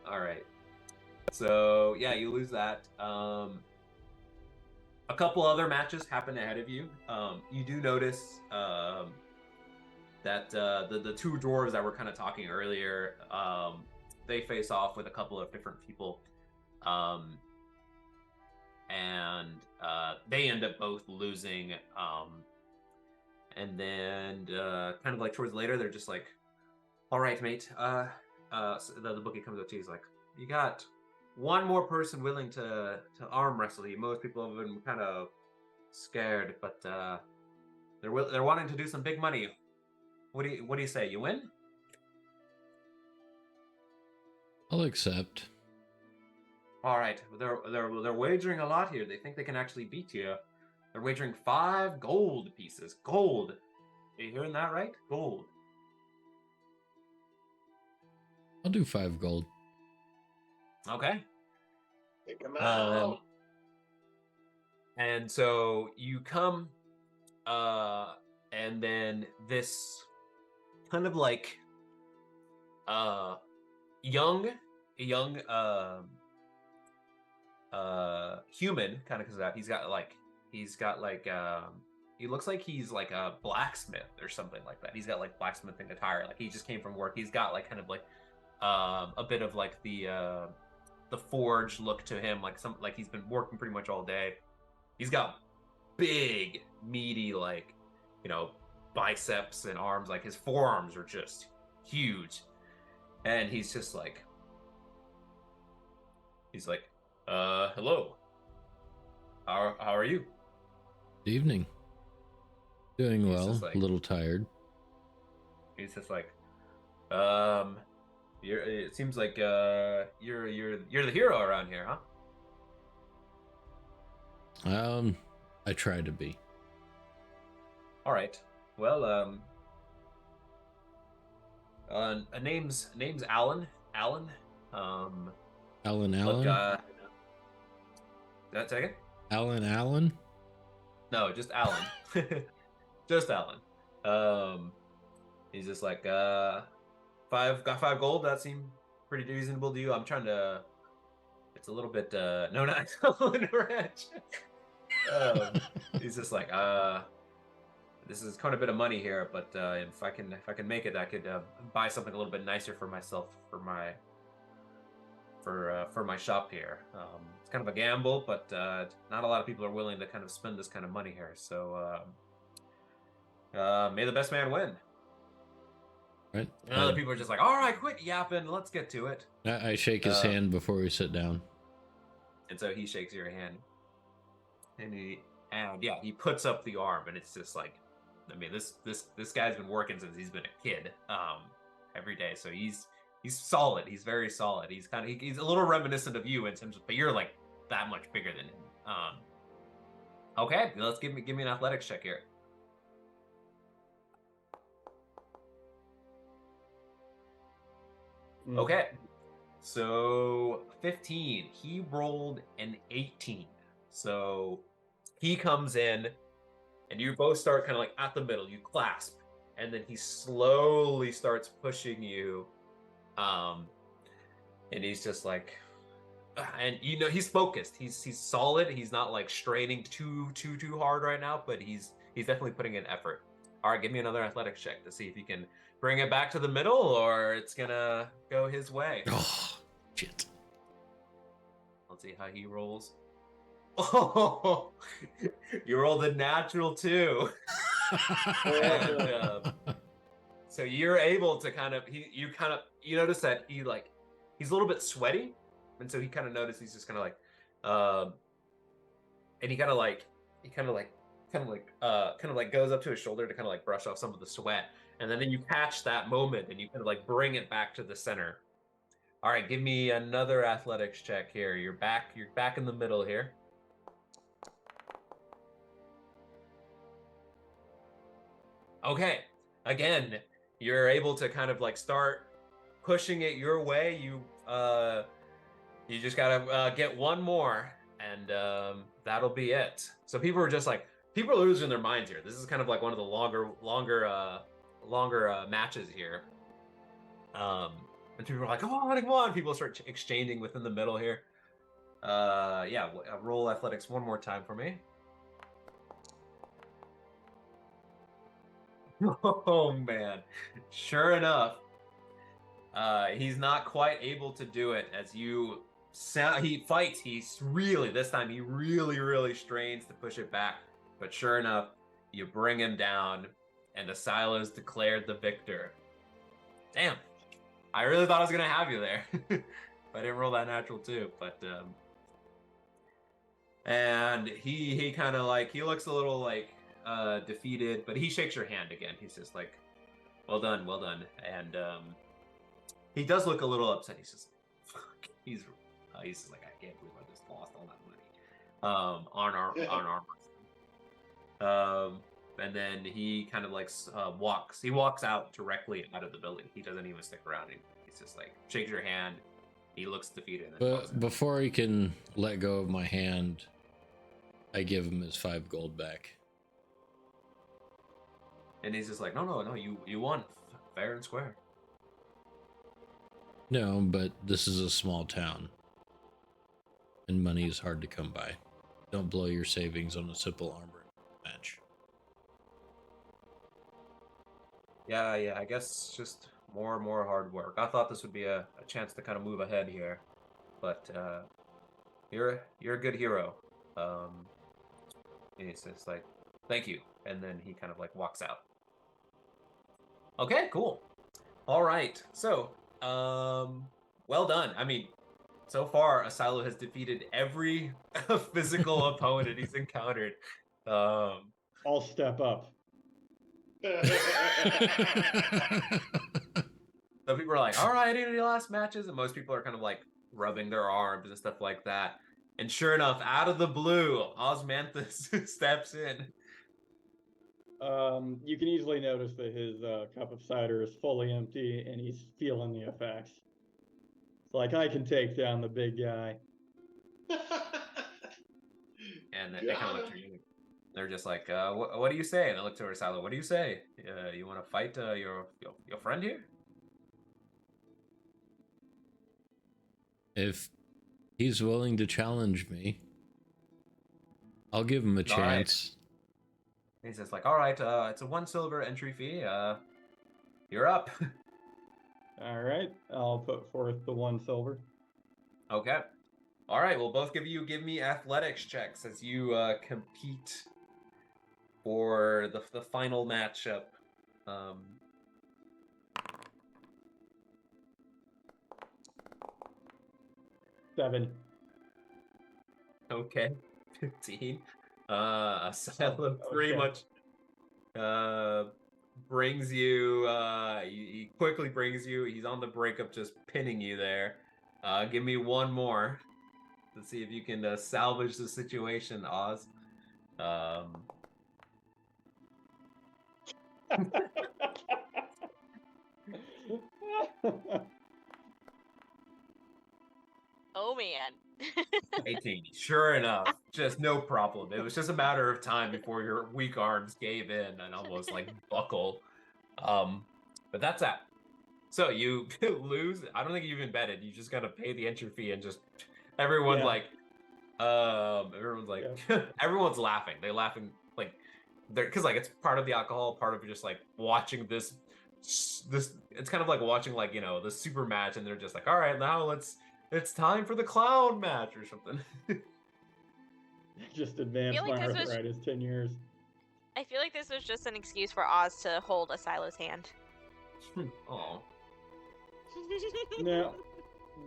all right. So yeah, you lose that. A couple other matches happen ahead of you. You do notice that the 2 dwarves that were kind of talking earlier, they face off with a couple of different people, and they end up both losing. And then kind of like towards later, they're just like, "All right, mate." So the bookie comes up to you. He's like, "You got one more person willing to arm wrestle you. Most people have been kind of scared, but they're wanting to do some big money. What do you say? You win? I'll accept. All right. They're wagering a lot here. They think they can actually beat you. They're wagering 5 gold pieces. Gold. Are you hearing that right? Gold. I'll do 5 gold. Okay. Take him out. And so you come, and then this kind of like young human kind of comes out. He's got like he looks like he's like a blacksmith or something like that. He's got like blacksmithing attire. Like he just came from work. He's got like kind of like a bit of like the forge look to him, like he's been working pretty much all day. He's got big, meaty, like, you know, biceps and arms. Like his forearms are just huge. And he's just like, hello. How are you? Good evening. Doing He's well. just like- a little tired. He's just like, it seems like you're the hero around here, huh? I try to be. All right. Well, name's Alan. Alan. Alan. Look, that second? Alan. No, just Alan. Just Alan. He's just like, got 5 gold. That seemed pretty reasonable to you. I'm trying to. It's a little bit. No, not Alan Rich. He's just like, this is quite a bit of money here, but if I can make it, I could buy something a little bit nicer for myself for my shop here. It's kind of a gamble, but not a lot of people are willing to kind of spend this kind of money here. So may the best man win. Right. And other people are just like, all right, quit yapping, let's get to it. I shake his hand before we sit down. And so he shakes your hand, and he puts up the arm, and it's just like, I mean, this guy's been working since he's been a kid, every day. So he's solid. He's very solid. He's a little reminiscent of you in terms of, but you're like that much bigger than him. Okay, let's give me an athletics check here. Okay, so 15. He rolled an 18. So he comes in, and you both start kind of like at the middle. You clasp, and then he slowly starts pushing you. And he's just like, and you know he's focused. He's solid. He's not like straining too hard right now, but he's definitely putting in effort. All right, give me another athletics check to see if you can bring it back to the middle, or it's gonna go his way. Oh, shit. Let's see how he rolls. Oh, you rolled a natural 2. And, so you're able to kind of you notice that he's a little bit sweaty, and so he kind of noticed he's just kind of like, and he kind of like goes up to his shoulder to kind of like brush off some of the sweat, and then you catch that moment and you kind of like bring it back to the center. All right, give me another athletics check here. You're back in the middle here. Okay, again, you're able to kind of like start pushing it your way. You just gotta get one more, and that'll be it. So people are losing their minds here. This is kind of like one of the longer matches here. And people are like, come on. People start exchanging within the middle here. Roll athletics one more time for me. Oh man, sure enough, he's not quite able to do it. As he fights, he really strains to push it back, but sure enough, you bring him down, and the silo is declared the victor. Damn, I really thought I was gonna have you there. I didn't roll that natural too, but and he kind of like he looks a little like defeated, but he shakes your hand again. He's just like, well done, and he does look a little upset. He's just fuck. He's just like, I can't believe I just lost all that money on our and then he kind of like walks out directly out of the building. He doesn't even stick around. He's just like shakes your hand. He looks defeated. And But before he can let go of my hand, I give him his 5 gold back. And he's just like, no, you won fair and square. No, but this is a small town, and money is hard to come by. Don't blow your savings on a simple armor match. Yeah, I guess just more and more hard work. I thought this would be a chance to kind of move ahead here, but you're a good hero. And he says like, thank you, and then he kind of like walks out. Okay, cool. All right, so well done. I mean, so far Asilo has defeated every physical opponent he's encountered. I'll step up. So people are like, all right, any last matches? And most people are kind of like rubbing their arms and stuff like that. And sure enough, out of the blue, Osmanthus steps in. You can easily notice that his cup of cider is fully empty and he's feeling the effects. It's like, I can take down the big guy. And they kind of look to you. They're just like, what do you say? And they look to Asilo. What do you say? You want to fight your friend here? If he's willing to challenge me, I'll give him a chance. Right. He's just like, all right, it's a 1 silver entry fee. You're up. All right, I'll put forth the 1 silver. Okay. All right, well, both of you give me athletics checks as you compete for the final matchup. 7. Okay, 15. Asilo pretty much brings you. He quickly brings you. He's on the brink of just pinning you there. Give me 1 more to see if you can salvage the situation, Oz. Oh man. 18. Sure enough, just no problem. It was just a matter of time before your weak arms gave in and almost like buckle. But that's that. So you lose. I don't think you even betted. You just gotta pay the entry fee and just everyone's Yeah. like, everyone's laughing. They're laughing like because like it's part of the alcohol, part of just like watching this. It's kind of like watching like the super match, and they're just like, all right, now it's time for the clown match or something. Just advanced like my this was- arthritis 10 years. I feel like this was just an excuse for Oz to hold Asilo's hand. Oh.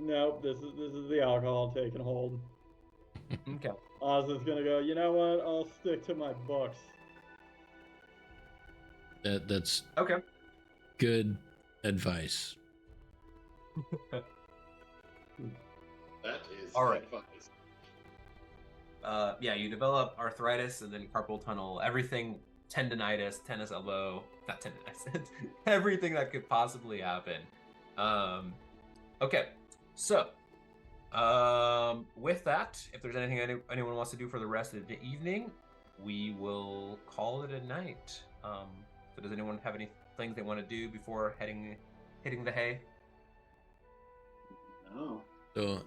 No, this is the alcohol taking hold. Okay. Oz is gonna go, you know what? I'll stick to my books. That's Okay. good advice. That is All right. advice. Yeah, you develop arthritis and then carpal tunnel, everything, tendonitis, tennis elbow, not tendonitis, everything that could possibly happen. Okay, so with that, if there's anything anyone wants to do for the rest of the evening, we will call it a night. So does anyone have any things they want to do before hitting the hay? No. So,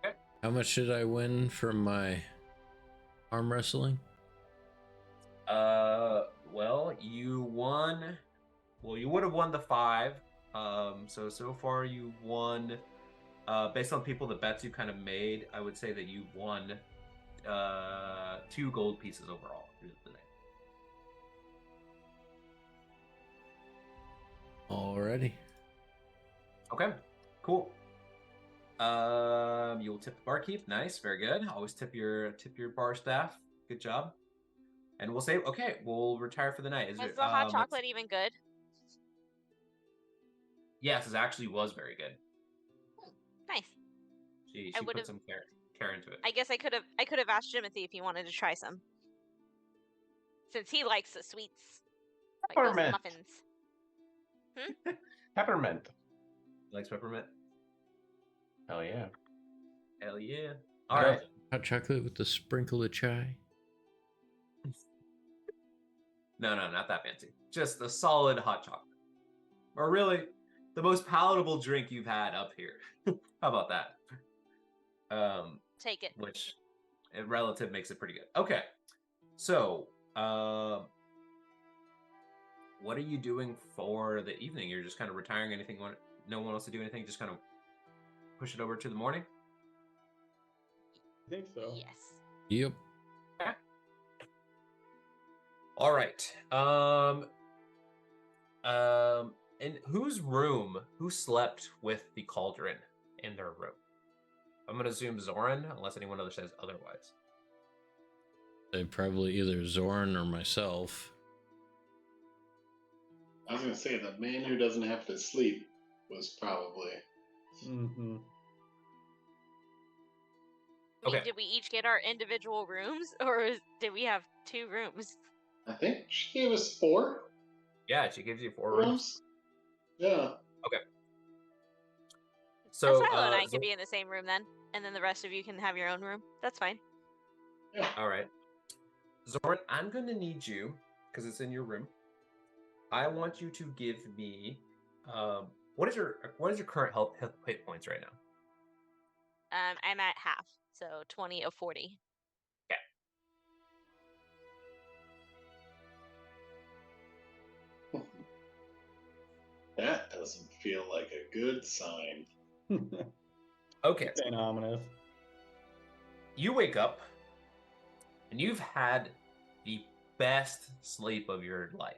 Okay. how much did I win from my arm wrestling? Well, you won. Well, you would have won the 5. So far you won. Based on the bets you kind of made, I would say that you won 2 gold pieces overall through the night. Alrighty. Okay, cool. You'll tip the barkeep. Nice, very good. Always tip your bar staff. Good job. And we'll say, okay, we'll retire for the night. Was the hot chocolate even good? Yes, it actually was very good. Nice. She I put would've- some care into it. I guess I could have asked Timothy if he wanted to try some, since he likes the sweets, like those Peppermint. muffins. Peppermint. Likes peppermint? Hell yeah. Hell yeah. All right. Hot chocolate with a sprinkle of chai. No, not that fancy. Just a solid hot chocolate. Or really, the most palatable drink you've had up here. How about that? Take it. Which, in relative, makes it pretty good. Okay. So, what are you doing for the evening? You're just kind of retiring. Anything? No one wants to do anything? Just kind of push it over to the morning? I think so. Yes. Yep. All right. In whose room? Who slept with the cauldron in their room? I'm gonna assume Zoran, unless anyone else says otherwise. Probably either Zorn or myself. I was gonna say the man who doesn't have to sleep was probably. Mm-hmm. Okay. Did we each get our individual rooms, or did we have 2 rooms? I think she gave us 4 Yeah, she gives you 4 rooms. rooms. Yeah. So, Silo and I could be in the same room then, and then the rest of you can have your own room. That's fine. Yeah. all right. Zoran, I'm gonna need you, because it's in your room. I want you to give me, what is your current health hit points right now? I'm at half, so 20 of 40. That doesn't feel like a good sign. Okay. Ain't ominous. You wake up, and you've had the best sleep of your life.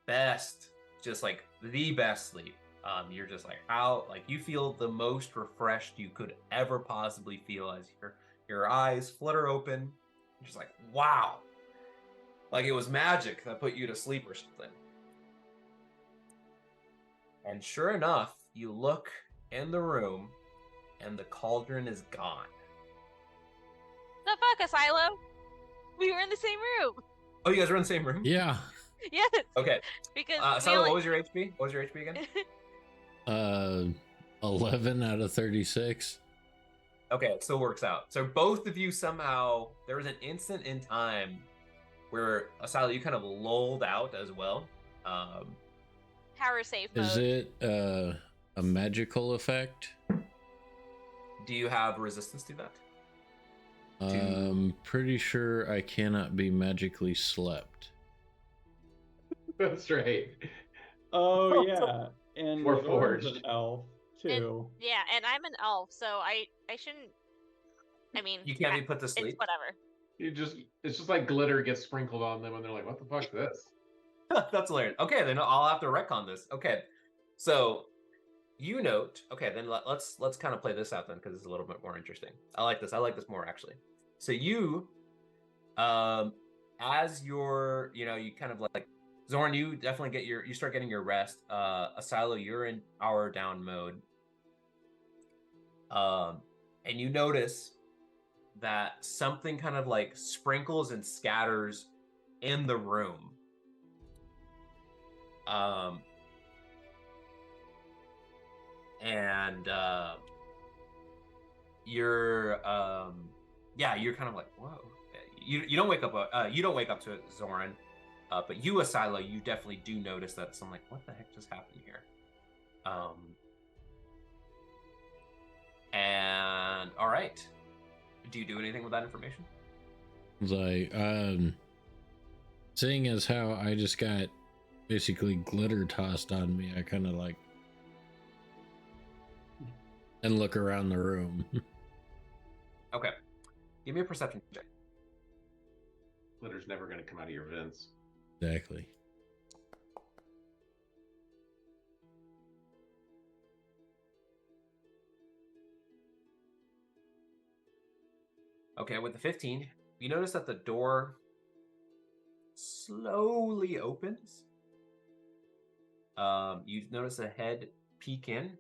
Best, just like the best sleep. You're just like you feel the most refreshed you could ever possibly feel as your eyes flutter open. You're just like, wow, like it was magic that put you to sleep or something. And sure enough, you look in the room, and the cauldron is gone. The fuck, Asilo? We were in the same room. Oh, you guys were in the same room? Yeah. Yes. Okay. Because So what was your HP? What was your HP again? 11 out of 36. Okay, it still works out. So both of you somehow, there was an instant in time where, Asilo, you kind of lulled out as well. Power save mode. Is it a magical effect? Do you have resistance to that? I'm pretty sure I cannot be magically slept. That's right. Oh yeah, and We're Zorn's forged. an elf too. Yeah, and I'm an elf, so I shouldn't. I mean, You can't be put to sleep? It's whatever. It's just like glitter gets sprinkled on them, and they're like, "What the fuck's this?" That's hilarious. Okay, then I'll have to retcon this. Okay, so you note. Okay, then let's kind of play this out then, because it's a little bit more interesting. I like this. I like this more actually. So you, as you're, you kind of like Zorn, you definitely you start getting your rest. Asilo, you're in hour down mode. And you notice that something kind of like sprinkles and scatters in the room. You're kind of like, whoa. You don't wake up. You don't wake up to it, Zoran. But you, Asilo, you definitely do notice that. So I'm like, what the heck just happened here? And all right, do you do anything with that information? Like, seeing as how I just got basically glitter tossed on me, I kind of like and look around the room. Okay, give me a perception check. Glitter's never going to come out of your vents. Exactly. Okay, with the 15, you notice that the door slowly opens. You notice a head peek in,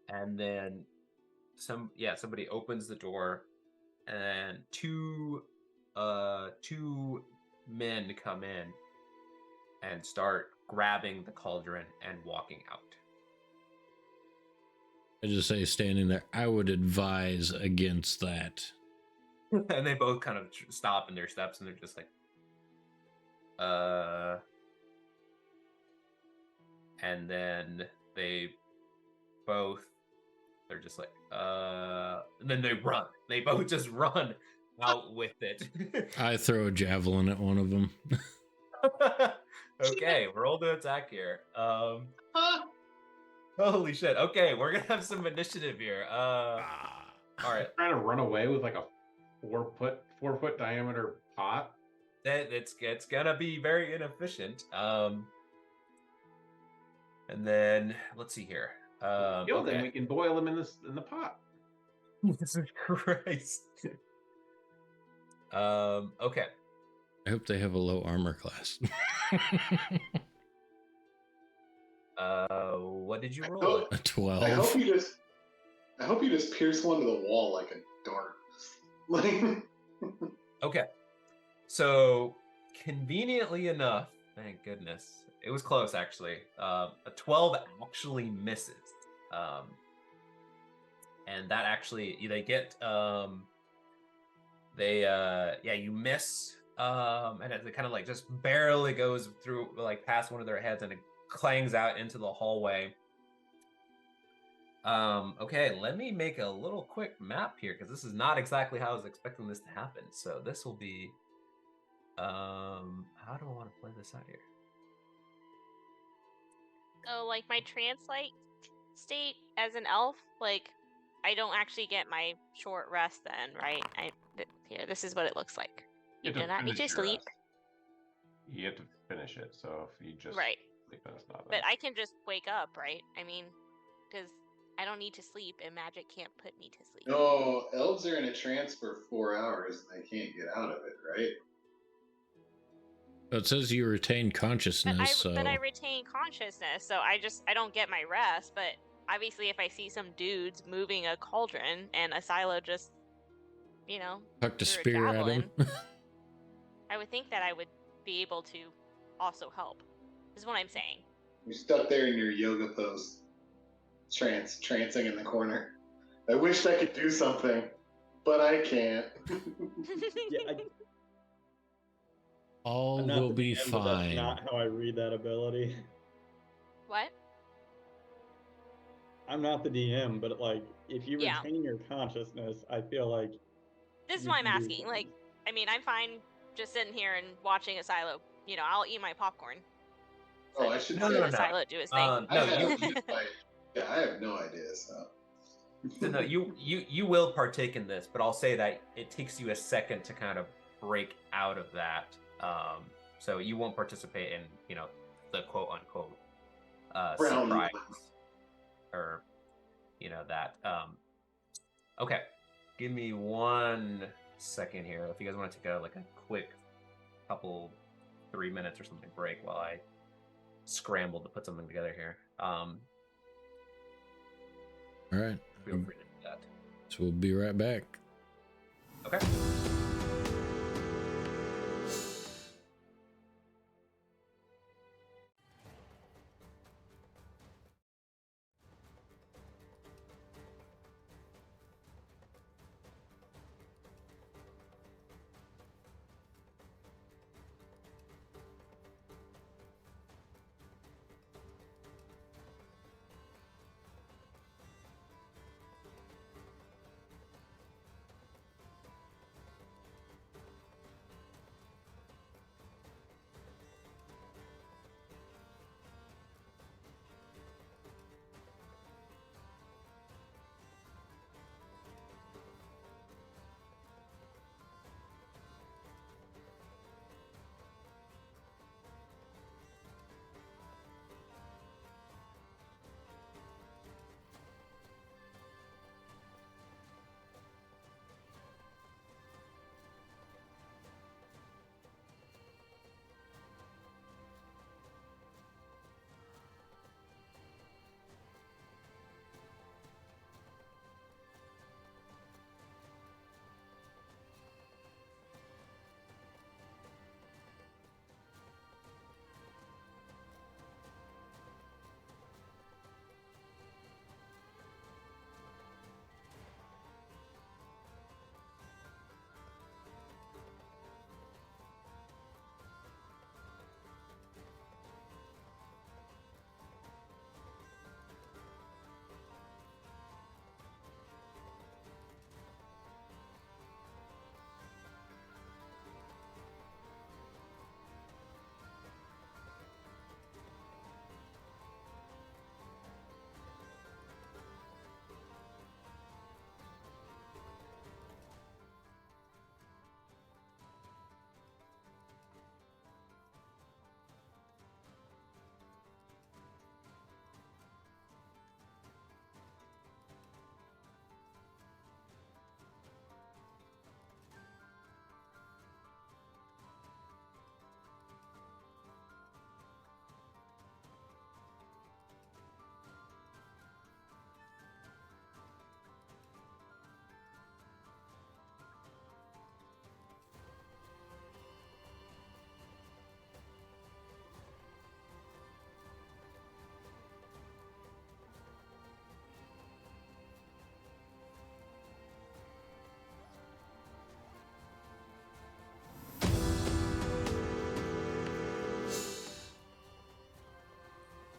and then somebody opens the door, and two men come in and start grabbing the cauldron and walking out. I just say, standing there, I would advise against that. And they both kind of stop in their steps, and they're just like, and then they're just like, and then they run. They both just run out with it. I throw a javelin at one of them. Okay, roll to attack here. Holy shit. Okay, we're gonna have some initiative here. All right. Trying to run away with like a 4 foot diameter pot. It's gonna be very inefficient. And then let's see here. Kill them, Okay. we can boil them in the pot. Jesus Christ. Okay. I hope they have a low armor class. What did you roll? A 12. I hope you just pierce one to the wall like a dart. Like, Okay. So conveniently enough, thank goodness, it was close actually. A 12 actually misses. And that actually they get you miss. And it kind of like just barely goes through, like past one of their heads, and it clangs out into the hallway. Okay, let me make a little quick map here, because this is not exactly how I was expecting this to happen. So this will be, how do I want to play this out here? So, like, my translate state as an elf, like, I don't actually get my short rest then, right? Here, this is what it looks like. You do not need to sleep. You have to finish it, so if you just Right. sleep, that's not But I can just wake up, right? I mean, because I don't need to sleep, and magic can't put me to sleep. no, elves are in a trance for 4 hours and they can't get out of it, right? It says you retain consciousness, But I retain consciousness, so I don't get my rest. But obviously, if I see some dudes moving a cauldron and a silo just, tucked a threw spear at him. javelin, I would think that I would be able to also help. Is what I'm saying. You're stuck there in your yoga pose, trancing in the corner. I wished I could do something, but I can't. Yeah, All I'm not will the be DM, but that's fine. not how I read that ability. What? I'm not the DM, but like, if you Yeah. retain your consciousness, I feel like This is you what I'm can do asking. Like, things. I mean, I'm fine just sitting here and watching a silo. I'll eat my popcorn. Oh, I should No, say. no, The no. silo do his thing. I have no idea. So no, you will partake in this, but I'll say that it takes you a second to kind of break out of that. So you won't participate in, the quote unquote surprise or that. Okay, give me 1 second here. If you guys want to take a quick couple 3 minutes or something break while I scramble to put something together here. All right. Feel free to do that. So we'll be right back. Okay.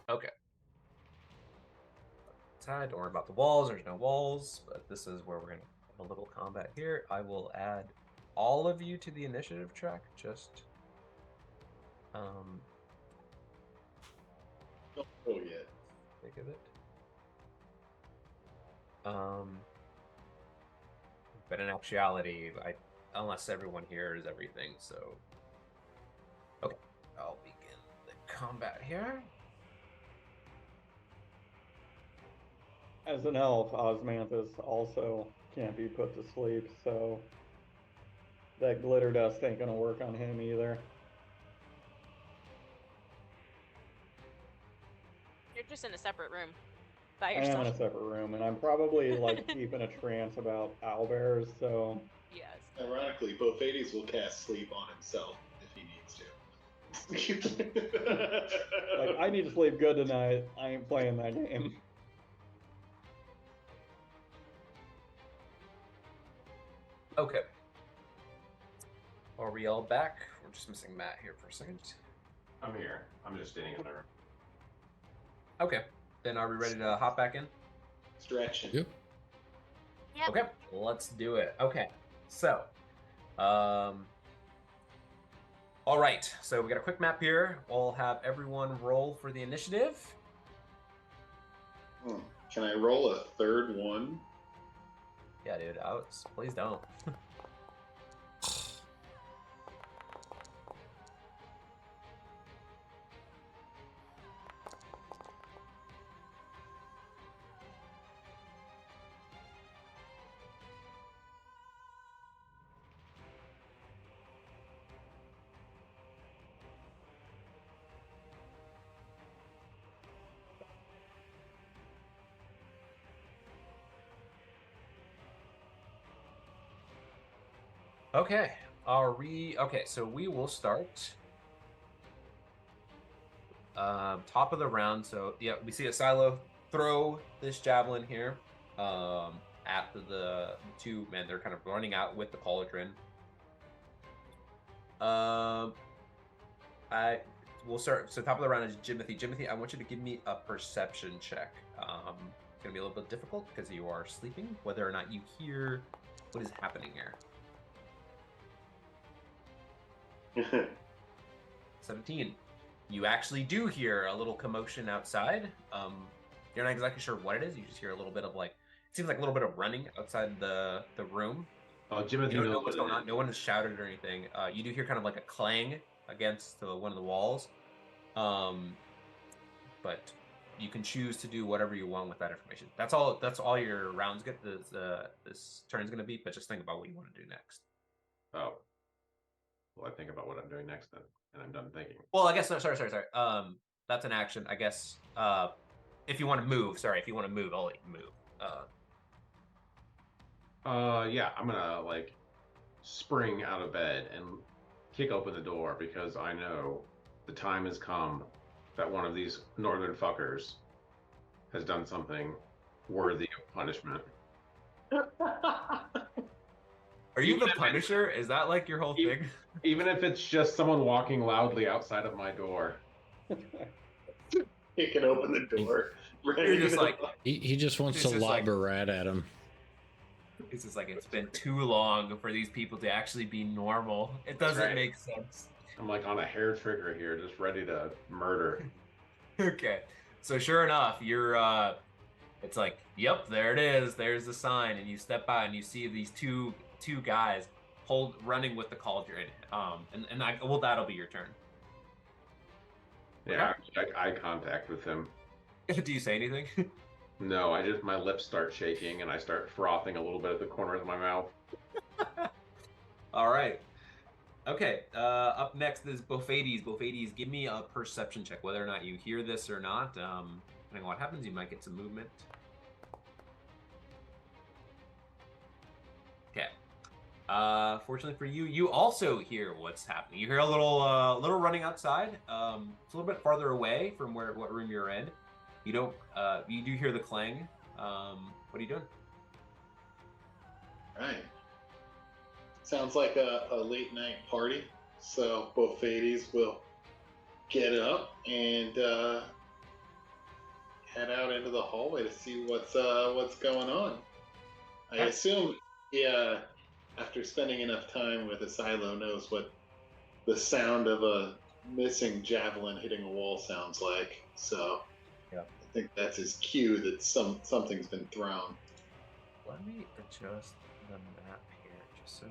Okay. Don't worry about the walls. There's no walls, but this is where we're going to have a little combat here. I will add all of you to the initiative track. Just Don't go yet. think of it. But in actuality, unless everyone here is everything, so okay, I'll begin the combat here. As an elf, Osmanthus also can't be put to sleep, so that glitter dust ain't gonna work on him either. You're just in a separate room by I am yourself. in a separate room, and I'm probably like deep in a trance about owlbears, so Yes. Ironically, Bophades will cast sleep on himself if he needs to. like I need to sleep good tonight. I ain't playing that game. Okay. Are we all back? We're just missing Matt here for a second. I'm here. I'm just standing in the room. Okay. Then are we ready to hop back in? Stretching. Yep. Yep. Okay, let's do it. Okay, so, all right. So we got a quick map here. We'll have everyone roll for the initiative. Can I roll a third one? Yeah, dude. Please don't. Okay. Okay, so we will start top of the round. So yeah, we see a Silo throw this javelin here after the two men. They're kind of running out with the cauldron. We'll start. So top of the round is Jimothy. Jimothy, I want you to give me a perception check. It's gonna be a little bit difficult because you are sleeping. Whether or not you hear what is happening here. 17. You actually do hear a little commotion outside. You're not exactly sure what it is. You just hear a little bit of it seems like a little bit of running outside the room. Oh, Jimothy You don't know knows what's going on. No one has shouted or anything. You do hear kind of like a clang against one of the walls. But you can choose to do whatever you want with that information. That's all your rounds get. This turn is going to be. But just think about what you want to do next. Oh. Well, I think about what I'm doing next then, and I'm done thinking. Well, I guess sorry. That's an action. I guess if you want to move, I'll let you move. Yeah, I'm gonna spring out of bed and kick open the door because I know the time has come that one of these northern fuckers has done something worthy of punishment. Are you the Punisher? Is that like your whole thing? Even if it's just someone walking loudly outside of my door. He can open the door. You're just like he just wants to lob a rat at him. It's just like it's been too long for these people to actually be normal. It doesn't make sense. I'm like on a hair trigger here, just ready to murder. Okay, so sure enough, you're it's like, yep, there it is. There's the sign, and you step out and you see these two guys running with the cauldron. That'll be your turn. Yeah, okay. I eye contact with him. Do you say anything? No, my lips start shaking and I start frothing a little bit at the corners of my mouth. All right. Okay. Up next is Bophades. Bophades, give me a perception check, whether or not you hear this or not. Depending on what happens, you might get some movement. Okay. Fortunately for you, you also hear what's happening. You hear a little running outside. It's a little bit farther away from what room you're in. You don't. You do hear the clang. What are you doing? Right. Sounds like a late night party. So Bophades will get up and head out into the hallway to see what's going on. I Okay. assume after spending enough time with a silo, knows what the sound of a missing javelin hitting a wall sounds like. So Yeah. I think that's his cue that something's been thrown. Let me adjust the map here just so I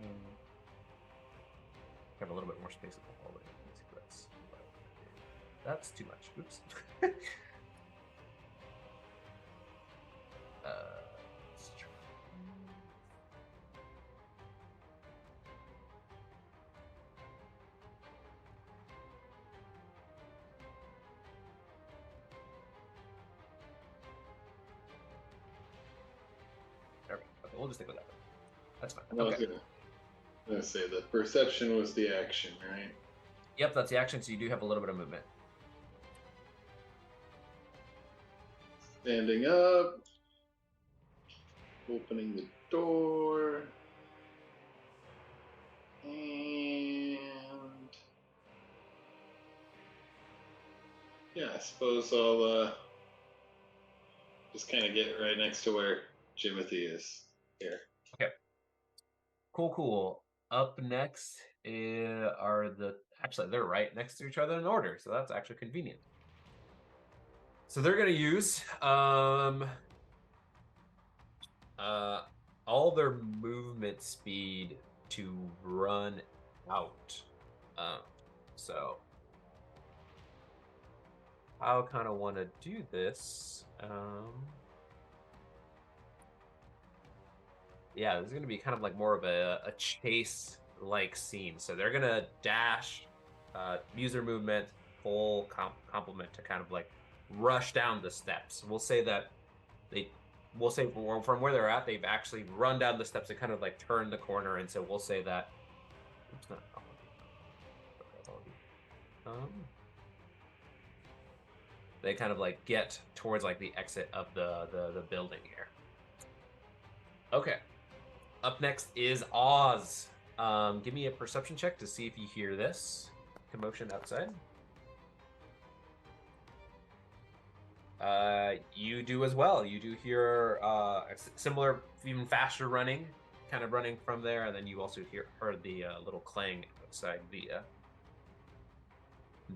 have a little bit more space in the hallway. Let's see if that's too much. Oops. Let's try. Okay, we'll just stick with that. That's fine. I was gonna say that perception was the action, right? Yep, that's the action, so you do have a little bit of movement. Standing up, opening the door, and yeah, I suppose I'll just kind of get right next to where Jimothy is here. Okay. Cool. Up next are actually they're right next to each other in order, so that's actually convenient. So they're gonna use all their movement speed to run out. So I kind of want to do this. Yeah, this is going to be kind of like more of a chase-like scene. So they're going to dash, use their movement, full complement to kind of like rush down the steps. We'll say from where they're at, they've actually run down the steps and kind of like turn the corner. And so we'll say that, oops, not they kind of like get towards like the exit of the building here. Okay. Up next is Oz. Give me a perception check to see if you hear this commotion outside. You do as well. You do hear a similar, even faster running, kind of running from there, and then you also heard the little clang outside in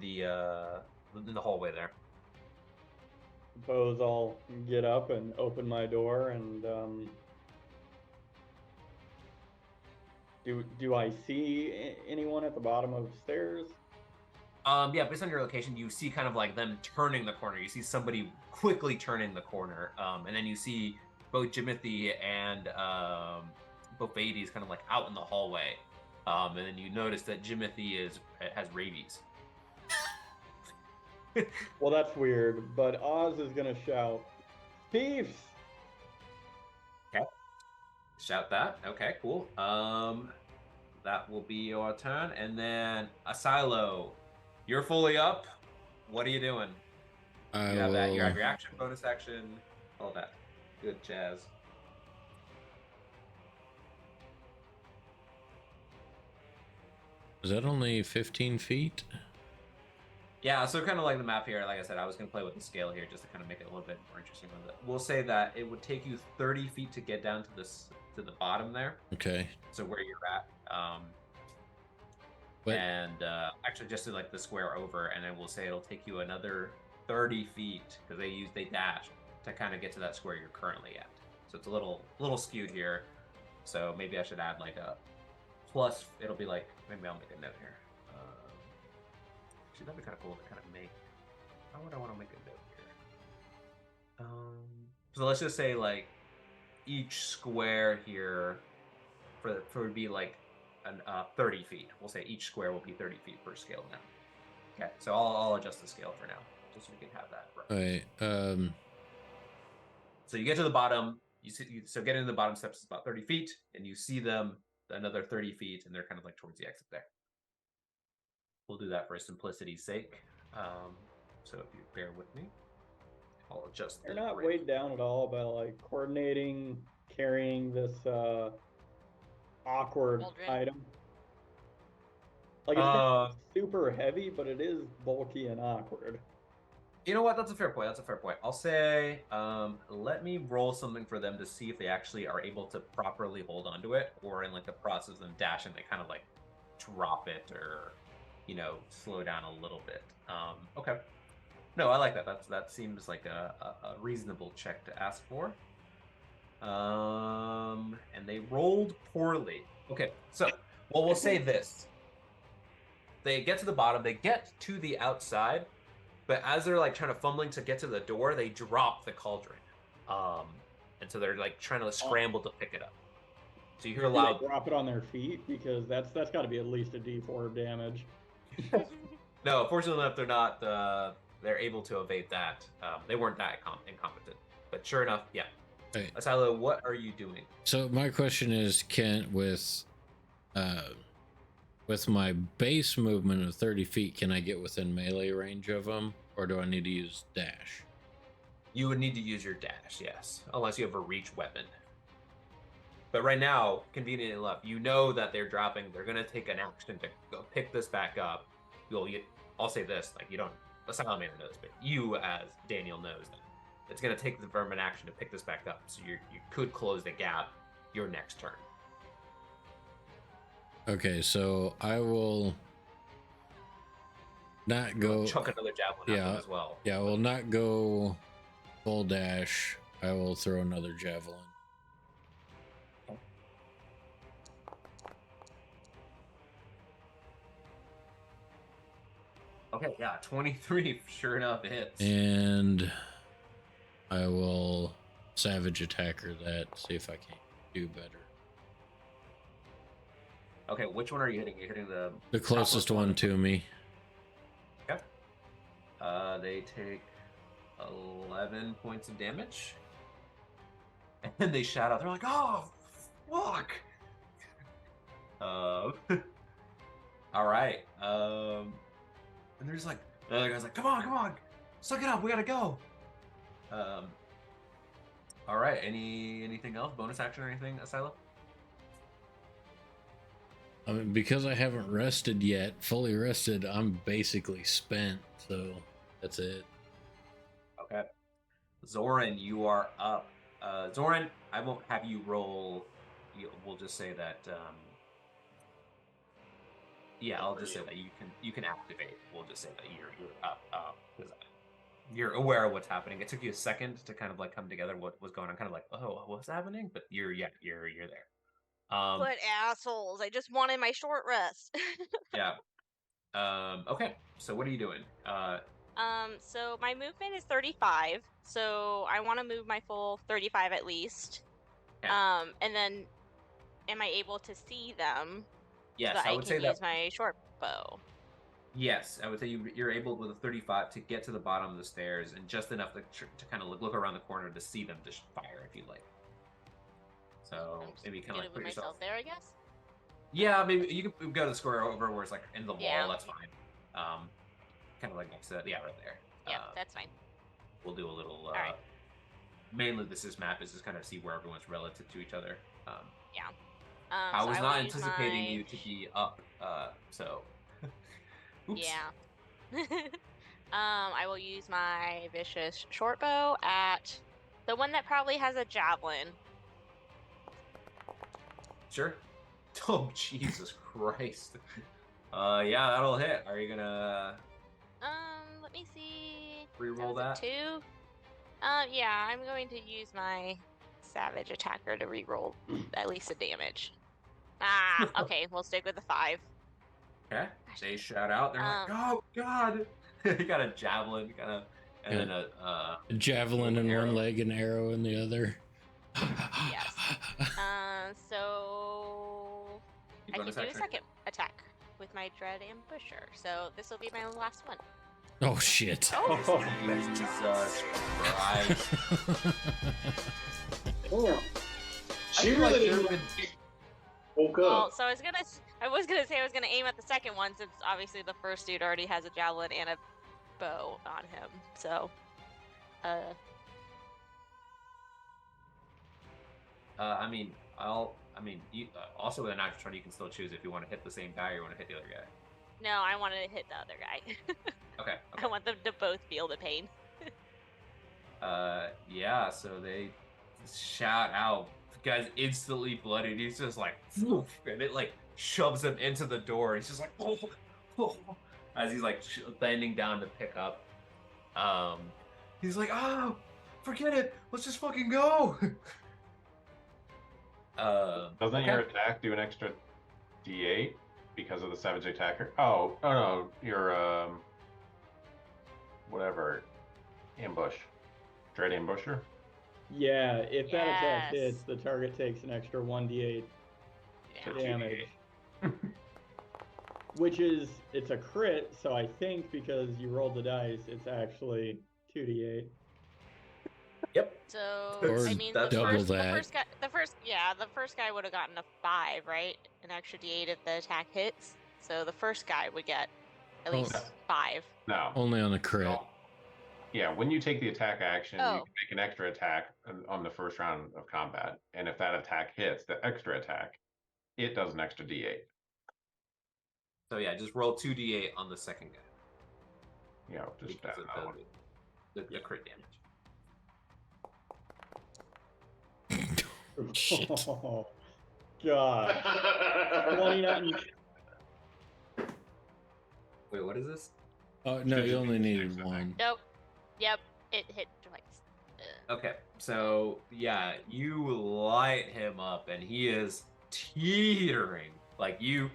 the hallway there. Suppose I'll get up and open my door and do I see anyone at the bottom of the stairs? Yeah, based on your location, you see kind of like them turning the corner. You see somebody quickly turning the corner, and then you see both Jimothy and Bofades kind of like out in the hallway, and then you notice that Jimothy has rabies. Well, that's weird, but Oz is gonna shout, "Thieves!" Okay. Shout that. Okay, cool. That will be your turn, and then Asilo, you're fully up. What are you doing? You have that. You have your action, bonus action, all that. Good jazz. Is that only 15 feet? Yeah, so kind of like the map here. Like I said, I was going to play with the scale here just to kind of make it a little bit more interesting with it. We'll say that it would take you 30 feet to get down to the bottom there. Okay. So where you're at. And actually just to like the square over, and then we'll say it'll take you another 30 feet because they dash to kind of get to that square you're currently at. So it's a little skewed here. So maybe I should add like a plus. It'll be like, maybe I'll make a note here. Actually, that'd be kind of cool to kind of make. How would I want to make a note here? So let's just say like each square here for would be like 30 feet. We'll say each square will be 30 feet per scale now. Okay, so I'll adjust the scale for now, just so we can have that. Right. So you get to the bottom. So getting to the bottom steps is about 30 feet, and you see them another 30 feet, and they're kind of like towards the exit there. We'll do that for simplicity's sake. So if you bear with me, I'll adjust. They're not weighed down at all by like coordinating, carrying this awkward item. Like it's not super heavy, but it is bulky and awkward. You know what? That's a fair point. That's a fair point. I'll say, let me roll something for them to see if they actually are able to properly hold onto it, or in like the process of them dashing, they kind of like drop it or, slow down a little bit. Okay. No, I like that. That seems like a reasonable check to ask for. And they rolled poorly. Okay, so we'll say this. They get to the bottom, they get to the outside, but as they're like trying to fumbling to get to the door, they drop the cauldron. And so they're like trying to scramble to pick it up. So you hear a Do loud they drop it on their feet? Because that's got to be at least a D4 of damage. No, fortunately enough, they're not they're able to evade that. They weren't that incompetent. But sure enough, yeah. Hey. Asilo, what are you doing? So my question is, with my base movement of 30 feet, can I get within melee range of them, or do I need to use dash? You would need to use your dash, yes, unless you have a reach weapon. But right now, conveniently enough, you know that they're dropping. They're gonna take an action to go pick this back up. I'll say this: like, you don't. The salamander knows, but you, as Daniel, knows that it's gonna take the vermin action to pick this back up. So you could close the gap your next turn. Okay, so I will not go. Chuck another javelin at them as well. Yeah, I will not go full dash. I will throw another javelin. Okay, yeah, 23 sure enough hits. And I will savage attacker that, see if I can do better. Okay, which one are you hitting? You're hitting the closest one to me. Okay. They take 11 points of damage. And they shout out, they're like, oh, fuck! All right. And they're just like, the other guy's like, come on, suck it up, we gotta go. All right, anything else? Bonus action or anything, Asilo? I mean, because I haven't rested yet, fully rested, I'm basically spent, so that's it. Okay. Zoran, you are up. Zoran, I won't have you roll. We'll just say that. Yeah, I'll just say that you can activate. We'll just say that you're up because you're aware of what's happening. It took you a second to kind of like come together what was going on, kind of like, oh, what's happening? But you're there. What assholes! I just wanted my short rest. Yeah. Okay. So what are you doing? So my movement is 35. So I want to move my full 35 at least. Yeah. And then, am I able to see them? Yes, so that I would say that. Use my short bow. Yes, I would say you're able with a 35 to get to the bottom of the stairs and just enough to kind of look around the corner to see them to fire if you'd like. So maybe kind of like put yourself there, I guess. Yeah, maybe you can go to the square over where it's like in the wall. That's fine. Kind of like next to that. Yeah, right there. Yeah, that's fine. We'll do a little. All right. Mainly, this map is just kind of see where everyone's relative to each other. Yeah. I was not anticipating you to be up. So. Oops. Yeah. I will use my vicious short bow at the one that probably has a javelin. Sure. Oh, Jesus Christ. Yeah, that'll hit. Are you gonna... Let me see. Reroll that? 2? Yeah, I'm going to use my savage attacker to reroll at least a damage. Okay, we'll stick with the 5. Okay. They shout out. They're like, oh, God. You got a javelin, and then a javelin in one leg and arrow in the other. Yes. So I can do a second attack with my Dread Ambusher. So this will be my last one. Oh shit! Oh, Jesus Christ! Damn. She really didn't woke up. Well, so I was gonna say I was gonna aim at the second one since obviously the first dude already has a javelin and a bow on him. So, you also with a natural 20, you can still choose if you want to hit the same guy or you want to hit the other guy. No, I wanted to hit the other guy. Okay. I want them to both feel the pain. Yeah, so they shout out. The guy's instantly bloodied. He's just like, "Woof," and it like shoves him into the door. He's just like, "Oh, oh," as he's like bending down to pick up. He's like, "Oh, forget it. Let's just fucking go." Doesn't your attack do an extra D8 because of the savage attacker? Oh no, your whatever ambush, dread ambusher. Yeah, if that attack Yes. hits, the target takes an extra 1d8 Yeah. damage. Which is, it's a crit, so I think because you rolled the dice, it's actually 2d8. Yep. So Or I mean, that's the double first, that. the first guy would have gotten a 5, right? An extra D8 if the attack hits. So the first guy would get at Oh. least 5. No. Only on a crit. No. Yeah, when you take the attack action, you Oh. can make an extra attack on the first round of combat, and if that attack hits, the extra attack, it does an extra D8. So yeah, just roll 2d8 on the second guy. You know, just Because that of one. the crit damage. Shit. Oh, God. 29. Wait, what is this? Oh no, you only needed one. Nope. Yep. It hit twice. Okay, so yeah, you light him up, and he is teetering. Like you,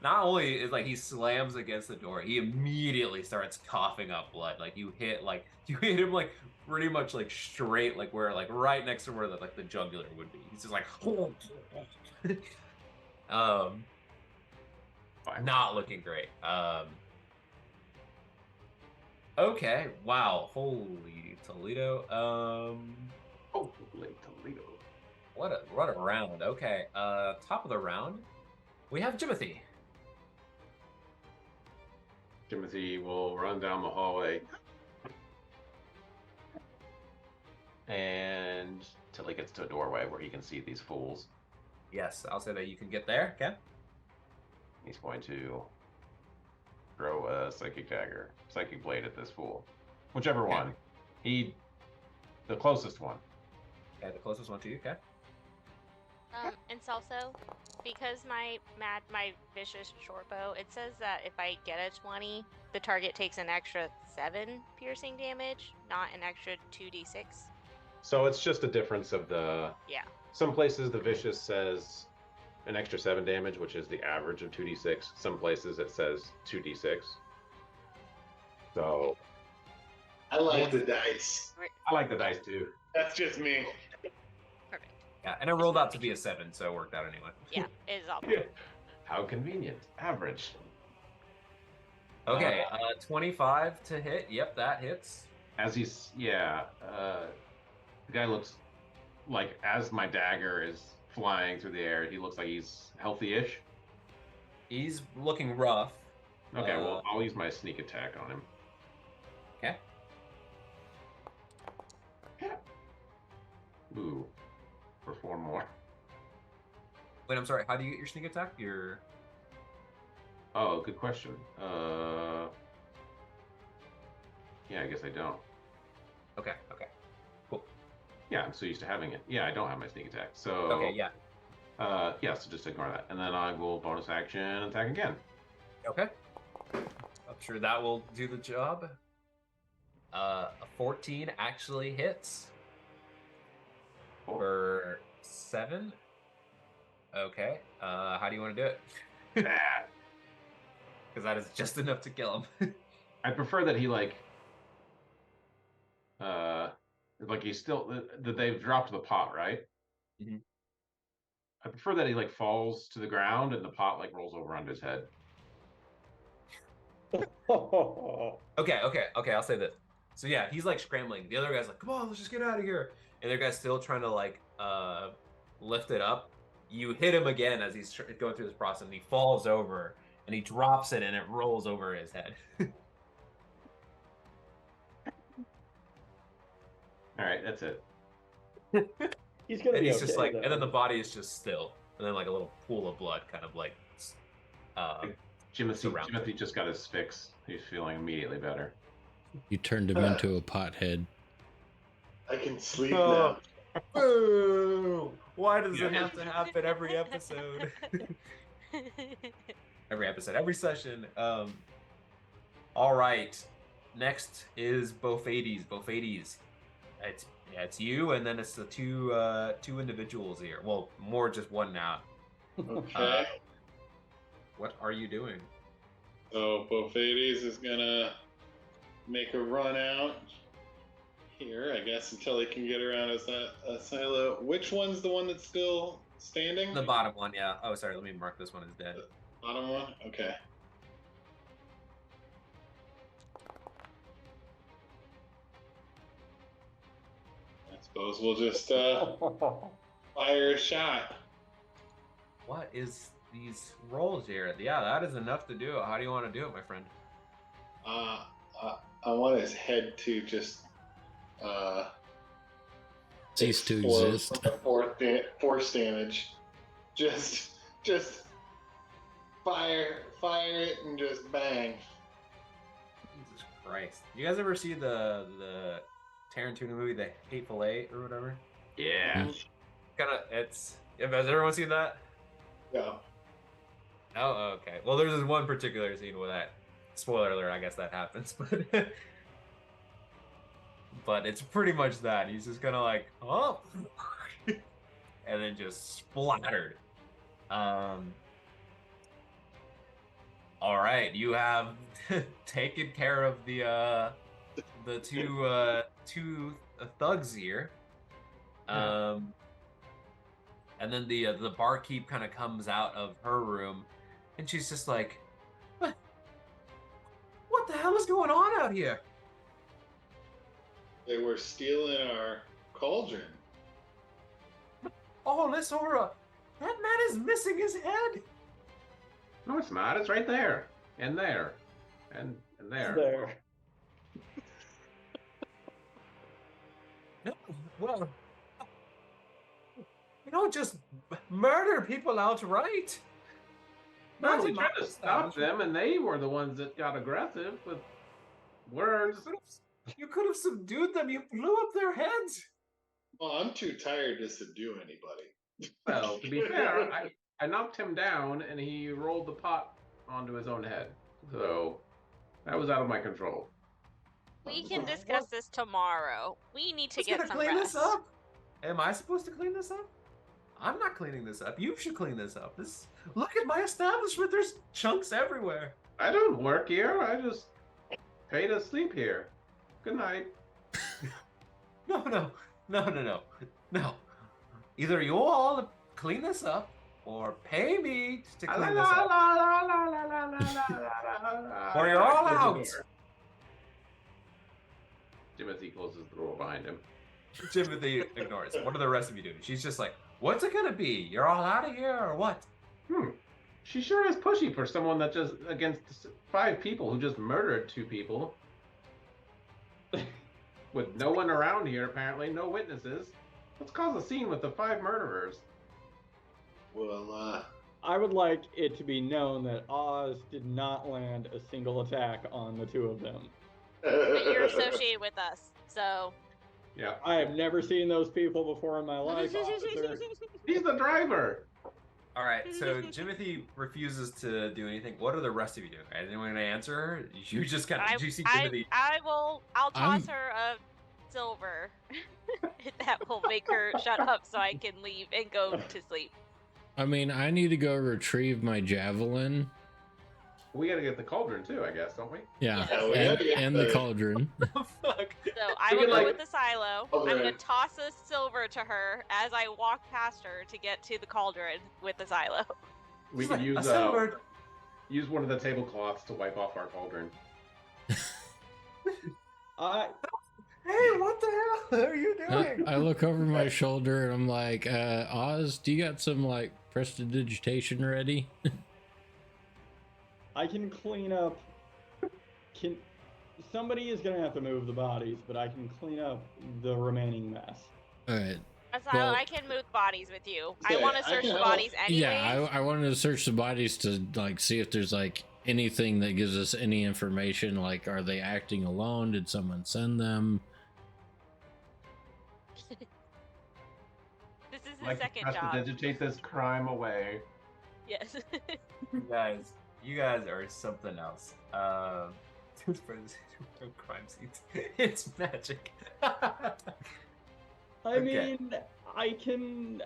not only is like he slams against the door, he immediately starts coughing up blood. Like you hit him like pretty much like straight, like where like right next to where the jugular would be. He's just like, not looking great. Okay, wow, holy Toledo. Holy Toledo. What a round. Okay, top of the round, we have Jimothy. Timothy will run down the hallway and till he gets to a doorway where he can see these fools. Yes, I'll say that you can get there. Okay. He's going to throw a psychic blade at this fool, whichever Okay. one. The closest one. Okay, the closest one to you. Okay. And also, because my vicious short bow, it says that if I get a 20, the target takes an extra 7 piercing damage, not an extra 2d6. So it's just a difference of the. Yeah. Some places the vicious says an extra 7 damage, which is the average of 2d6. Some places it says 2d6. So I like the dice. I like the dice too. That's just me. Perfect. Yeah, and it rolled out to be a 7, so it worked out anyway. Yeah, it is all. Yeah. How convenient. Average. Okay, 25 to hit. Yep, that hits. As he's the guy looks like, as my dagger is flying through the air, he looks like he's healthy-ish. He's looking rough. Okay, well, I'll use my sneak attack on him. Okay. Ooh, for 4 more. Wait, I'm sorry. How do you get your sneak attack? Oh, good question. Yeah, I guess I don't. Okay. Cool. Yeah, I'm so used to having it. Yeah, I don't have my sneak attack. So Okay, yeah. Yeah, so just ignore that. And then I will bonus action attack again. Okay. I'm sure that will do the job. A 14 actually hits. For 7. Okay. How do you want to do it? Because that is just enough to kill him. I prefer that he like he's still that they've dropped the pot, right? Mhm. I prefer that he like falls to the ground and the pot like rolls over onto his head. Okay. I'll say this. So yeah, he's like scrambling. The other guy's like, "Come on, let's just get out of here." And the other guy's still trying to like lift it up. You hit him again as he's going through this process, and he falls over, and he drops it, and it rolls over his head. All right, that's it. He's gonna And be he's okay, just like, though. and then the body is just still, and then like a little pool of blood, kind of like, Timothy just got his fix. He's feeling immediately better. You turned him into a pothead. I can sleep now. Boo! Why does it have to happen every episode? Every session. All right. Next is Bofades. Bofades. It's you, and then it's the two individuals here. Well, more just one now. Okay. What are you doing? So Bofades is gonna make a run out here, I guess, until he can get around his silo. Which one's the one that's still standing? The bottom one, yeah. Oh, sorry. Let me mark this one as dead. Bottom one? Okay. I suppose we'll just fire a shot. What is these rolls here? Yeah, that is enough to do it. How do you want to do it, my friend? I want his head to just Cease to explode exist. from the force damage. Just fire it and just bang. Jesus Christ! You guys ever see the Tarantino movie, The Hateful Eight or whatever? Yeah. Has everyone seen that? Yeah. Oh, okay. Well, there's this one particular scene where that, spoiler alert, I guess that happens, but it's pretty much that. He's just gonna like, oh, and then just splattered. All right, you have taken care of the two thugs here. And then the barkeep kind of comes out of her room, and she's just like, "What the hell is going on out here?" They were stealing our cauldron. Oh, Lysora, that man is missing his head. No, it's not. It's right there. And there. And there. There. No, well, you don't just murder people outright. No, Not we in tried my to stop establishment. them, and they were the ones that got aggressive with words. You could have subdued them. You blew up their heads. Well, I'm too tired to subdue anybody. Well, to be fair, I knocked him down, and he rolled the pot onto his own head. So that was out of my control. We can discuss this tomorrow. We need to Who's get gonna some clean rest. this up? Am I supposed to clean this up? I'm not cleaning this up. You should clean this up. Look at my establishment. There's chunks everywhere. I don't work here. I just pay to sleep here. Good night. No. Either you all clean this up, or pay me to clean this up, or you're all out. Timothy closes the door behind him. Timothy ignores. What are the rest of you doing? She's just like, "What's it gonna be? You're all out of here, or what?" She sure is pushy for someone that just against 5 people who just murdered 2 people. With no one around here, apparently, no witnesses. Let's cause a scene with the 5 murderers. Well, I would like it to be known that Oz did not land a single attack on the 2 of them. But you're associated with us, so. Yeah. I have never seen those people before in my life, officer. He's the driver. All right, so Timothy refuses to do anything. What are the rest of you doing? Anyone gonna answer her? You just kind of. Did you see Timothy? I'll toss her a silver. That will make her shut up so I can leave and go to sleep. I mean, I need to go retrieve my javelin. We gotta get the cauldron too, I guess, don't we? Yeah, Yeah, and the cauldron. Fuck. So I will go with the silo. Okay. I'm gonna toss a silver to her as I walk past her to get to the cauldron with the silo. We She's could like, use "A silver." use one of the tablecloths to wipe off our cauldron. Hey, what the hell are you doing? I look over my shoulder and I'm like, Oz, do you got some like prestidigitation ready? I can clean up. Somebody is gonna have to move the bodies, but I can clean up the remaining mess. All right. Asylum, I can move bodies with you. I Yeah, want to I search can the help. bodies anyway. Yeah, I wanted to search the bodies to like see if there's like anything that gives us any information? Like, are they acting alone? Did someone send them? This is his Like to second press job. to digitate this crime away. Yes. You guys are something else. Crime scenes. It's magic. I Okay. mean, I can,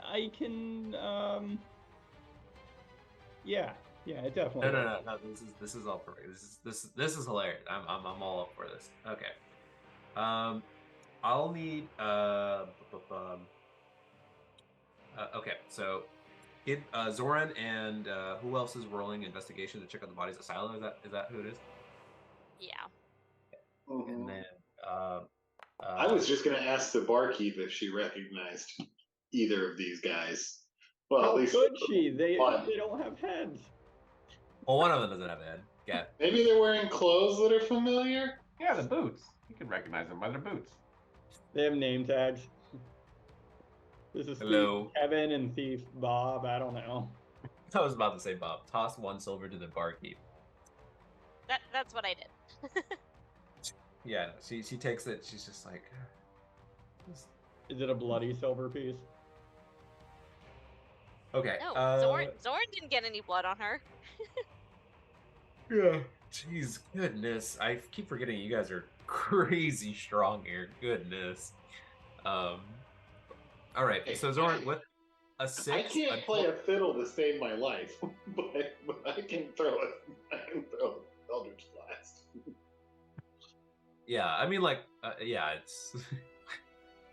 yeah, it definitely. No. This is all perfect. This is hilarious. I'm all up for this. Okay. I'll need okay, so Zoran and who else is rolling investigation to check out the bodies of Silo? Is that who it is? Yeah. And then I was just going to ask the barkeep if she recognized either of these guys. Well, How at least could she? They one. don't have heads. well, one of them doesn't have a head. Yeah. Maybe they're wearing clothes that are familiar. Yeah, the boots. You can recognize them by their boots. They have name tags. This is Hello. Thief Kevin and Thief Bob. I don't know. I was about to say, Bob, toss 1 silver to the barkeep. That's what I did. Yeah, she takes it. She's just like, Is it a bloody silver piece? okay. No, Zorn didn't get any blood on her. Yeah. Jeez, goodness. I keep forgetting you guys are crazy strong here. Goodness. All right. So Zorn, with a 6, I can't play a fiddle to save my life, but I can throw it. I can throw Eldritch Blast. Yeah, I mean, like, yeah, it's.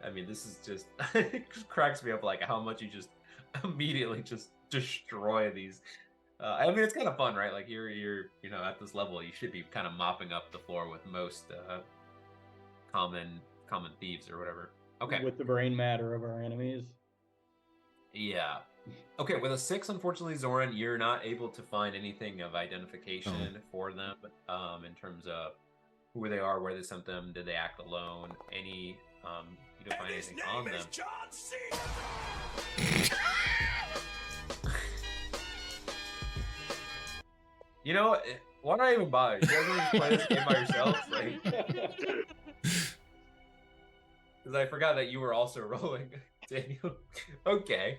I mean, this is just it just cracks me up, like how much you just immediately just destroy these. I mean, it's kind of fun, right? Like you're at this level, you should be kind of mopping up the floor with most common thieves or whatever. Okay. With the brain matter of our enemies. Yeah. Okay, with a 6, unfortunately, Zoran, you're not able to find anything of identification for them in terms of who they are, where they sent them, did they act alone, you don't find anything on them. You know what? Why not even bother? You guys want to play this game by yourselves? Like, because I forgot that you were also rolling, Daniel. Okay.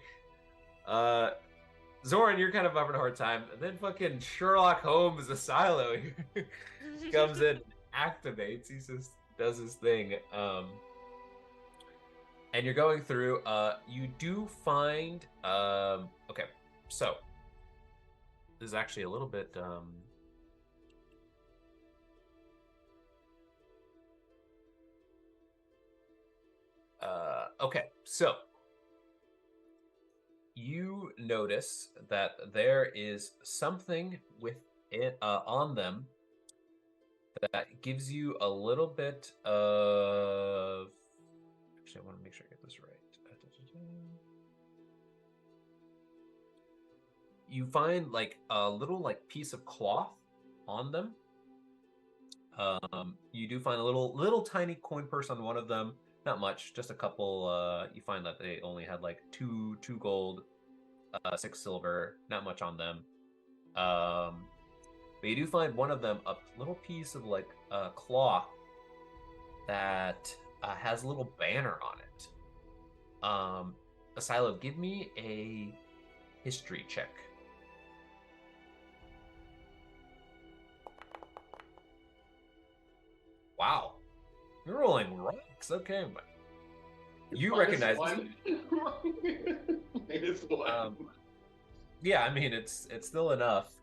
Zoran, you're kind of having a hard time. And then fucking Sherlock Holmes, the Silo, comes in, activates. He just does his thing. And you're going through. You do find. Okay, so this is actually a little bit. Okay, so you notice that there is something with it on them that gives you a little bit of. Actually, I want to make sure I get this right. You find like a little like piece of cloth on them. You do find a little tiny coin purse on one of them. Not much, just a couple. You find that they only had like two gold, 6 silver. Not much on them. But you do find one of them a little piece of like cloth that has a little banner on it. Asilo, give me a history check. Wow, you're rolling rocks. Okay, but you recognize Minus one. Yeah, I mean it's still enough.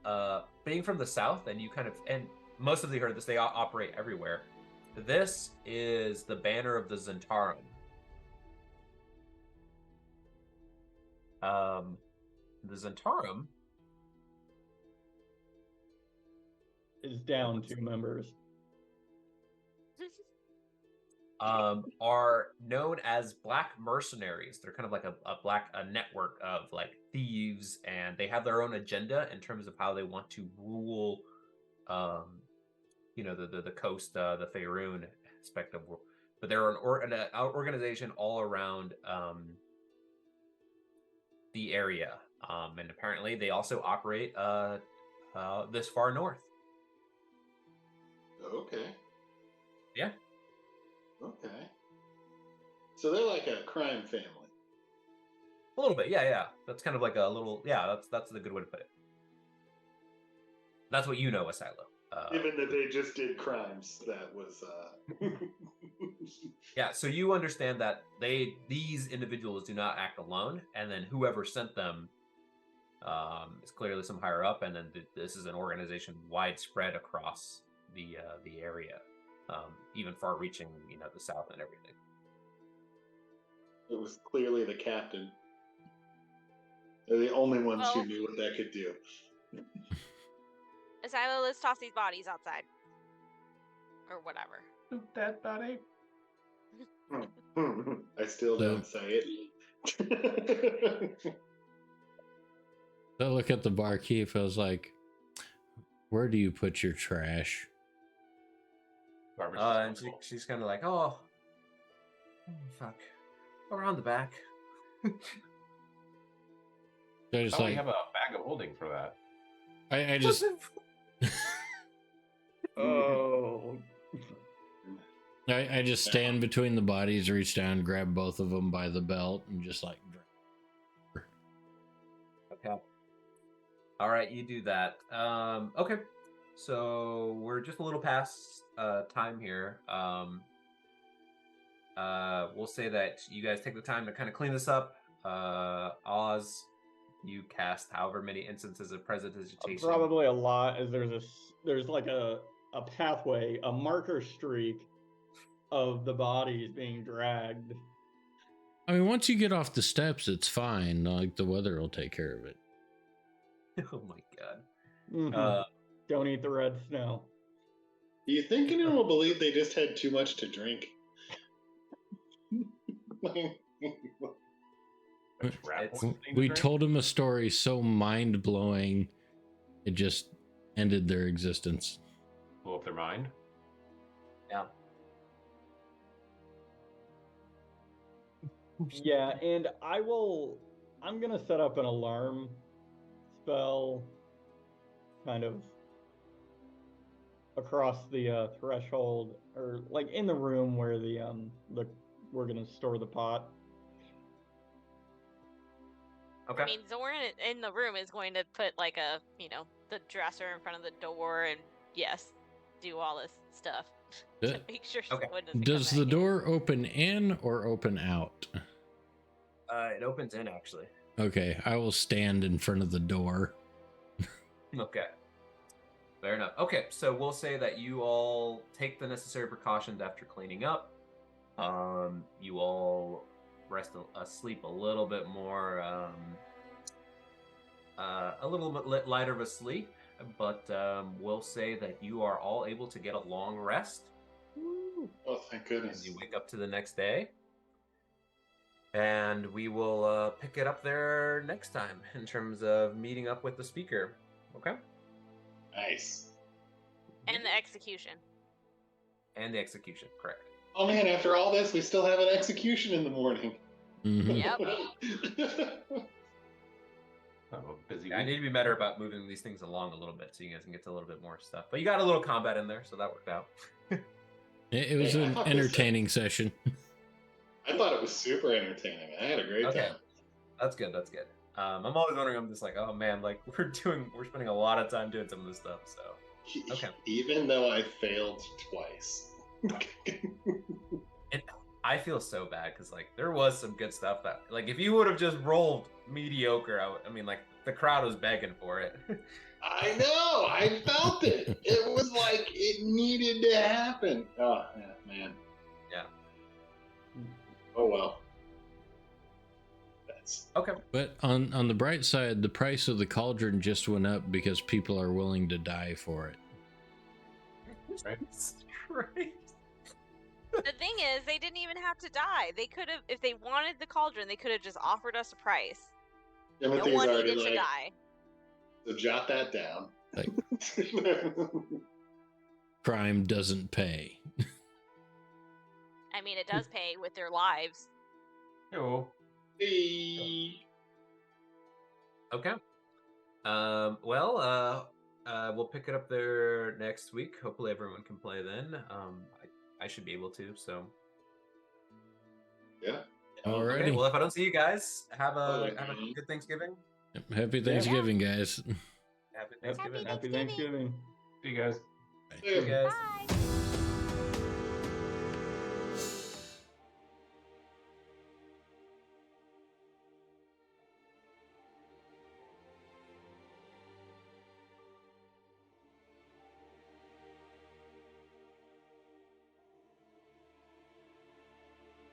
Being from the south, and you kind of and most of the heard this, they operate everywhere. This is the banner of the Zentarum. The Zentarum is down 2 members. Are known as black mercenaries. They're kind of like a network of like thieves, and they have their own agenda in terms of how they want to rule the coast, the Faerun aspect of world. But they're an organization all around the area, and apparently they also operate this far north. Okay. Yeah. Okay. So they're like a crime family. A little bit, yeah. That's kind of like a little, yeah. That's the good way to put it. That's what you know, Asilo. Given that they just did crimes, that was. Yeah, so you understand that these individuals do not act alone, and then whoever sent them is clearly some higher up, and then this is an organization widespread across the area, even far-reaching, the south and everything. It was clearly the captain. They're the only ones who knew what that could do. Asilo, let's toss these bodies outside. Or whatever. Dead body. I still don't say it. I look at the barkeep. I was like, "Where do you put your trash?" And she's kind of like, oh, fuck, around the back. So I just we have a bag of holding for that. I just. Oh. I just stand between the bodies, reach down, grab both of them by the belt, and just like. Okay. All right, you do that. Okay. So we're just a little past time here. We'll say that you guys take the time to kind of clean this up. Oz, you cast however many instances of prestidigitation. Probably a lot, as there's like a pathway, a marker streak of the bodies being dragged. I mean, once you get off the steps, it's fine. Like, the weather will take care of it. Oh my god. Mm-hmm. Don't eat the red snow. Do you think anyone will believe they just had too much to drink? We told him a story so mind-blowing, it just ended their existence. Blow up their mind? Yeah. Yeah, and I'm gonna set up an alarm spell kind of across the threshold, or like in the room where we're gonna store the pot. Okay. I mean, Zoran in the room is going to put like the dresser in front of the door and yes, do all this stuff to make sure someone doesn't Does come the back door open in or open out? It opens in, actually. Okay, I will stand in front of the door. Okay. Fair enough. Okay, so we'll say that you all take the necessary precautions after cleaning up. You all rest asleep a little bit more, a little bit lighter of a sleep, but we'll say that you are all able to get a long rest. Oh, thank goodness. And you wake up to the next day. And we will pick it up there next time in terms of meeting up with the speaker. Okay? Nice. And the execution. And the execution, correct. Oh man, after all this, we still have an execution in the morning. Mm-hmm. Yep. I need to be better about moving these things along a little bit so you guys can get to a little bit more stuff. But you got a little combat in there, so that worked out. It was an entertaining session. I thought it was super entertaining. I had a great time. That's good. I'm always wondering, I'm just like, oh man, like we're spending a lot of time doing some of this stuff, so. Okay. Even though I failed twice. I feel so bad because like there was some good stuff that like if you would have just rolled mediocre, I mean like the crowd was begging for it. I know, I felt it. It was like it needed to happen. Oh man. Yeah. Oh well. That's okay. But on the bright side, the price of the cauldron just went up because people are willing to die for it. Right. Right. The thing is, they didn't even have to die. They could have, if they wanted the cauldron, they could have just offered us a price. Timothy's no one already needed to die. So jot that down. Like, crime doesn't pay. I mean, it does pay with their lives. Yo. Hey. Okay. Well, we'll pick it up there next week. Hopefully, everyone can play then. I should be able to. So. Yeah. Alrighty. Okay, well, if I don't see you guys, have a Okay. good Thanksgiving. Happy Thanksgiving, guys. Happy Thanksgiving. Happy Thanksgiving. See you guys. Yeah. See you guys. Bye.